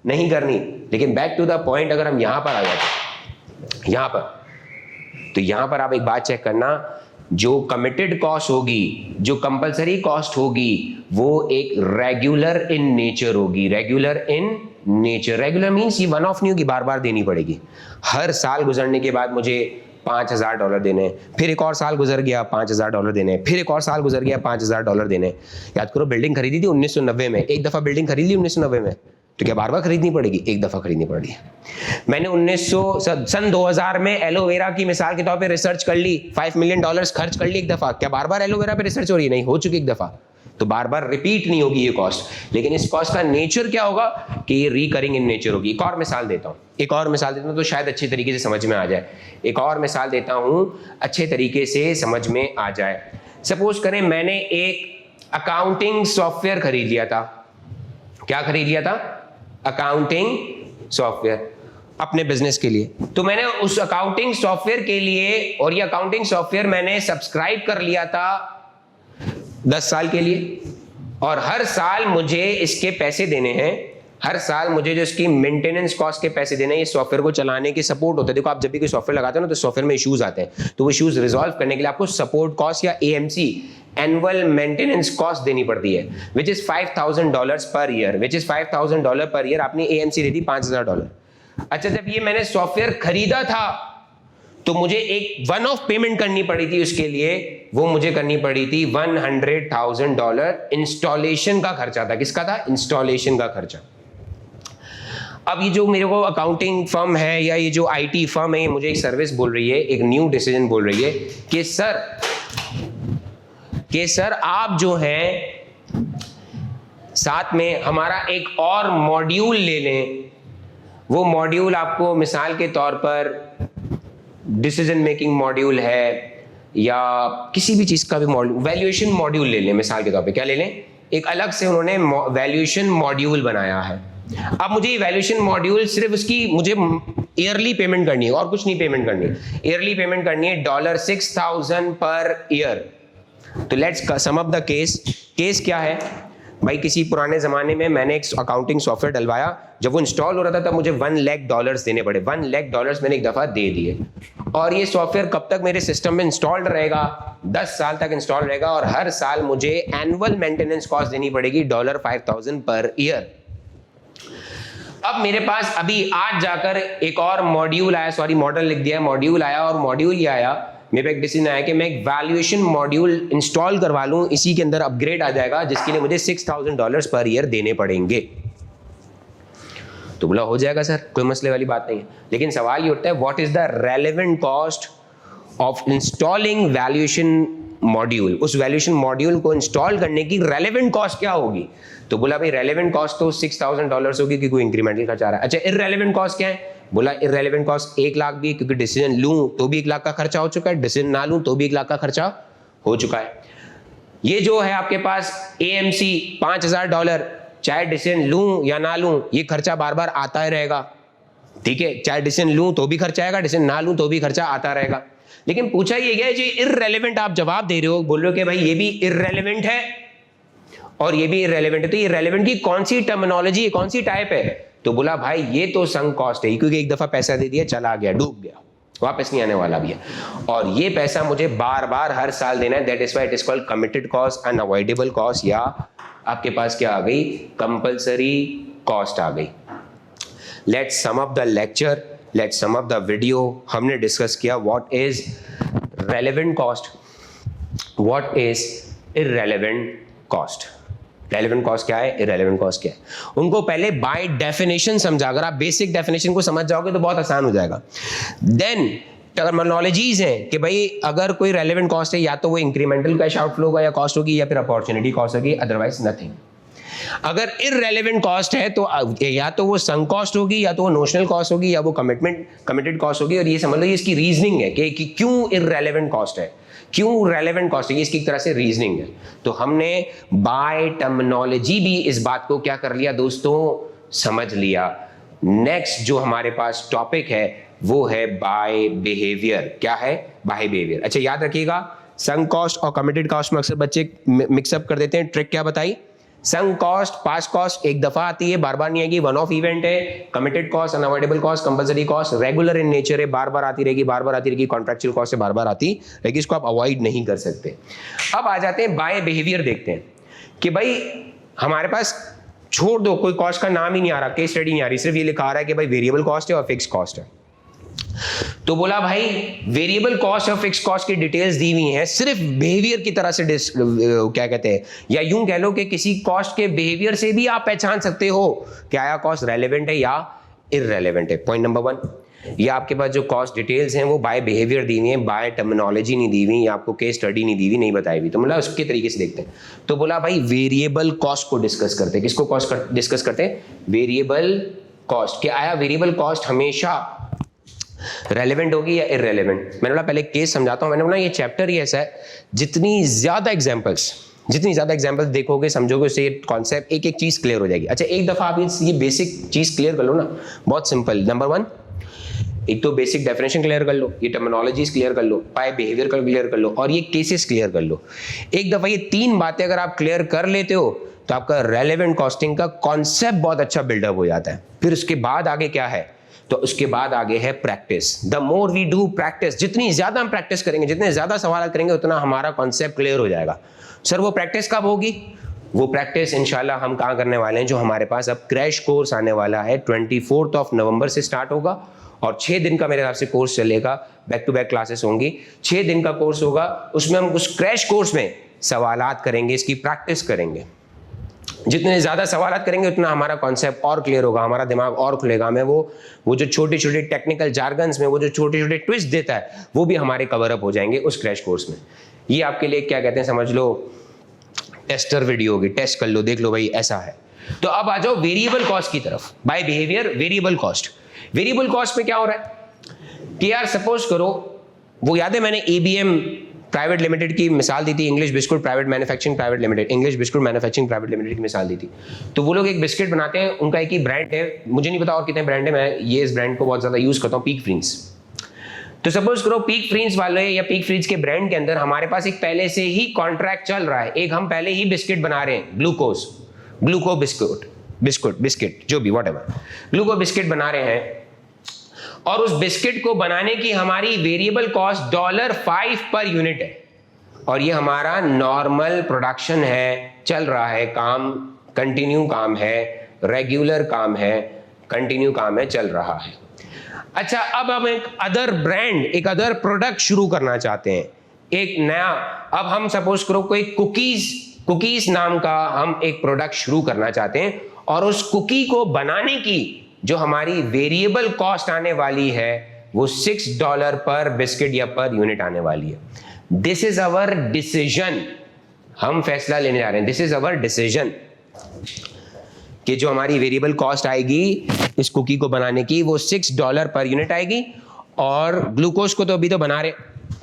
नहीं करनी। लेकिन बैक टू द पॉइंट, अगर हम यहां पर आ जाते, यहां पर, तो यहां पर आप एक बात चेक करना, जो कमिटेड कॉस्ट होगी, जो कंपल्सरी कॉस्ट होगी, वो एक रेगुलर इन नेचर होगी। Regular in nature, regular means ये वन ऑफ नहीं होगी, बार बार देनी पड़ेगी। हर साल गुजरने के बाद मुझे $5,000 देने, फिर एक और साल गुजर गया $5,000 देने, फिर एक और साल गुजर गया $5,000 देने। याद करो, बिल्डिंग खरीदी थी 1990 में, एक दफा बिल्डिंग खरीद ली 1990 में, तो क्या बार बार खरीदनी पड़ेगी? एक दफा खरीदनी पड़ी। मैंने सन 2000 में एलोवेरा की मिसाल के तौर पे रिसर्च कर ली, $5 मिलियन खर्च कर ली एक दफा। क्या बार बार एलोवेरा पे रिसर्च हो रही है? नहीं, हो चुकी एक दफा, तो बार बार रिपीट नहीं होगी ये कॉस्ट। लेकिन इस कॉस्ट का नेचर क्या होगा कि ये रिकरिंग इन नेचर होगी। एक और मिसाल देता हूं, तो शायद अच्छे तरीके से समझ में आ जाए। एक और मिसाल देता हूं, अच्छे तरीके से समझ में आ जाए। सपोज करें मैंने एक अकाउंटिंग सॉफ्टवेयर खरीद लिया था। क्या खरीद लिया था? अकाउंटिंग सॉफ्टवेयर अपने बिजनेस के लिए। तो मैंने उस अकाउंटिंग सॉफ्टवेयर के लिए, और ये अकाउंटिंग सॉफ्टवेयर मैंने सब्सक्राइब कर लिया था 10 साल के लिए, और हर साल मुझे इसके पैसे देने हैं। हर साल मुझे जो इसकी मेंटेनेंस कॉस्ट के पैसे देने हैं, ये सॉफ्टवेयर को चलाने के सपोर्ट होते हैं। देखो, आप जब भी कोई सॉफ्टवेयर लगाते हो ना, तो सॉफ्टवेयर में इश्यूज आते हैं, तो वो इश्यूज रिजॉल्व करने के लिए आपको सपोर्ट कॉस्ट या AMC, एनुअल मेंटेनेंस कॉस्ट देनी पड़ती है, which is $5,000 per year, which is $5,000 per year. आपने AMC दे दी $5,000। अच्छा, जब ये मैंने सॉफ्टवेयर खरीदा था तो मुझे एक वन ऑफ पेमेंट करनी पड़ी थी उसके लिए, वो मुझे करनी पड़ी थी $100,000 इंस्टॉलेशन का खर्चा था। किसका था? इंस्टॉलेशन का खर्चा। अब ये जो मेरे को अकाउंटिंग फर्म है या ये जो IT फर्म है, ये मुझे एक सर्विस बोल रही है, एक न्यू डिसीजन बोल रही है कि सर आप जो हैं साथ में हमारा एक और मॉड्यूल ले लें। वो मॉड्यूल आपको मिसाल के तौर पर डिसीजन मेकिंग मॉड्यूल है या किसी भी चीज का भी मॉड्यूल, वैल्यूएशन मॉड्यूल ले लें मिसाल के तौर पे। क्या ले लें? एक अलग से उन्होंने वैल्यूएशन मॉड्यूल बनाया है। अब मुझे ये वैल्यूएशन मॉड्यूल सिर्फ उसकी मुझे ईयरली पेमेंट करनी है और कुछ नहीं पेमेंट करनी। ईयरली पेमेंट करनी है $6,000 पर ईयर। तो let's sum up the case. Case क्या है भाई? किसी पुराने जमाने में मैंने एक अकाउंटिंग सॉफ्टवेयर डलवाया, जब वो इंस्टॉल हो रहा था तब मुझे $1 लाख देने पड़े। $1 लाख मैंने एक दफा दे दिए, और ये सॉफ्टवेयर कब तक मेरे सिस्टम में इंस्टॉल्ड रहेगा? 10 साल तक इंस्टॉल रहेगा, और हर साल मुझे एनुअल मेंटेनेंस कॉस्ट देनी पड़ेगी $5,000 पर ईयर। अब मेरे पास अभी आज जाकर एक और मॉड्यूल आया, सॉरी मॉडल लिख दिया, मॉड्यूल आया, और मॉड्यूल ये आया, मेरे पे एक डिसीजन आया कि मैं एक वैल्यूएशन मॉड्यूल इंस्टॉल करवा लूं, इसी के अंदर अपग्रेड आ जाएगा, जिसके लिए मुझे $6,000 पर ईयर देने पड़ेंगे। तो बोला हो जाएगा सर, कोई मसले वाली बात नहीं है। लेकिन सवाल ये उठता है, what is the relevant cost of installing valuation module? उस वैल्यूएशन मॉड्यूल को इंस्टॉल करने की रेलेवेंट कॉस्ट क्या होगी? तो बोला भाई रेलेवेंट कॉस्ट तो $6,000 होगी, कि कोई इंक्रीमेंटल खर्चा आ रहा है। अच्छा, इररेलेवेंट कॉस्ट क्या है? बोला इररेलेवेंट कॉस्ट 1 लाख भी, क्योंकि डिसीजन लूं तो भी 1 लाख का खर्चा हो चुका है, डिसीजन ना लूं तो भी 1 लाख का खर्चा हो चुका है। ये जो है आपके पास AMC $5,000, चाहे डिसीजन लूं या ना लूं ये खर्चा बार बार आता ही रहेगा, ठीक है? चाहे डिसीजन लूं तो भी खर्चा आएगा, डिसीजन ना लूं तो भी खर्चा आता रहेगा। लेकिन पूछा ये गया, जो इररेलेवेंट आप जवाब दे रहे हो, बोल रहे हो कि भाई ये भी इररेलेवेंट है और ये भी इररेलेवेंट है, तो ये रेलेवेंट की कौन सी टर्मिनोलॉजी है, कौन सी टाइप है? तो बोला भाई ये तो संक कॉस्ट है, क्योंकि एक दफा पैसा दे दिया, चला गया, डूब गया, वापस नहीं आने वाला भी है, और ये पैसा मुझे बार बार हर साल देना है। That is why it is called committed cost, unavoidable cost, या आपके पास क्या आ गई? कंपल्सरी कॉस्ट आ गई। Let's sum up the lecture, let's sum up the video. हमने डिस्कस किया what is relevant cost, what is irrelevant cost. Relevant cost क्या है, इररेलेवेंट कॉस्ट क्या है, उनको पहले बाय डेफिनेशन समझा। अगर आप बेसिक डेफिनेशन को समझ जाओगे तो बहुत आसान हो जाएगा। देन टर्मिनोलॉजीज हैं कि भाई अगर कोई रेलेवेंट कॉस्ट है, या तो वो इंक्रीमेंटल कैश आउटफ्लो का या कॉस्ट होगी, या फिर अपॉर्चुनिटी कॉस्ट होगी, अदरवाइज नथिंग। अगर इररेलेवेंट कॉस्ट है तो या तो वो संक कॉस्ट होगी, या तो वो नोशनल कॉस्ट होगी, या वो कमिटेड कॉस्ट होगी। और ये समझ लो ये इसकी रीजनिंग है कि क्यों इररेलेवेंट कॉस्ट है, क्यों रेलेवेंट कॉस्ट है, इसकी एक तरह से रीजनिंग है। तो हमने बाय टर्मिनोलॉजी भी इस बात को क्या कर लिया दोस्तों, समझ लिया। नेक्स्ट जो हमारे पास टॉपिक है वो है बाय बिहेवियर। क्या है? By behaviour. अच्छा याद रखिएगा, संक कॉस्ट और कमिटेड कॉस्ट में अक्सर बच्चे मिक्सअप कर देते हैं। ट्रिक क्या बताई? संक कॉस्ट पास्ट कॉस्ट एक दफा आती है, बार बार नहीं आएगी, वन ऑफ इवेंट है। Committed cost, unavoidable cost, compulsory cost regular in nature है, बार बार आती रहेगी, बार बार आती रहेगी। कॉन्ट्रेक्चुअल कॉस्ट से बार बार आती रहेगी, इसको आप अवॉइड नहीं कर सकते। अब आ जाते हैं बाय बिहेवियर, देखते हैं कि भाई हमारे पास छोड़ दो, कोई कॉस्ट का नाम ही नहीं आ रहा, केस स्टडी नहीं आ रही, सिर्फ ये लिखा आ रहा है कि भाई वेरिएबल कॉस्ट है और फिक्स कॉस्ट है। तो बोला भाई वेरिएबल कॉस्ट और फिक्स कॉस्ट की डिटेल्स दी हुई हैं, सिर्फ बिहेवियर की तरह से क्या कहते हैं, या यूं कह लो कि किसी कॉस्ट के बिहेवियर से भी आप पहचान सकते हो कि आया कॉस्ट रेलेवेंट है या इररेलेवेंट है। पॉइंट नंबर 1, ये आपके पास जो कॉस्ट डिटेल्स हैं वो बाय बिहेवियर दी हुई हैं, बाय टर्मिनोलॉजी नहीं दी हुई, या आपको केस स्टडी नहीं दी हुई, नहीं बताई हुई। तो मतलब उसके तरीके से देखते हैं। तो बोला भाई वेरिएबल कॉस्ट को डिस्कस करते हैं। किसको कॉस्ट डिस्कस करते हैं? Variable cost. क्या आया वेरिएबल कॉस्ट हमेशा रेलेवेंट होगी या इररेलेवेंट? मैंने बोला पहले केस समझाता हूं। मैंने बोला ये चैप्टर ही ऐसा है, जितनी ज्यादा एग्जांपल्स देखोगे, समझोगे, उससे कॉन्सेप्ट एक एक चीज क्लियर हो जाएगी। अच्छा एक दफा आप ये बेसिक चीज क्लियर कर लो ना, बहुत सिंपल। नंबर 1, एक तो बेसिक डेफिनेशन क्लियर कर लो, ये टर्मिनोलॉजीज क्लियर कर लो, बाय बिहेवियर क्लियर कर लो, और ये केसेस क्लियर कर लो। एक दफा ये 3 बातें अगर आप क्लियर कर लेते हो तो आपका रेलेवेंट कॉस्टिंग का कॉन्सेप्ट बहुत अच्छा बिल्डअप हो जाता है। फिर उसके बाद आगे क्या है? तो उसके बाद आगे है practice. The more we do practice, जितनी ज्यादा हम प्रैक्टिस करेंगे, जितने ज्यादा सवाल करेंगे, उतना हमारा कॉन्सेप्ट क्लियर हो जाएगा। सर वो प्रैक्टिस कब होगी? वो प्रैक्टिस इंशाल्लाह हम कहाँ करने वाले हैं, जो हमारे पास अब क्रैश कोर्स आने वाला है 24 नवंबर से स्टार्ट होगा और 6 दिन का मेरे हिसाब से कोर्स चलेगा, बैक टू बैक क्लासेस होंगी, 6 दिन का कोर्स होगा। उसमें हम उस क्रैश कोर्स में सवालात करेंगे, इसकी प्रैक्टिस करेंगे। जितने ज़्यादा सवालात करेंगे उतना हमारा कॉन्सेप्ट और क्लियर होगा, हमारा दिमाग और खुलेगा। हमें वो जो छोटी छोटी टेक्निकल जार्गन्स में वो जो छोटे छोटे ट्विस्ट देता है वो भी हमारे कवर अप हो जाएंगे उस क्रैश कोर्स में। ये आपके लिए क्या कहते हैं, समझ लो टेस्टर वीडियो होगी, टेस्ट कर लो, देख लो भाई ऐसा है। तो अब आ जाओ वेरिएबल कॉस्ट की तरफ। By behaviour variable cost. Variable cost में क्या हो रहा है कि यार सपोज करो, वो याद है मैंने ABM प्राइवेट लिमिटेड की मिसाल दी थी, English biscuit private manufacturing private limited, English biscuit manufacturing private limited की मिसाल दी थी। तो वो लोग एक बिस्किट बनाते हैं, उनका एक ही ब्रांड है, मुझे नहीं पता और कितने ब्रांड है, मैं ये इस ब्रांड को बहुत ज्यादा यूज करता हूँ, पीक फ्रींस। तो सपोज करो पीक फ्रींस वाले या पीक फ्रींस के ब्रांड के अंदर हमारे पास एक पहले से ही कॉन्ट्रैक्ट चल रहा है, एक हम पहले ही बिस्किट बना रहे हैं, ग्लूको बिस्किट जो भी व्हाटएवर, ग्लूको बिस्किट बना रहे हैं, और उस बिस्किट को बनाने की हमारी वेरिएबल कॉस्ट $5 पर यूनिट है, और ये हमारा नॉर्मल प्रोडक्शन है, चल रहा है काम, कंटिन्यू काम है, रेगुलर काम है, कंटिन्यू काम है, चल रहा है। अच्छा, अब हम एक अदर ब्रांड, एक अदर प्रोडक्ट शुरू करना चाहते हैं, एक नया, अब हम सपोज करो कोई कुकीज नाम का हम एक प्रोडक्ट शुरू करना चाहते हैं, और उस कुकी को बनाने की जो हमारी वेरिएबल कॉस्ट आने वाली है वो $6 पर बिस्किट या पर यूनिट आने वाली है। दिस इज अवर डिसीजन, हम फैसला लेने जा रहे हैं, दिस इज अवर डिसीजन कि जो हमारी वेरिएबल कॉस्ट आएगी इस कुकी को बनाने की वो $6 पर यूनिट आएगी। और ग्लूकोज को तो अभी तो बना रहे,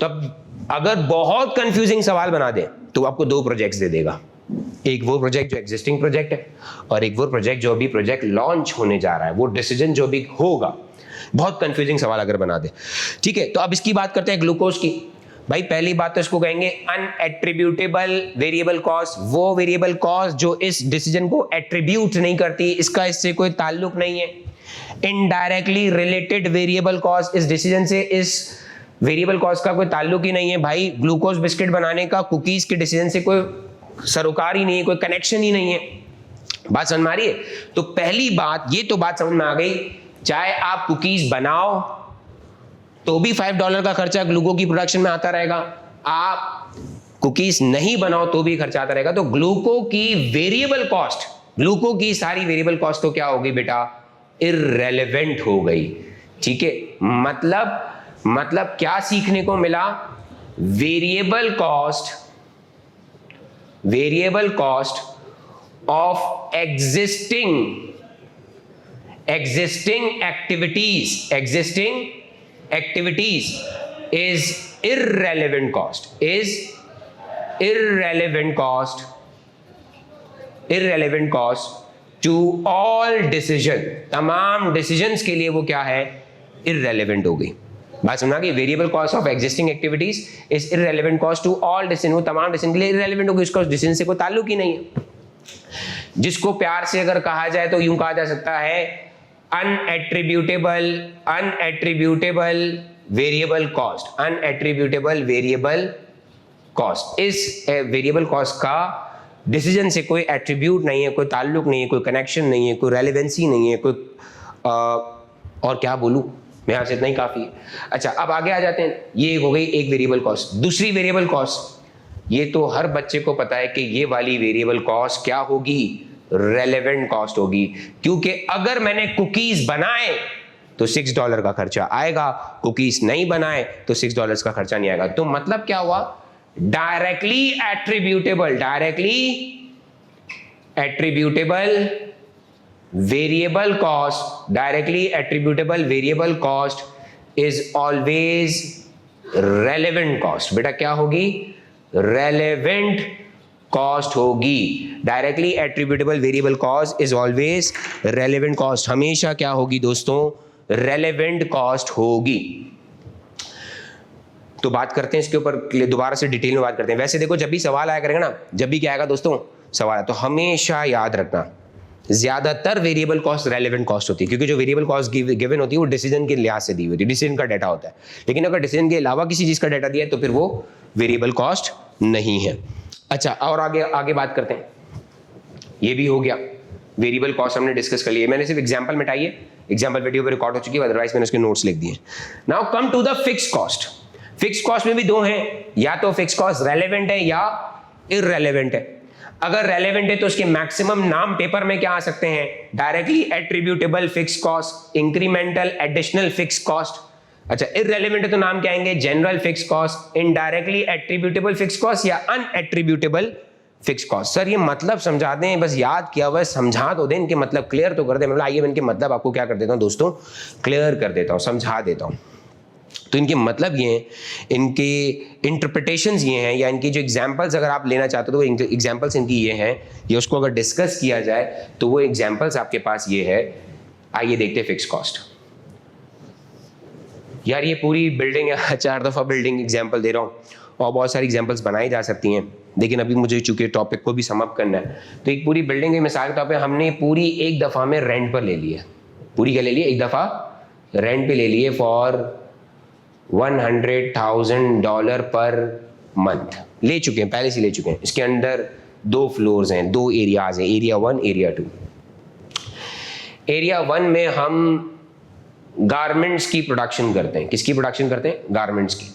तब अगर बहुत कंफ्यूजिंग सवाल बना दे तो आपको 2 प्रोजेक्ट्स दे देगा, एक वो प्रोजेक्ट जो एग्जिस्टिंग प्रोजेक्ट है और एक वो प्रोजेक्ट जो अभी प्रोजेक्ट लॉन्च होने जा रहा है, वो डिसीजन जो भी होगा। बहुत कंफ्यूजिंग सवाल अगर बना दे, ठीक है। तो अब इसकी बात करते हैं ग्लूकोज की। भाई पहली बात तो इसको कहेंगे अनएट्रीब्यूटेबल वेरिएबल कॉस्ट, वो वेरिएबल कॉस्ट जो इस डिसीजन को एट्रीब्यूट नहीं करती, इसका इससे कोई ताल्लुक नहीं है। इनडायरेक्टली रिलेटेड वेरिएबल कॉस्ट, इस डिसीजन से इस वेरिएबल कॉस्ट का कोई ताल्लुक ही नहीं है। भाई ग्लूकोज बिस्किट बनाने का कुकीज के डिसीजन से कोई सरोकार ही नहीं है, कोई कनेक्शन ही नहीं है। बात समझ में आ रही है? तो पहली बात, ये तो बात समझ में आ गई, चाहे आप कुकीज बनाओ तो भी $5 का खर्चा ग्लूको की प्रोडक्शन में आता रहेगा, आप कुकीज नहीं बनाओ तो भी खर्चा आता रहेगा। तो ग्लूको की वेरिएबल कॉस्ट, ग्लूको की सारी वेरिएबल कॉस्ट तो क्या होगी बेटा, इररेलेवेंट हो गई, ठीक है। मतलब क्या सीखने को मिला, variable cost of existing activities is irrelevant cost to all decision, तमाम decisions के लिए वो क्या है, irrelevant हो गई। बात समझना कि variable cost of existing activities is irrelevant cost to all decision, वो तमाम डिसीजन के लिए इररेलेवेंट होगी, उसका डिसीजन से कोई ताल्लुक ही नहीं है। जिसको प्यार से अगर कहा जाए तो यूं कहा जा सकता है अनएट्रीब्यूटेबल वेरिएबल कॉस्ट। इस वेरिएबल कॉस्ट का डिसीजन से कोई एट्रीब्यूट नहीं है, कोई ताल्लुक नहीं है, कोई कनेक्शन नहीं है, कोई रेलेवेंसी नहीं है, कोई और क्या बोलूं मैं, यहाँ से इतना ही काफी है। अच्छा, अब आगे आ जाते हैं, ये हो गई एक वेरिएबल कॉस्ट। दूसरी वेरिएबल कॉस्ट, ये तो हर बच्चे को पता है कि ये वाली वेरिएबल कॉस्ट क्या होगी, रेलेवेंट कॉस्ट होगी, क्योंकि अगर मैंने कुकीज बनाए तो $6 का खर्चा आएगा, कुकीज नहीं बनाए तो $6 का खर्चा नहीं आएगा। तो मतलब क्या हुआ, directly attributable variable cost is always relevant cost. बेटा क्या होगी, रेलेवेंट कॉस्ट होगी। Directly attributable variable cost is always relevant cost, हमेशा क्या होगी दोस्तों, रेलेवेंट कॉस्ट होगी। तो बात करते हैं इसके ऊपर दोबारा से डिटेल में बात करते हैं। वैसे देखो, जब भी सवाल आया करेगा ना, जब भी क्या आएगा दोस्तों सवाल, तो हमेशा याद रखना ज्यादातर वेरिएबल कॉस्ट रेलेवेंट कॉस्ट होती है, क्योंकि जो वेरिएबल कॉस्ट गिवन होती है वो डिसीजन के लिहाज से दी हुई होती है, डिसीजन का डाटा होता है। लेकिन अगर डिसीजन के अलावा किसी चीज का डाटा दिया है तो फिर वो वेरिएबल कॉस्ट नहीं है। अच्छा, और आगे बात करते हैं। ये भी हो गया, वेरिएबल कॉस्ट हमने डिस्कस कर लिया। मैंने सिर्फ एग्जांपल मिटाई है, एग्जांपल वीडियो पे रिकॉर्ड हो चुकी है, अदरवाइज मैंने उसके नोट्स लिख दिए। Now come to the fix cost. Fix cost में भी दो हैं, या तो फिक्स कॉस्ट रेलेवेंट है या इररेलेवेंट है। अगर रेलेवेंट है तो उसके मैक्सिमम नाम पेपर में क्या आ सकते हैं? Directly attributable fix cost, incremental additional fix cost. अच्छा, इररेलेवेंट है तो नाम क्या आएंगे? General fix cost, indirectly attributable fix cost या अनएट्रीब्यूटेबल फिक्स कॉस्ट। सर ये मतलब समझा दें, बस याद किया हुआ समझा तो दें, इनके मतलब क्लियर तो कर दें। मतलब आइए मैं इनके मतलब आपको क्या कर देता हूं दोस्तों, क्लियर कर देता हूं, समझा देता हूं। तो इनके मतलब ये हैं, इनके इंटरप्रिटेशंस ये हैं, या इनकी जो एग्जांपल्स अगर आप लेना चाहते हो तो वो एग्जांपल्स इनकी ये हैं, ये उसको अगर डिस्कस किया जाए तो वो एग्जांपल्स आपके पास ये है। आइए देखते हैं फिक्स कॉस्ट। यार ये पूरी बिल्डिंग है, 4 दफा बिल्डिंग एग्जांपल दे रहा हूँ, और बहुत सारी एग्जांपल्स बनाई जा सकती हैं, लेकिन अभी मुझे चूंकि टॉपिक को भी समाप्त करना है, तो एक पूरी बिल्डिंग की मिसाल के तौर पे हमने पूरी एक दफा में रेंट पर ले ली है। पूरी क्या ले ली? एक दफा रेंट पे ले लिए फॉर $100,000 पर मंथ ले चुके हैं, पहले से ले चुके हैं। इसके अंदर 2 फ्लोर्स हैं, 2 एरियाज हैं, एरिया 1 एरिया 2। एरिया 1 में हम गारमेंट्स की प्रोडक्शन करते हैं। किसकी प्रोडक्शन करते हैं? गारमेंट्स की।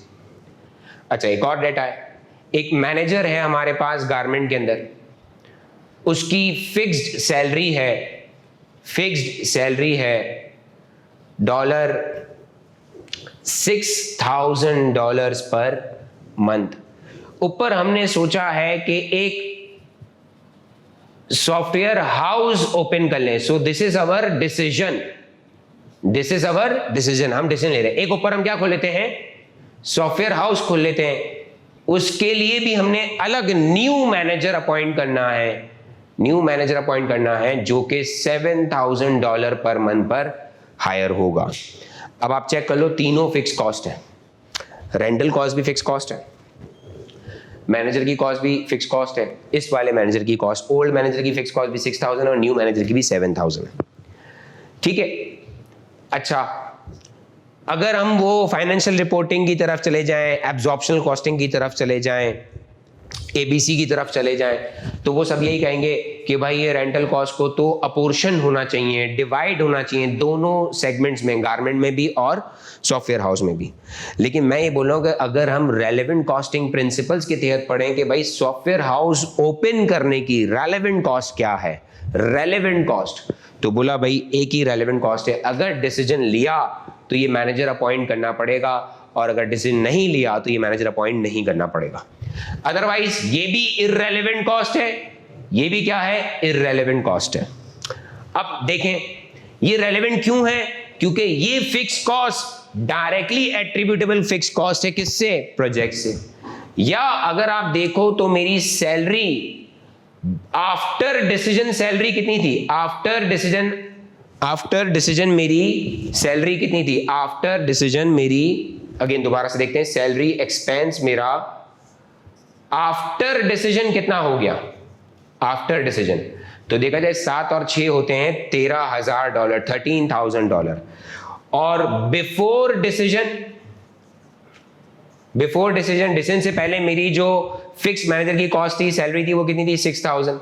अच्छा, एक और डेटा है, एक मैनेजर है हमारे पास गारमेंट के अंदर, उसकी फिक्स्ड सैलरी है $6,000 पर मंथ। ऊपर हमने सोचा है कि एक सॉफ्टवेयर हाउस ओपन कर लें। So this is our decision, हम डिसीजन ले रहे हैं। एक ऊपर हम क्या खोल लेते हैं? सॉफ्टवेयर हाउस खोल लेते हैं। उसके लिए भी हमने अलग न्यू मैनेजर अपॉइंट करना है, जो कि $7,000 पर मंथ पर हायर होगा। अब आप चेक कर लो, तीनों फिक्स कॉस्ट है। रेंटल कॉस्ट भी फिक्स कॉस्ट है, मैनेजर की कॉस्ट भी फिक्स कॉस्ट है, इस वाले मैनेजर की कॉस्ट, ओल्ड मैनेजर की फिक्स कॉस्ट भी 6,000 और न्यू मैनेजर की भी 7,000 है। ठीक है। अच्छा, अगर हम वो फाइनेंशियल रिपोर्टिंग की तरफ चले जाएं, एब्जॉर्प्शनल कॉस्टिंग की तरफ चले जाएं, एबीसी की तरफ चले जाएं, तो वो सब यही कहेंगे कि भाई ये रेंटल कॉस्ट को तो अपोर्शन होना चाहिए, डिवाइड होना चाहिए दोनों सेगमेंट्स में, गारमेंट में भी और सॉफ्टवेयर हाउस में भी। लेकिन मैं ये बोल रहा हूं कि अगर हम रेलेवेंट कॉस्टिंग प्रिंसिपल्स के तहत पढ़ें कि भाई सॉफ्टवेयर हाउस ओपन करने की रेलेवेंट कॉस्ट क्या है, रेलेवेंट कॉस्ट, तो बोला भाई एक ही रेलेवेंट कॉस्ट है। अगर डिसीजन लिया तो ये मैनेजर अपॉइंट करना पड़ेगा, और अगर डिसीजन नहीं लिया तो ये मैनेजर अपॉइंट नहीं करना पड़ेगा। अदरवाइज ये भी इररेलेवेंट कॉस्ट है, ये भी क्या है? इररेलेवेंट कॉस्ट है। अब देखें ये रेलेवेंट क्यों है? क्योंकि ये fix cost directly attributable fix cost है। किससे? प्रोजेक्ट से। या अगर आप देखो तो मेरी सैलरी आफ्टर डिसीजन सैलरी कितनी थी? आफ्टर डिसीजन मेरी सैलरी कितनी थी? आफ्टर डिसीजन मेरी, अगेन दोबारा से देखते हैं, सैलरी एक्सपेंस मेरा आफ्टर डिसीजन कितना हो गया? आफ्टर डिसीजन तो देखा जाए 7 और 6 होते हैं $13,000, $13,000। और बिफोर डिसीजन से पहले मेरी जो फिक्स मैनेजर की कॉस्ट थी, सैलरी थी, वो कितनी थी? 6,000।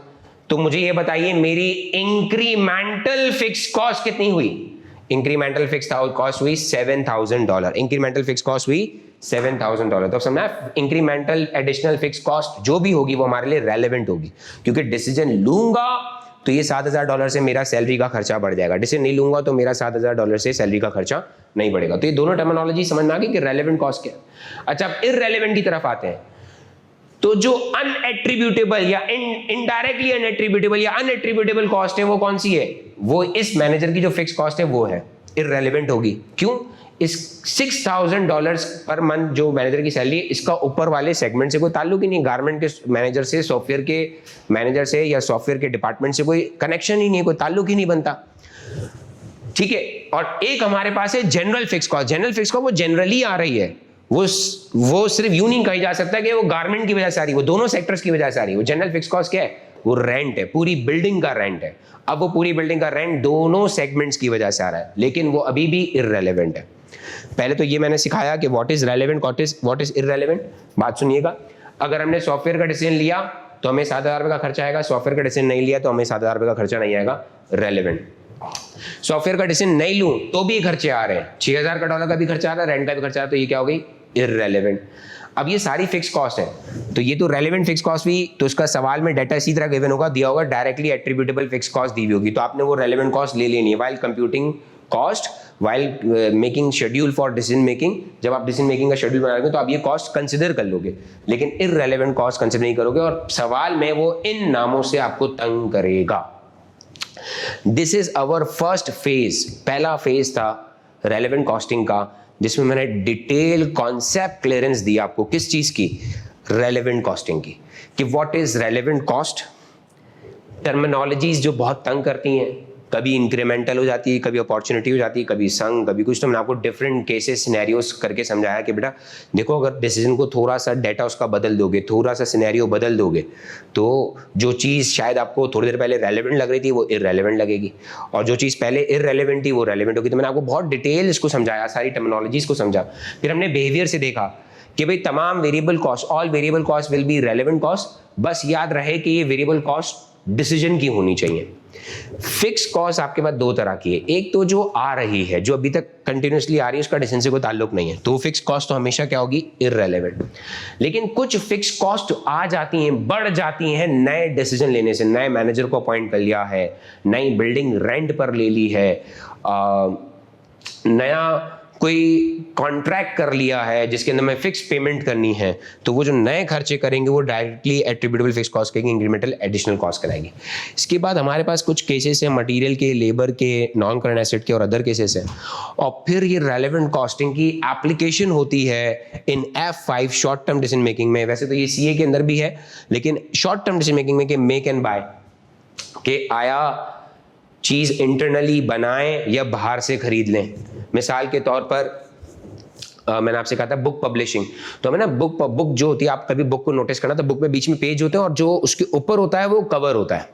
तो मुझे ये बताइए मेरी इंक्रीमेंटल फिक्स कॉस्ट कितनी हुई? इंक्रीमेंटल फिक्स कॉस्ट हुई $7,000। इंक्रीमेंटल फिक्स कॉस्ट हुई $7,000। तो समझना, इंक्रीमेंटल एडिशनल फिक्स कॉस्ट जो भी होगी वो हमारे लिए रेलेवेंट होगी, क्योंकि डिसीजन लूंगा तो ये $7,000 से मेरा सैलरी का खर्चा बढ़ जाएगा, डिसीजन नहीं लूंगा तो मेरा $7,000 से सैलरी का खर्चा नहीं बढ़ेगा। तो ये दोनों टर्मिनोलॉजी समझ में आ गई कि रेलेवेंट कॉस्ट क्या है। अच्छा, अब इररेलेवेंट की तरफ आते हैं। तो जो अनएट्रीब्यूटेबल या इनडायरेक्टली अनएट्रीब्यूटेबल या अनएट्रीब्यूटेबल कॉस्ट है वो कौन सी है? वो इस मैनेजर की जो फिक्स कॉस्ट है वो है, इररेलेवेंट होगी। क्यों? इस $6,000 पर मंथ जो मैनेजर की सैलरी है, इसका ऊपर वाले सेगमेंट से कोई ताल्लुक ही नहीं, गारमेंट के मैनेजर से, सॉफ्टवेयर के मैनेजर से या सॉफ्टवेयर के डिपार्टमेंट से कोई कनेक्शन ही नहीं है, कोई ताल्लुक ही नहीं बनता। ठीक है। और एक हमारे पास है general fix cost. General fix cost वो जनरली आ रही है, वो सिर्फ यूं नहीं कही जा सकता कि वो गारमेंट की वजह से आ रही है, वो दोनों सेक्टर्स की वजह से आ रही है। वो जनरल फिक्स कॉस्ट क्या है? वो रेंट है, पूरी बिल्डिंग का रेंट है। अब वो पूरी बिल्डिंग का रेंट दोनों सेगमेंट्स की वजह से आ रहा है, लेकिन वो अभी भी इररेलेवेंट है। पहले तो ये मैंने सिखाया कि what is relevant, what is irrelevant. बात सुनिएगा, अगर हमने सॉफ्टवेयर का डिसीजन लिया तो हमें 7,000 रुपये का खर्चा आएगा, सॉफ्टवेयर का डिसीजन नहीं लिया तो हमें 7,000 रुपये का खर्चा नहीं आएगा, रेलेवेंट। सॉफ्टवेयर का डिसीजन नहीं लूं तो भी खर्चे आ रहे हैं, 6,000 का डॉलर का भी खर्चा आ रहा है, रेंट का भी खर्चा आ रहा है, तो ये क्या हो गई, इररेलेवेंट। अब ये सारी फिक्स कॉस्ट है, तो ये तो रेलेवेंट फिक्स कॉस्ट भी, तो उसका सवाल में डाटा इसी तरह गिवन होगा, दिया होगा डायरेक्टली एट्रीब्यूटेबल फिक्स कॉस्ट दी हुई होगी, तो आपने वो रेलेवेंट कॉस्ट ले लेनी है while computing cost, while making schedule for decision making. जब आप डिसीजन मेकिंग का शेड्यूल बनाओगे तो आप ये कॉस्ट कंसिडर कर लोगे, लेकिन इररेलेवेंट कॉस्ट कंसिडर नहीं करोगे, और सवाल में वो इन नामों से आपको तंग करेगा। This is our first phase, पहला फेज था रेलेवेंट कॉस्टिंग का, जिसमें मैंने डिटेल कॉन्सेप्ट क्लियरेंस दिया आपको, किस चीज की, रेलेवेंट कॉस्टिंग की, कि what is relevant cost. Terminologies जो बहुत तंग करती हैं, कभी इंक्रीमेंटल हो जाती है, कभी अपॉर्चुनिटी हो जाती है, कभी संग, कभी कुछ, तो मैंने आपको डिफरेंट केसेस सिनेरियोस करके समझाया कि बेटा देखो, अगर डिसीजन को थोड़ा सा डाटा उसका बदल दोगे, थोड़ा सा सिनेरियो बदल दोगे, तो जो चीज़ शायद आपको थोड़ी देर पहले रेलेवेंट लग रही थी वो इररेलेवेंट लगेगी, और जो चीज़ पहले इररेलेवेंट थी वो रेलेवेंट होगी। तो मैंने आपको बहुत डिटेल इसको समझाया, सारी टर्मिनोलॉजीज को समझा। फिर हमने बिहेवियर से देखा कि भाई तमाम variable cost, all variable cost will be relevant cost, बस याद रहे कि ये वेरिएबल कॉस्ट डिसीजन की होनी चाहिए। फिक्स कॉस्ट आपके पास दो तरह की है, एक तो जो आ रही है, जो अभी तक कंटिन्यूसली आ रही है, उसका डिसीजन से कोई ताल्लुक नहीं है, तो फिक्स कॉस्ट तो हमेशा क्या होगी, इररेलेवेंट। लेकिन कुछ फिक्स कॉस्ट आ जाती हैं, बढ़ जाती हैं नए डिसीजन लेने से, नए मैनेजर को अपॉइंट कर लिया है, नई बिल्डिंग रेंट पर ले ली है, नया कोई कॉन्ट्रैक्ट कर लिया है जिसके अंदर मैं फिक्स पेमेंट करनी है, तो वो जो नए खर्चे करेंगे वो डायरेक्टली एट्रीब्यूटेबल फिक्स कॉस्ट करेंगे, इंक्रीमेंटल एडिशनल कॉस्ट कराएगी। इसके बाद हमारे पास कुछ केसेस हैं मटेरियल के, लेबर के, नॉन करंट एसेट के और अदर केसेस हैं, और फिर ये रेलेवेंट कॉस्टिंग की एप्लीकेशन होती है इन F5 short term decision making में। वैसे तो ये CA के अंदर भी है, लेकिन शॉर्ट टर्म डिसीजन मेकिंग में कि मेक एंड बाय, के आया चीज इंटरनली बनाएं या बाहर से खरीद लें। मिसाल के तौर पर मैंने आपसे कहा था बुक पब्लिशिंग, तो हमें ना बुक जो होती है, आप कभी बुक को नोटिस करना, तो बुक में बीच में पेज होते हैं और जो उसके ऊपर होता है वो कवर होता है,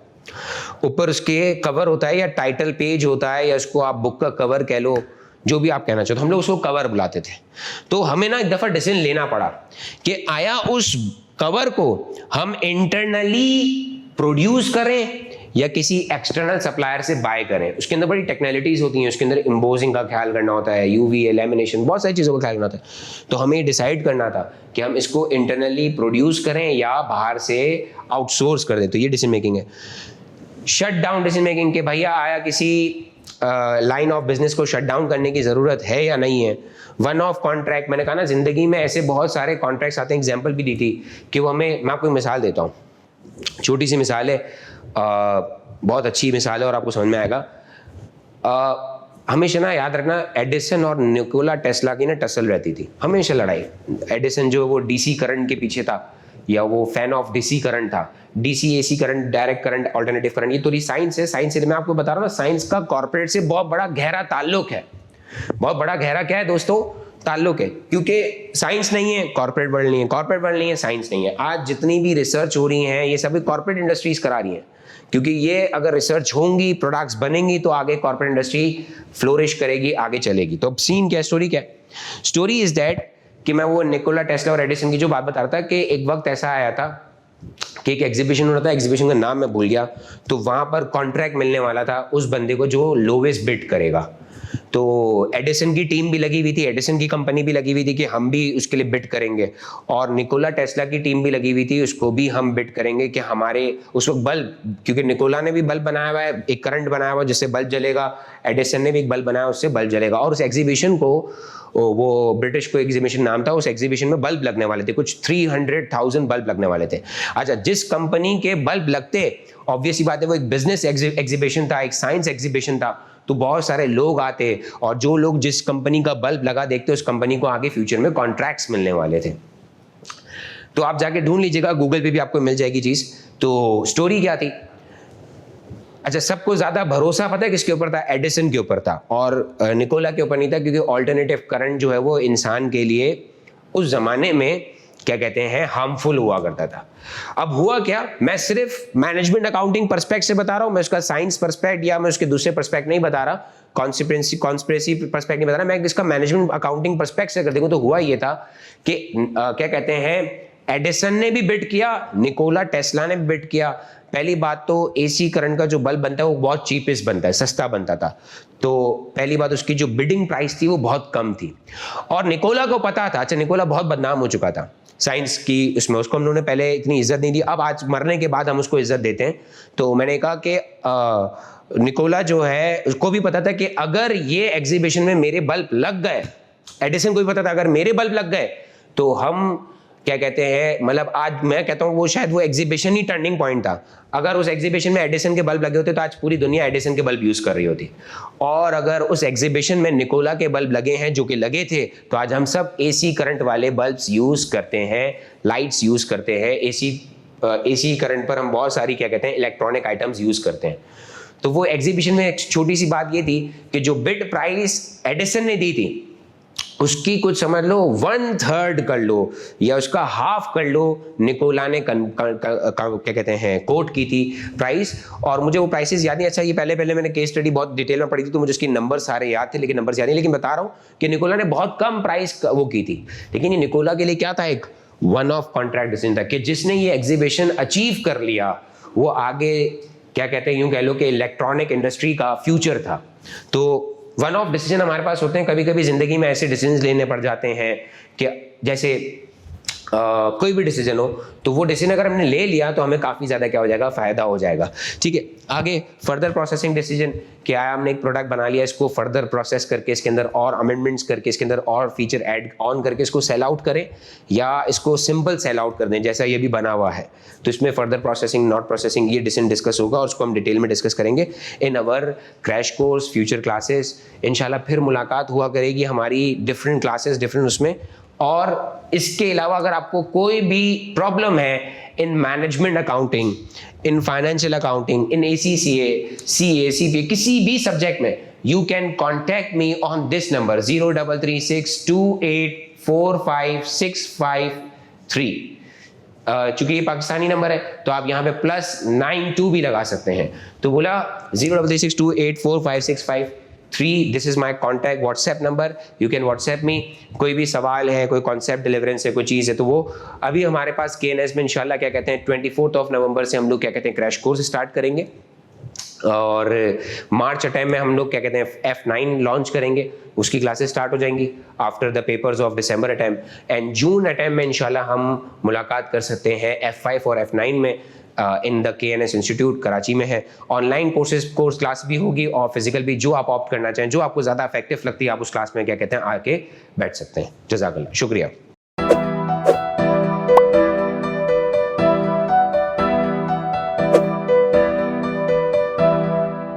ऊपर उसके कवर होता है या टाइटल पेज होता है, या उसको आप बुक का कवर कह लो, जो भी आप कहना चाहो, तो हम लोग उसको कवर बुलाते थे। तो हमें ना एक दफा डिसीजन लेना पड़ा कि आया उस कवर को हम इंटरनली प्रोड्यूस करें या किसी एक्सटर्नल सप्लायर से बाय करें। उसके अंदर बड़ी टेक्नोलॉजीज होती हैं, उसके अंदर एम्बोसिंग का ख्याल करना होता है, UV लैमिनेशन, बहुत सारी चीज़ों का ख्याल करना होता है। तो हमें डिसाइड करना था कि हम इसको इंटरनली प्रोड्यूस करें या बाहर से आउटसोर्स कर दें, तो ये डिसीजन मेकिंग है। शट डाउन डिसीजन मेकिंग के भैया आया किसी लाइन ऑफ बिजनेस को शट डाउन करने की ज़रूरत है या नहीं है। वन ऑफ कॉन्ट्रैक्ट, मैंने कहा ना ज़िंदगी में ऐसे बहुत सारे कॉन्ट्रैक्ट्स आते हैं, एग्जाम्पल भी दी थी कि वो हमें, मैं आपको एक मिसाल देता हूँ, छोटी सी मिसाल है, बहुत अच्छी मिसाल है और आपको समझ में आएगा। हमेशा ना याद रखना, एडिसन और निकोला टेस्ला की ना टसल रहती थी, हमेशा लड़ाई। एडिसन जो वो DC करंट के पीछे था, या वो फैन ऑफ DC करंट था, DC AC current, direct current, alternative current, ये तो साइंस है। साइंस से मैं आपको बता रहा हूँ ना, साइंस का कॉर्पोरेट से बहुत बड़ा गहरा ताल्लुक है, बहुत बड़ा गहरा क्या है दोस्तों, ताल्लुक है। क्योंकि साइंस नहीं है कॉर्पोरेट वर्ल्ड नहीं है, कॉर्पोरेट वर्ल्ड नहीं है साइंस नहीं है। आज जितनी भी रिसर्च हो रही है ये सभी कॉर्पोरेट इंडस्ट्रीज करा रही हैं, क्योंकि ये अगर रिसर्च होंगी, प्रोडक्ट्स बनेंगी, तो आगे कॉर्पोरेट इंडस्ट्री फ्लोरिश करेगी, आगे चलेगी। तो अब सीन क्या, स्टोरी क्या है? स्टोरी इज दैट कि मैं वो निकोला टेस्ला और एडिसन की जो बात बता रहा था कि एक वक्त ऐसा आया था कि एक एग्जीबिशन हो रहा था, एग्जीबिशन का नाम मैं भूल गया, तो वहां पर कॉन्ट्रैक्ट मिलने वाला था उस बंदे को जो लोवेस्ट बिड करेगा। तो एडिसन की टीम भी लगी हुई थी, एडिसन की कंपनी भी लगी हुई थी कि हम भी उसके लिए बिड करेंगे, और निकोला टेस्ला की टीम भी लगी हुई थी, उसको भी हम बिड करेंगे कि हमारे उस वक्त बल्ब, क्योंकि निकोला ने भी बल्ब बनाया हुआ है, एक करंट बनाया हुआ जिससे बल्ब जलेगा, एडिसन ने भी एक बल्ब बनाया उससे बल्ब जलेगा, और उस एग्जीबिशन को, वो ब्रिटिश को एग्जीबिशन नाम था, उस एग्जीबिशन में बल्ब लगने वाले थे, कुछ 300,000 बल्ब लगने वाले थे। अच्छा, जिस कंपनी के बल्ब लगते, ऑब्वियसली बात है वो एक बिजनेस एग्जीबिशन था, एक साइंस एग्जीबिशन था, तो बहुत सारे लोग आते, और जो लोग जिस कंपनी का बल्ब लगा देखते, उस कंपनी को आगे फ्यूचर में कॉन्ट्रैक्ट्स मिलने वाले थे। तो आप जाके ढूंढ लीजिएगा, गूगल पे भी आपको मिल जाएगी चीज। तो स्टोरी क्या थी? अच्छा, सबको ज्यादा भरोसा पता है किसके ऊपर था? एडिसन के ऊपर था, और निकोला के ऊपर नहीं था, क्योंकि ऑल्टरनेटिव करंट जो है वो इंसान के लिए उस जमाने में क्या कहते हैं हार्मफुल हुआ करता था। अब हुआ क्या, मैं सिर्फ मैनेजमेंट अकाउंटिंग पर्सपेक्ट से बता रहा हूं, मैं उसका साइंस पर्सपेक्ट या मैं उसके दूसरे पर्सपेक्ट नहीं बता रहा, कॉन्स्पिरेसी पर्सपेक्ट नहीं बता रहा, मैं इसका मैनेजमेंट अकाउंटिंग पर्सपेक्ट से अगर देखूं तो हुआ ये था कि क्या कहते हैं एडिसन ने भी बिड किया, निकोला टेस्ला ने भी बिड किया। पहली बात तो एसी करंट का जो बल्ब बनता है वो बहुत चीपेस्ट बनता है, सस्ता बनता था, तो पहली बात उसकी जो बिडिंग प्राइस थी वो बहुत कम थी और निकोला को पता था। अच्छा, निकोला बहुत बदनाम हो चुका था साइंस की उसमें, उसको हम लोगों ने पहले इतनी इज्जत नहीं दी, अब आज मरने के बाद हम उसको इज्जत देते हैं। तो मैंने कहा कि निकोला जो है उसको भी पता था कि अगर ये एग्जीबिशन में मेरे बल्ब लग गए, एडिसन को भी पता था अगर मेरे बल्ब लग गए तो हम क्या कहते हैं, मतलब आज मैं कहता हूँ वो शायद वो एग्जीबिशन ही टर्निंग पॉइंट था। अगर उस एग्जीबिशन में एडिसन के बल्ब लगे होते तो आज पूरी दुनिया एडिसन के बल्ब यूज कर रही होती, और अगर उस एग्जीबिशन में निकोला के बल्ब लगे हैं जो कि लगे थे तो आज हम सब एसी करंट वाले बल्ब्स यूज करते हैं, लाइट्स यूज करते हैं, एसी करंट पर हम बहुत सारी क्या कहते हैं इलेक्ट्रॉनिक आइटम्स यूज करते हैं। तो वो एग्जीबिशन में एक छोटी सी बात ये थी कि जो बिड प्राइस एडिसन ने दी थी उसकी कुछ समझ लो 1/3 कर लो या उसका हाफ कर लो, निकोला ने क्या कहते हैं कोट की थी प्राइस। और मुझे वो प्राइसेस याद नहीं, अच्छा ये पहले मैंने केस स्टडी बहुत डिटेल में पढ़ी थी तो मुझे उसके नंबर सारे याद थे, लेकिन नंबर याद नहीं, लेकिन बता रहा हूँ कि निकोला ने बहुत कम प्राइस वो की थी। लेकिन ये निकोला के लिए क्या था, एक वन ऑफ कॉन्ट्रैक्ट डिसीजन था कि जिसने ये एग्जीबिशन अचीव कर लिया वो आगे क्या कहते हैं यूं कह लो कि इलेक्ट्रॉनिक इंडस्ट्री का फ्यूचर था। तो वन ऑफ डिसीजन हमारे पास होते हैं, कभी कभी जिंदगी में ऐसे डिसीजन लेने पड़ जाते हैं कि जैसे कोई भी डिसीजन हो तो वो डिसीजन अगर हमने ले लिया तो हमें काफ़ी ज़्यादा क्या हो जाएगा, फ़ायदा हो जाएगा। ठीक है, आगे फर्दर प्रोसेसिंग डिसीजन, क्या हमने एक प्रोडक्ट बना लिया, इसको फर्दर प्रोसेस करके इसके अंदर और अमेंडमेंट्स करके इसके अंदर और फीचर ऐड ऑन करके इसको सेल आउट करें या इसको सिंपल सेल आउट कर दें जैसा ये भी बना हुआ है। तो इसमें फर्दर प्रोसेसिंग नॉट प्रोसेसिंग ये डिसीजन डिस्कस होगा और उसको हम डिटेल में डिस्कस करेंगे इन अवर क्रैश कोर्स फ्यूचर क्लासेस। इंशाल्लाह फिर मुलाकात हुआ करेगी हमारी डिफरेंट क्लासेस डिफरेंट उसमें। और इसके अलावा अगर आपको कोई भी प्रॉब्लम है in management accounting, in financial accounting, in ACCA, CA, CPA, किसी भी सब्जेक्ट में, you can contact me on this number 0336284565 चूंकि ये पाकिस्तानी नंबर है तो आप यहाँ पे +92 भी लगा सकते हैं। तो बोला 0336284565 this is my contact WhatsApp number, you can WhatsApp me. कोई भी सवाल है, कोई कॉन्सेप्ट डिलीवरेंस है, कोई चीज़ है तो वो अभी हमारे पास KNS में इंशाल्लाह क्या कहते हैं 24 नवंबर से हम लोग क्या कहते हैं क्रैश कोर्स स्टार्ट करेंगे और मार्च टाइम में हम लोग क्या कहते हैं F9 लॉन्च करेंगे, उसकी क्लासेस स्टार्ट हो जाएंगी after the papers of December attempt. And June attempt में इंशाल्लाह हम मुलाकात कर सकते हैं F5 और F9 में in the KNS institute Karachi में है। ऑनलाइन कोर्स क्लास भी होगी और फिजिकल भी, जो आप ऑप्ट करना चाहें, जो आपको ज़्यादा इफेक्टिव लगती है आप उस क्लास में क्या कहते हैं आके बैठ सकते हैं। जज़ाकल्लाह, शुक्रिया।